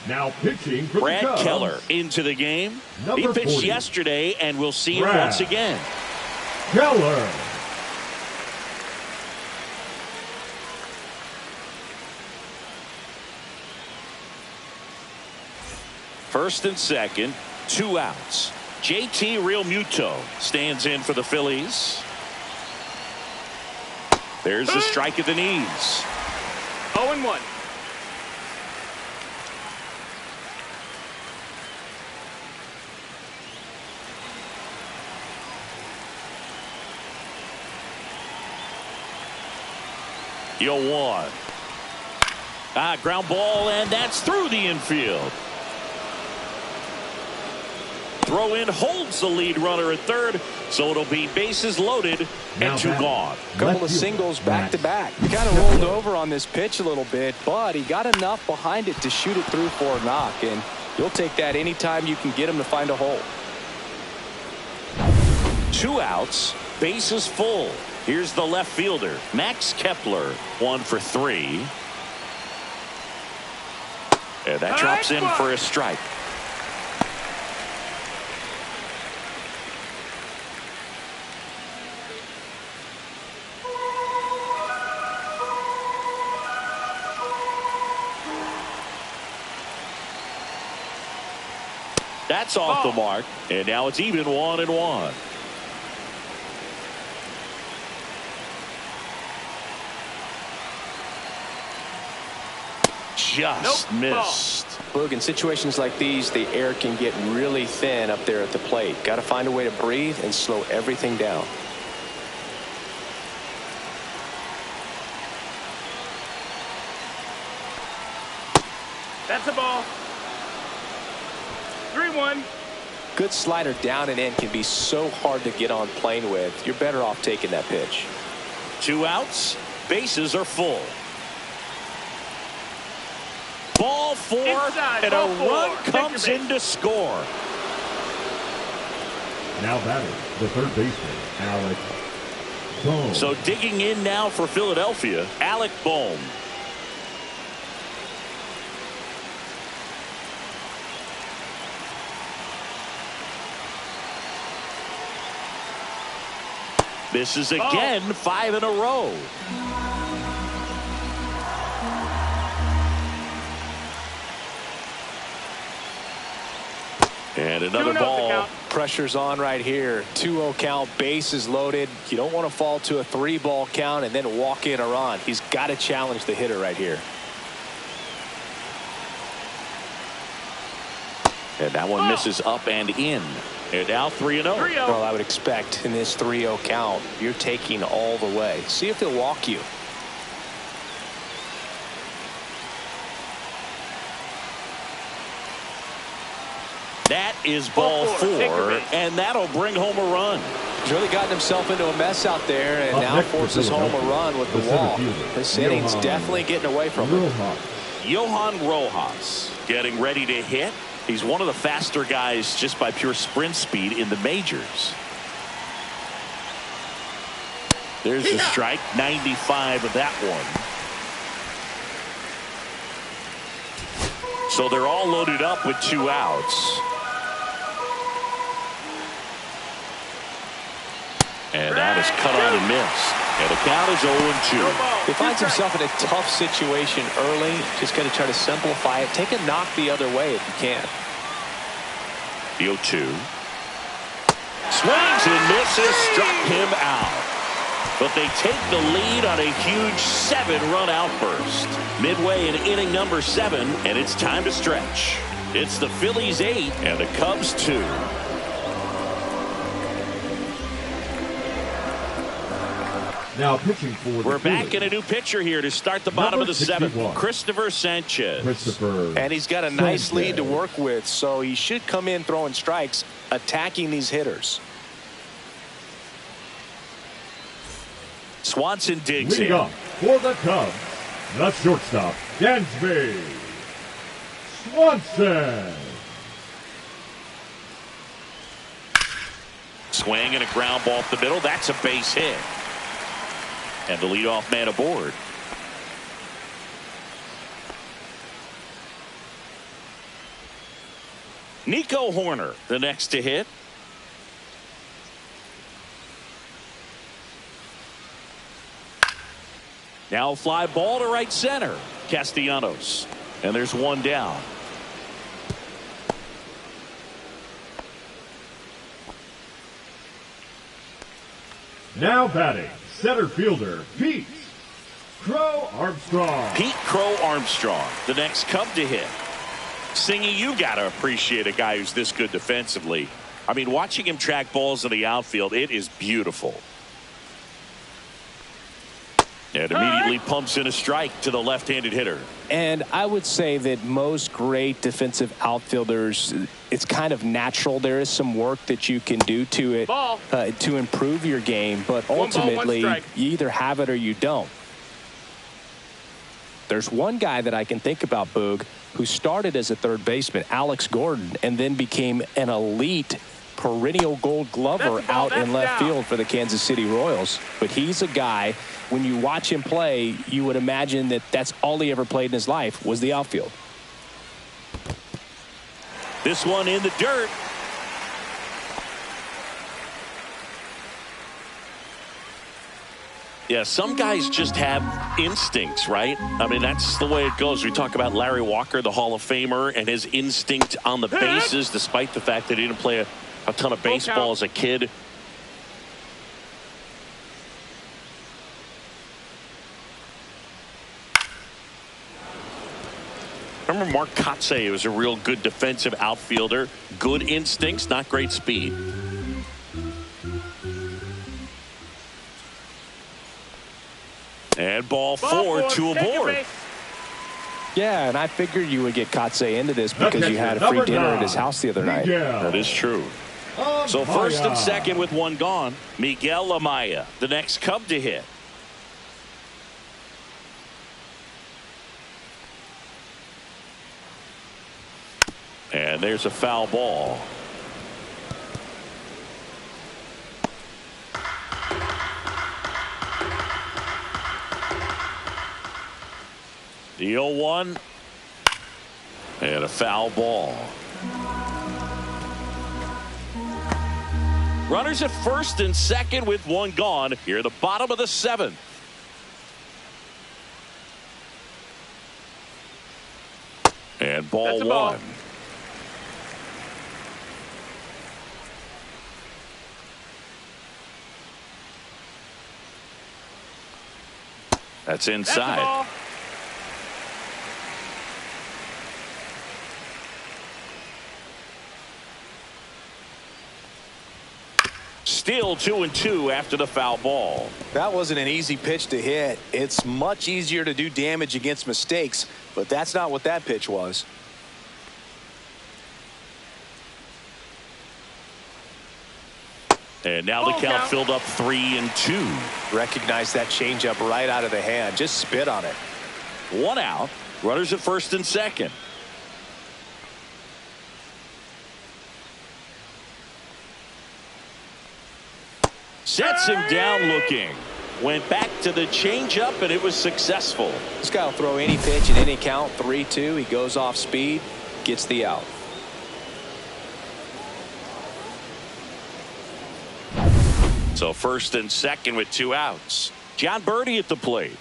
Now pitching for Brad the Cubs, Keller into the game. He number pitched 40. yesterday, and we'll see him Brad once again. Keller. First and second, 2 outs. JT Realmuto stands in for the Phillies. There's the strike at the knees. 0-1. Yo, 1. Ground ball, and that's through the infield. Throw in holds the lead runner at third, so it'll be bases loaded and 2 gone. Couple of singles back to back. He kind of rolled over on this pitch a little bit, but he got enough behind it to shoot it through for a knock, and you'll take that anytime you can get him to find a hole. 2 outs, bases full. Here's the left fielder, Max Kepler, 1 for 3. And that drops in for a strike. That's off the mark, and now it's even 1-1. Just missed. Look, in situations like these, the air can get really thin up there at the plate. Got to find a way to breathe and slow everything down. That's a ball. 3-1. Good slider down and in can be so hard to get on plane with. You're better off taking that pitch. 2 outs, bases are full. Ball 4, Inside, and ball a 4. run comes in to score. Now batting, the third baseman, Alec Bohm. So digging in now for Philadelphia, Alec Bohm. Misses again, 5 in a row. And another ball. Pressure's on right here. 2-0 count, bases loaded. You don't want to fall to a 3-ball count and then walk in a run. He's got to challenge the hitter right here. And that one misses up and in. And now 3-0. Well, I would expect in this 3-0 count, you're taking all the way. See if he'll walk you. That is ball 4, and that'll bring home a run. He's really gotten himself into a mess out there, and now forces home a run with the wall. This inning's definitely getting away from him. Johan Rojas getting ready to hit. He's one of the faster guys just by pure sprint speed in the majors. There's the strike, 95 of that one. So they're all loaded up with 2 outs. And that is cut on and missed. And the count is 0-2. He finds himself in a tough situation early. Just got to try to simplify it. Take a knock the other way if you can. The 0-2. Swings and misses. Struck him out. But they take the lead on a huge 7-run outburst. Midway in inning number 7, and it's time to stretch. It's the Phillies 8 and the Cubs 2. Now pitching for the We're back Phillies. in a new pitcher here to start the bottom Number of the 7th. 61. Christopher Sanchez. And he's got a nice lead to work with, so he should come in throwing strikes, attacking these hitters. Swanson digs Leading in. up for the Cubs, the shortstop, Dansby Swanson. Swing and a ground ball up the middle. That's a base hit. And the leadoff man aboard. Nico Horner, the next to hit. Now a fly ball to right center. Castellanos. And there's one down. Now batting, center fielder, Pete Crow Armstrong. Pete Crow Armstrong, the next Cub to hit. Singy, you got to appreciate a guy who's this good defensively. I mean, watching him track balls in the outfield, it is beautiful. And immediately pumps in a strike to the left-handed hitter. And I would say that most great defensive outfielders, it's kind of natural. There is some work that you can do to it to improve your game, but ultimately you either have it or you don't. There's one guy that I can think about, Boog, who started as a third baseman, Alex Gordon, and then became an elite perennial Gold Glover out in left field for the Kansas City Royals. But he's a guy, when you watch him play, you would imagine that that's all he ever played in his life was the outfield. This one in the dirt. Yeah, some guys just have instincts, right? I mean, that's the way it goes. We talk about Larry Walker, the Hall of Famer, and his instinct on the bases, despite the fact that he didn't play a ton of baseball as a kid. Remember Mark Kotsay was a real good defensive outfielder. Good instincts, not great speed. And ball four, two aboard. Yeah, and I figured you would get Kotsay into this because you had a free dinner at his house the other night. That is true. So first and second with one gone. Miguel Amaya, the next Cub to hit. And there's a foul ball. The 0-1 and a foul ball. Runners at first and second with one gone here at the bottom of the seventh. And ball one. That's inside. Still 2-2 after the foul ball. That wasn't an easy pitch to hit. It's much easier to do damage against mistakes, but that's not what that pitch was. And now the count filled up 3-2. Recognize that changeup right out of the hand. Just spit on it. One out. Runners at first and second. Sets him down looking. Went back to the changeup and it was successful. This guy will throw any pitch at any count. 3-2. He goes off speed, gets the out. So first and second with two outs. John Birdie at the plate.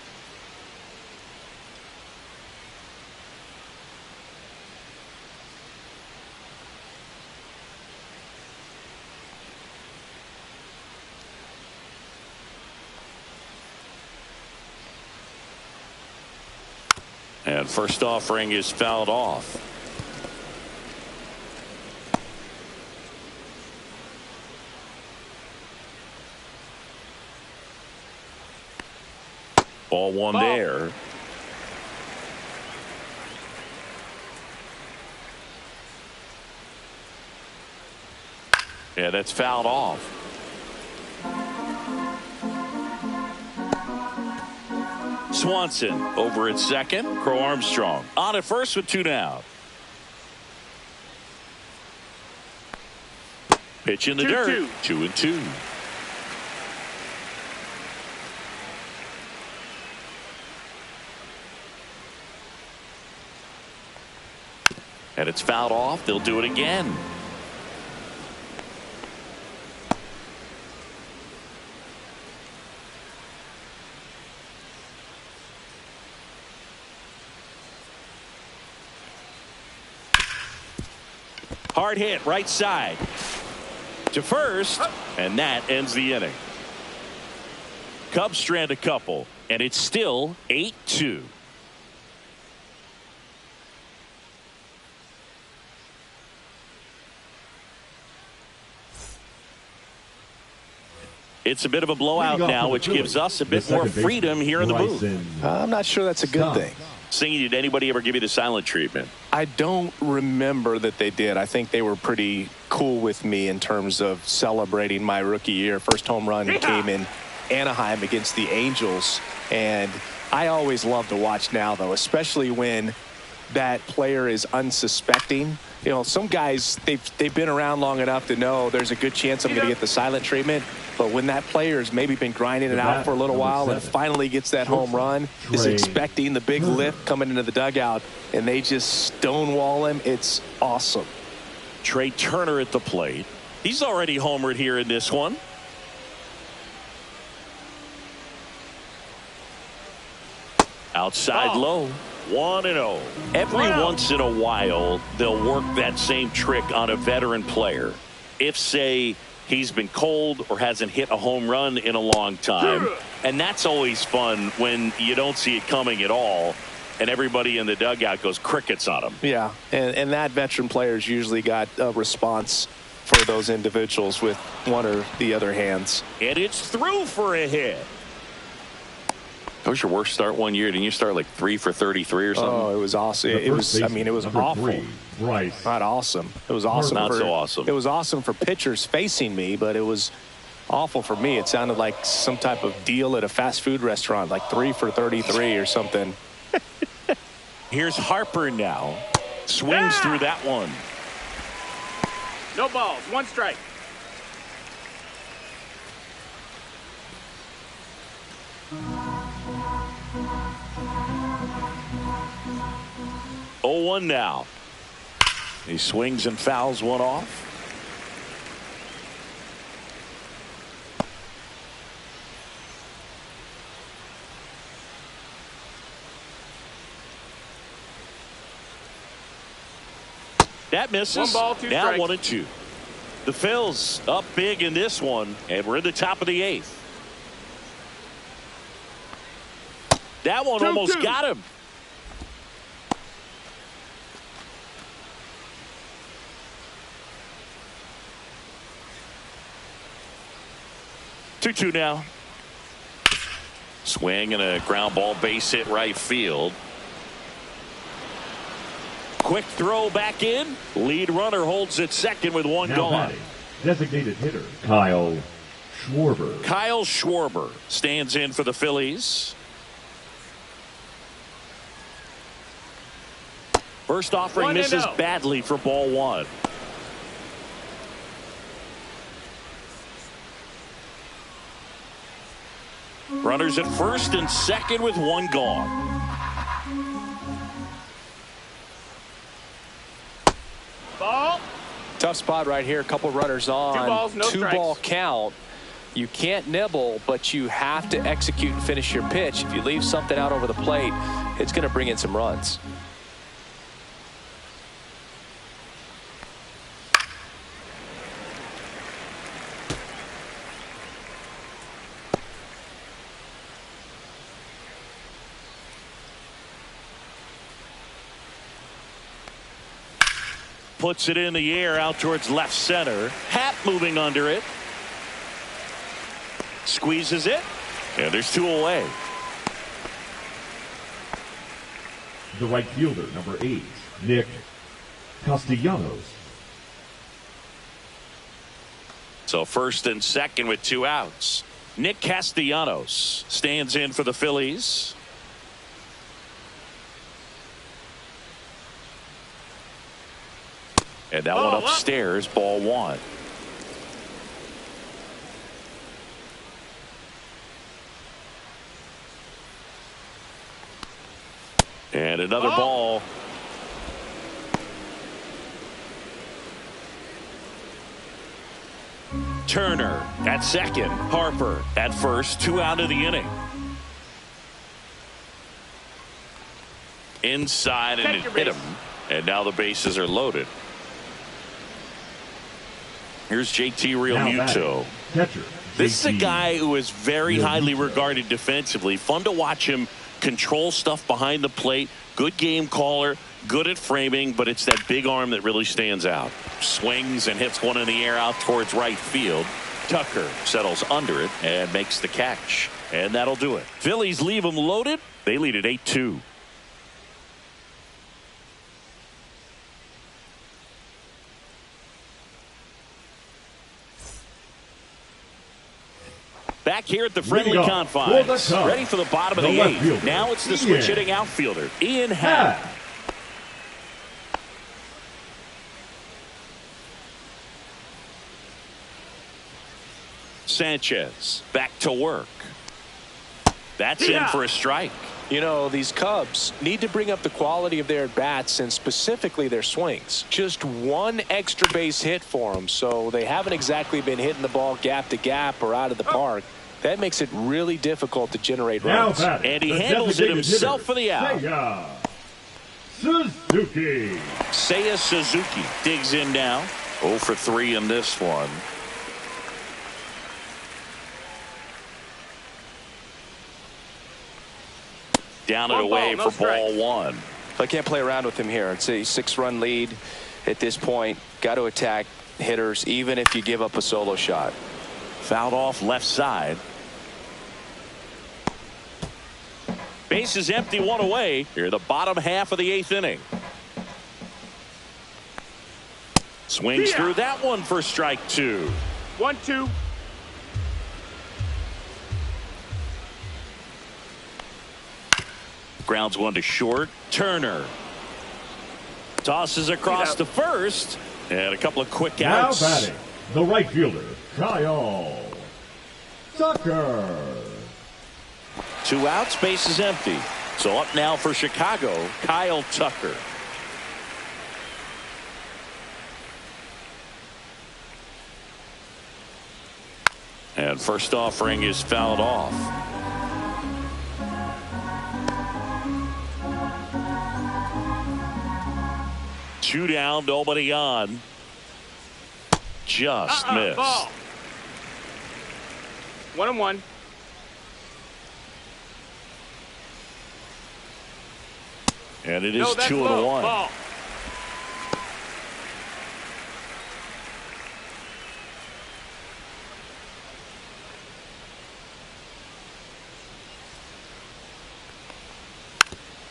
And first offering is fouled off. Ball one there. Yeah, that's fouled off. Swanson over at second. Crow Armstrong on at first with two down. Pitch in the dirt. 2-2. And it's fouled off. They'll do it again. Hard hit right side to first, and that ends the inning. Cubs strand a couple, and it's still 8-2. It's a bit of a blowout now, which gives us a bit more freedom here in the booth. I'm not sure that's a good thing. Singing, did anybody ever give you the silent treatment? I don't remember that they did. I think they were pretty cool with me in terms of celebrating my rookie year. First home run came in Anaheim against the Angels. And I always love to watch now, though, especially when that player is unsuspecting. You know, some guys, they've been around long enough to know there's a good chance I'm going to get the silent treatment. But when that player's maybe been grinding it out for a little while and finally gets that home run, is expecting the big lift coming into the dugout, and they just stonewall him, it's awesome. Trey Turner at the plate. He's already homered here in this one. Outside low. 1-0. Every once in a while, they'll work that same trick on a veteran player. If, say, he's been cold or hasn't hit a home run in a long time. And that's always fun when you don't see it coming at all and everybody in the dugout goes crickets on him. Yeah, and that veteran player's usually got a response for those individuals with one or the other hands. And it's through for a hit. That was your worst start one year. Didn't you start like 3 for 33 or something? Oh, it was awesome. It was, I mean, it was awful. Bryce. Not awesome. It was awesome. Not so awesome. It was awesome for pitchers facing me, but it was awful for me. It sounded like some type of deal at a fast food restaurant, like 3 for 33 or something. Here's Harper now. Swings through that one. No balls. 1 strike. Oh, 1 now. He swings and fouls one off. That misses. 1 ball, 2 now strikes. 1-2. The Phils up big in this one, and we're in the top of the 8th. That one almost got him. Two now. Swing and a ground ball, base hit right field. Quick throw back in. Lead runner holds at second with 1 gone. Batting, designated hitter Kyle Schwarber. Kyle Schwarber stands in for the Phillies. First offering misses badly for ball 1. Runners at first and second with 1 gone. Ball. Tough spot right here. A couple runners on. 2 balls, no 2 strikes. ball count. You can't nibble, but you have to execute and finish your pitch. If you leave something out over the plate, it's going to bring in some runs. Puts it in the air out towards left center. Happ moving under it. Squeezes it. And there's 2 away. The right fielder, number 8, Nick Castellanos. So first and second with 2 outs. Nick Castellanos stands in for the Phillies. And that one upstairs, ball 1. And another ball. Turner at second. Harper at first. 2 out of the inning. Inside, and it hit him. And now the bases are loaded. Here's JT Realmuto. This is a guy who is very highly regarded defensively. Fun to watch him control stuff behind the plate. Good game caller. Good at framing, but it's that big arm that really stands out. Swings and hits one in the air out towards right field. Tucker settles under it and makes the catch. And that'll do it. Phillies leave them loaded. They lead at 8-2. Back here at the friendly confines. Ready for the bottom of the 8th. Now it's the switch hitting outfielder, Ian Happ. Sanchez back to work. That's in for a strike. You know, these Cubs need to bring up the quality of their at-bats and specifically their swings. Just one extra base hit for them, so they haven't exactly been hitting the ball gap to gap or out of the park. That makes it really difficult to generate runs. And he handles it himself for the out. Seiya Suzuki digs in now. 0 for 3 in this one. Down and away for ball 1. I can't play around with him here. It's a 6-run lead at this point. Got to attack hitters even if you give up a solo shot. Fouled off left side. Base is empty, 1 away. Here the bottom half of the 8th inning. Swings through that one for strike 2. 1-2. Grounds one to short. Turner tosses across to first, and a couple of quick outs. Now batting, the right fielder, Kyle Tucker. 2 outs, base is empty. So up now for Chicago, Kyle Tucker. And first offering is fouled off. Two down, nobody on. Just missed. Ball. 1-1. And it is 2-1. Ball.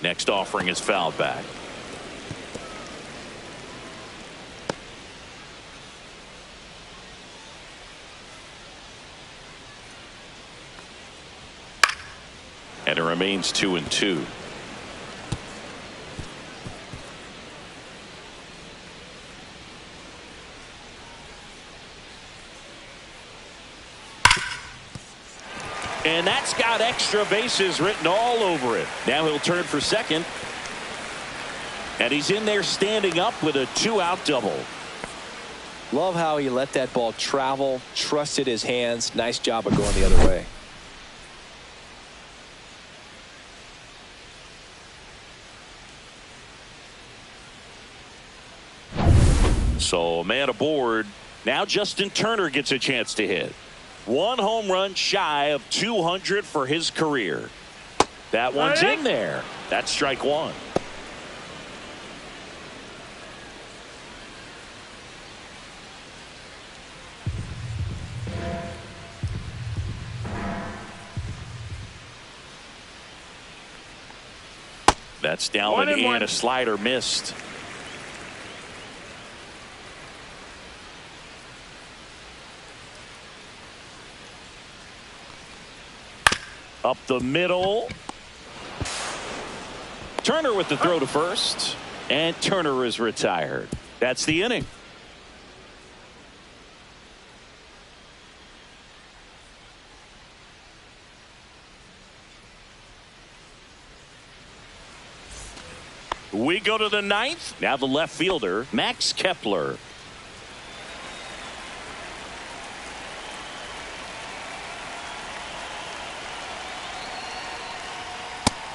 Next offering is fouled back. And it remains 2-2. And that's got extra bases written all over it. Now he'll turn for second. And he's in there standing up with a 2-out double. Love how he let that ball travel, trusted his hands. Nice job of going the other way. So a man aboard. Now Justin Turner gets a chance to hit. 1 home run shy of 200 for his career. That one's in there. That's strike 1. That's down and a slider missed. Up the middle. Turner with the throw to first. And Turner is retired. That's the inning. We go to the ninth. Now the left fielder, Max Kepler.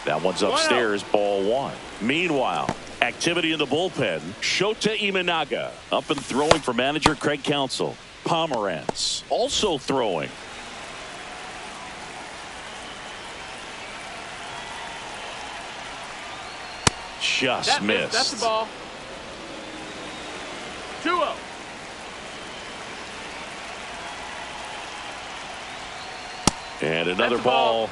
That one's upstairs, ball one. Meanwhile, activity in the bullpen. Shota Imanaga up and throwing for manager Craig Counsell. Pomerantz also throwing. Just missed. That's the ball. 2-0. And another ball.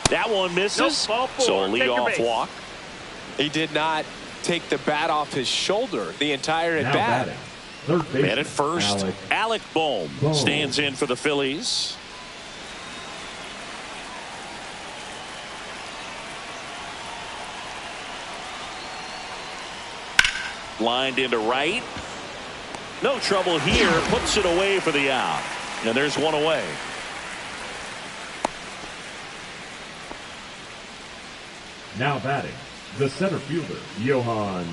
That one misses. Nope, so a leadoff walk. He did not take the bat off his shoulder the entire at bat. Man at first, Alec Bohm stands in for the Phillies. Lined into right. No trouble here. Puts it away for the out. And there's one away. Now batting, the center fielder, Johan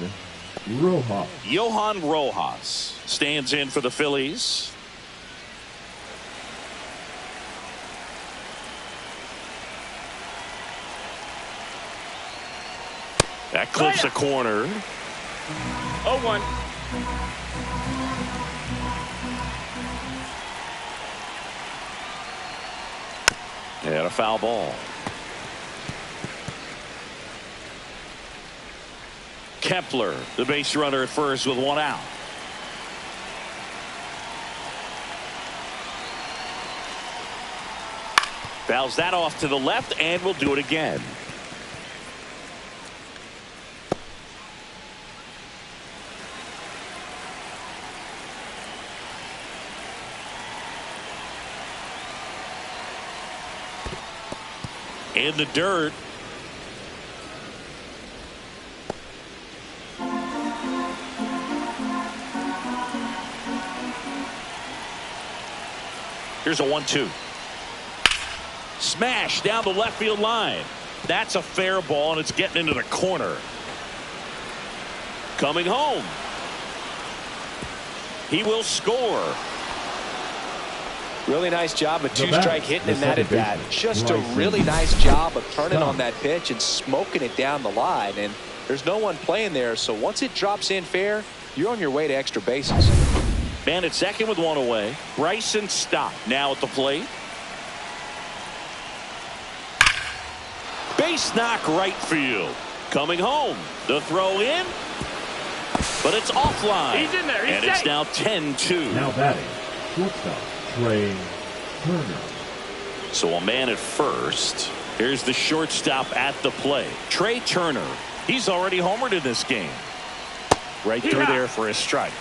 Rojas. Johan Rojas stands in for the Phillies. That clips a corner. 0-1. And a foul ball. Kepler, the base runner at first with one out. Fouls that off to the left and will do it again. In the dirt. Here's a 1-2. Smash down the left field line. That's a fair ball, and it's getting into the corner. Coming home. He will score. Really nice job of two-strike hitting in that at bat. Just a really nice job of turning on that pitch and smoking it down the line. And there's no one playing there, so once it drops in fair, you're on your way to extra bases. Man at second with one away. Bryson Stott now at the plate. Base knock right field. Coming home. The throw in. But it's offline. He's in there. He's and safe. It's now 10-2. Now batting, shortstop, Trey Turner. So a man at first. Here's the shortstop at the plate. Trey Turner. He's already homered in this game. Right through there for a strike.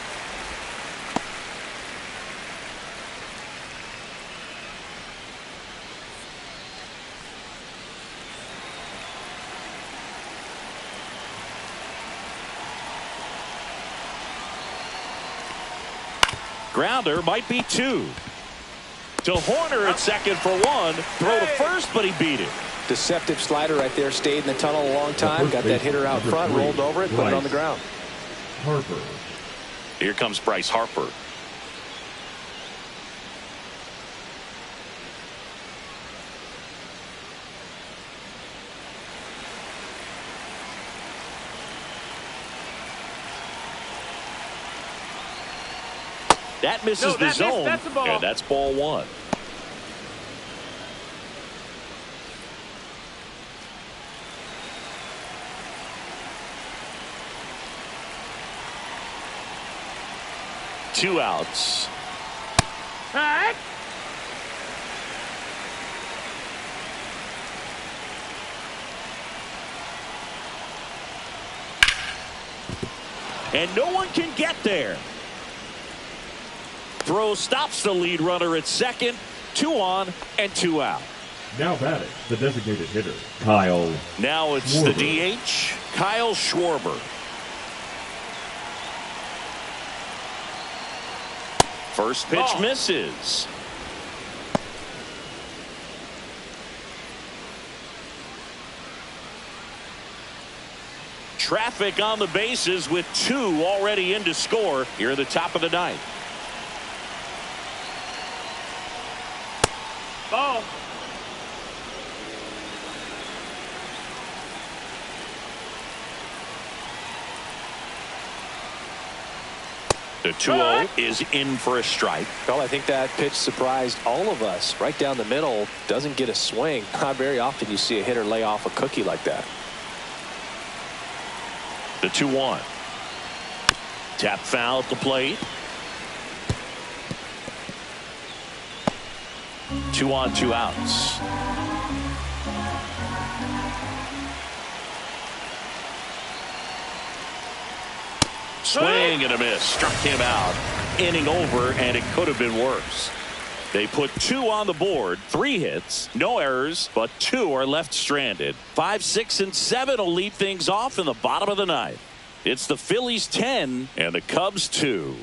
Grounder might be two. To Horner at second for one. Throw to first, but he beat it. Deceptive slider right there. Stayed in the tunnel a long time. Got that hitter out front. Rolled over it. Put it on the ground. Harper. Here comes Bryce Harper. That misses the zone, that's the ball. and that's ball one. Two outs. All right. And no one can get there. Throw stops the lead runner at second. 2 on and 2 out. Now batting, the designated hitter, Kyle. Now it's Schwarber. the DH, Kyle Schwarber. First pitch misses. Traffic on the bases with 2 already in to score here at the top of the ninth. Ball. The 2-0 is in for a strike. Well, I think that pitch surprised all of us. Right down the middle, doesn't get a swing. Not very often you see a hitter lay off a cookie like that. The 2-1. Tap foul at the plate. 2 on, 2 outs. Swing and a miss. Struck him out. Inning over, and it could have been worse. They put 2 on the board, 3 hits, no errors, but 2 are left stranded. 5, 6, and 7 will lead things off in the bottom of the ninth. It's the Phillies 10 and the Cubs 2.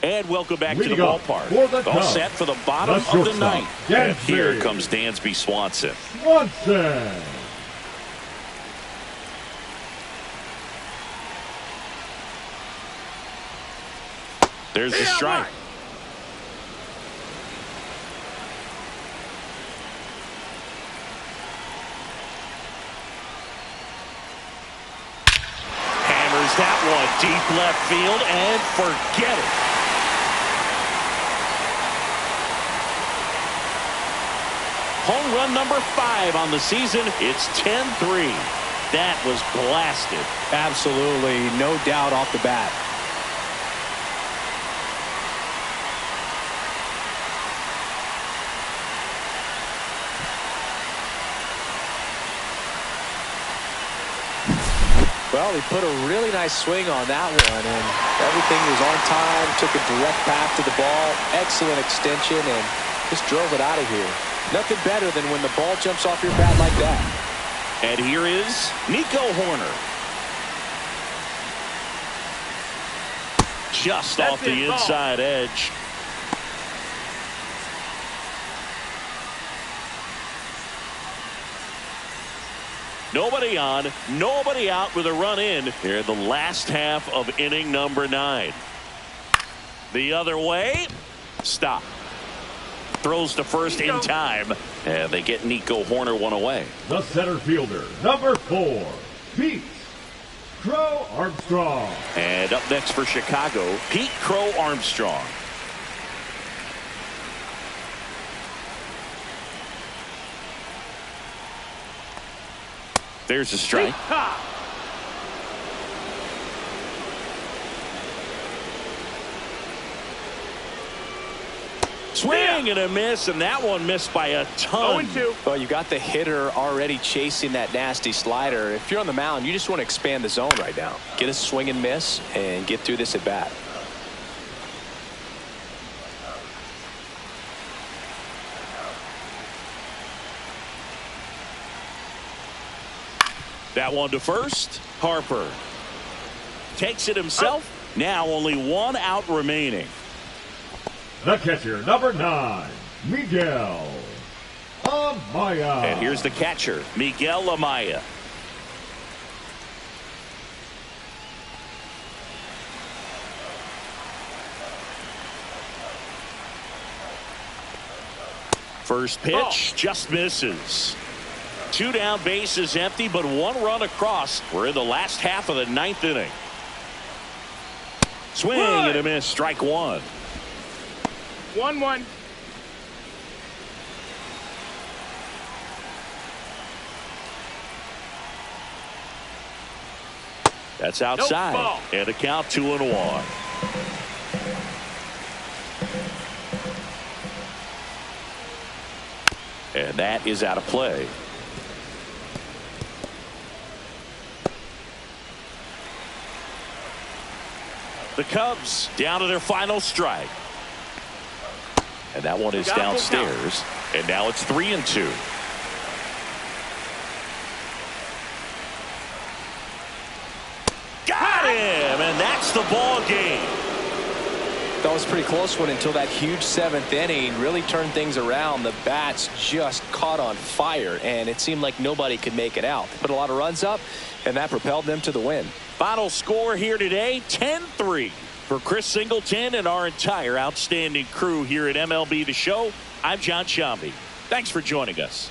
And welcome back to the ballpark. All set for the bottom of the ninth. And here comes Dansby Swanson. There's the strike. Hammers that one deep left field and forget it. Home run number 5 on the season. It's 10-3. That was blasted. Absolutely, no doubt off the bat. Well, he put a really nice swing on that one, and everything was on time, took a direct path to the ball, excellent extension, and just drove it out of here. Nothing better than when the ball jumps off your bat like that. And here is Nico Hoerner. Just off the inside edge. Nobody on, nobody out with a run in here in the last half of inning number 9. The other way. Stop. Throws to first in time. And they get Nico Hoerner one away. The center fielder, number 4, Pete Crow Armstrong. And up next for Chicago, Pete Crow Armstrong. There's a strike. Swing and a miss, and that one missed by a ton. Well, you got the hitter already chasing that nasty slider. If you're on the mound, you just want to expand the zone right now. Get a swing and miss and get through this at bat. That one to first. Harper takes it himself. Now only 1 out remaining. The catcher, number 9, Miguel Amaya. And here's the catcher, Miguel Amaya. First pitch just misses. 2 down, bases empty, but 1 run across. We're in the last half of the 9th inning. Swing and a miss. Strike 1. 1-1. That's outside. And a count 2-1. And that is out of play. The Cubs down to their final strike. And that one is downstairs. And now it's 3-2. Got him! And that's the ball game. was a pretty close one until that huge 7th inning really turned things around. The bats just caught on fire, and it seemed like nobody could make it out. They put a lot of runs up, and that propelled them to the win. Final score here today, 10-3. For Chris Singleton and our entire outstanding crew here at MLB The Show, I'm John Shambi. Thanks for joining us.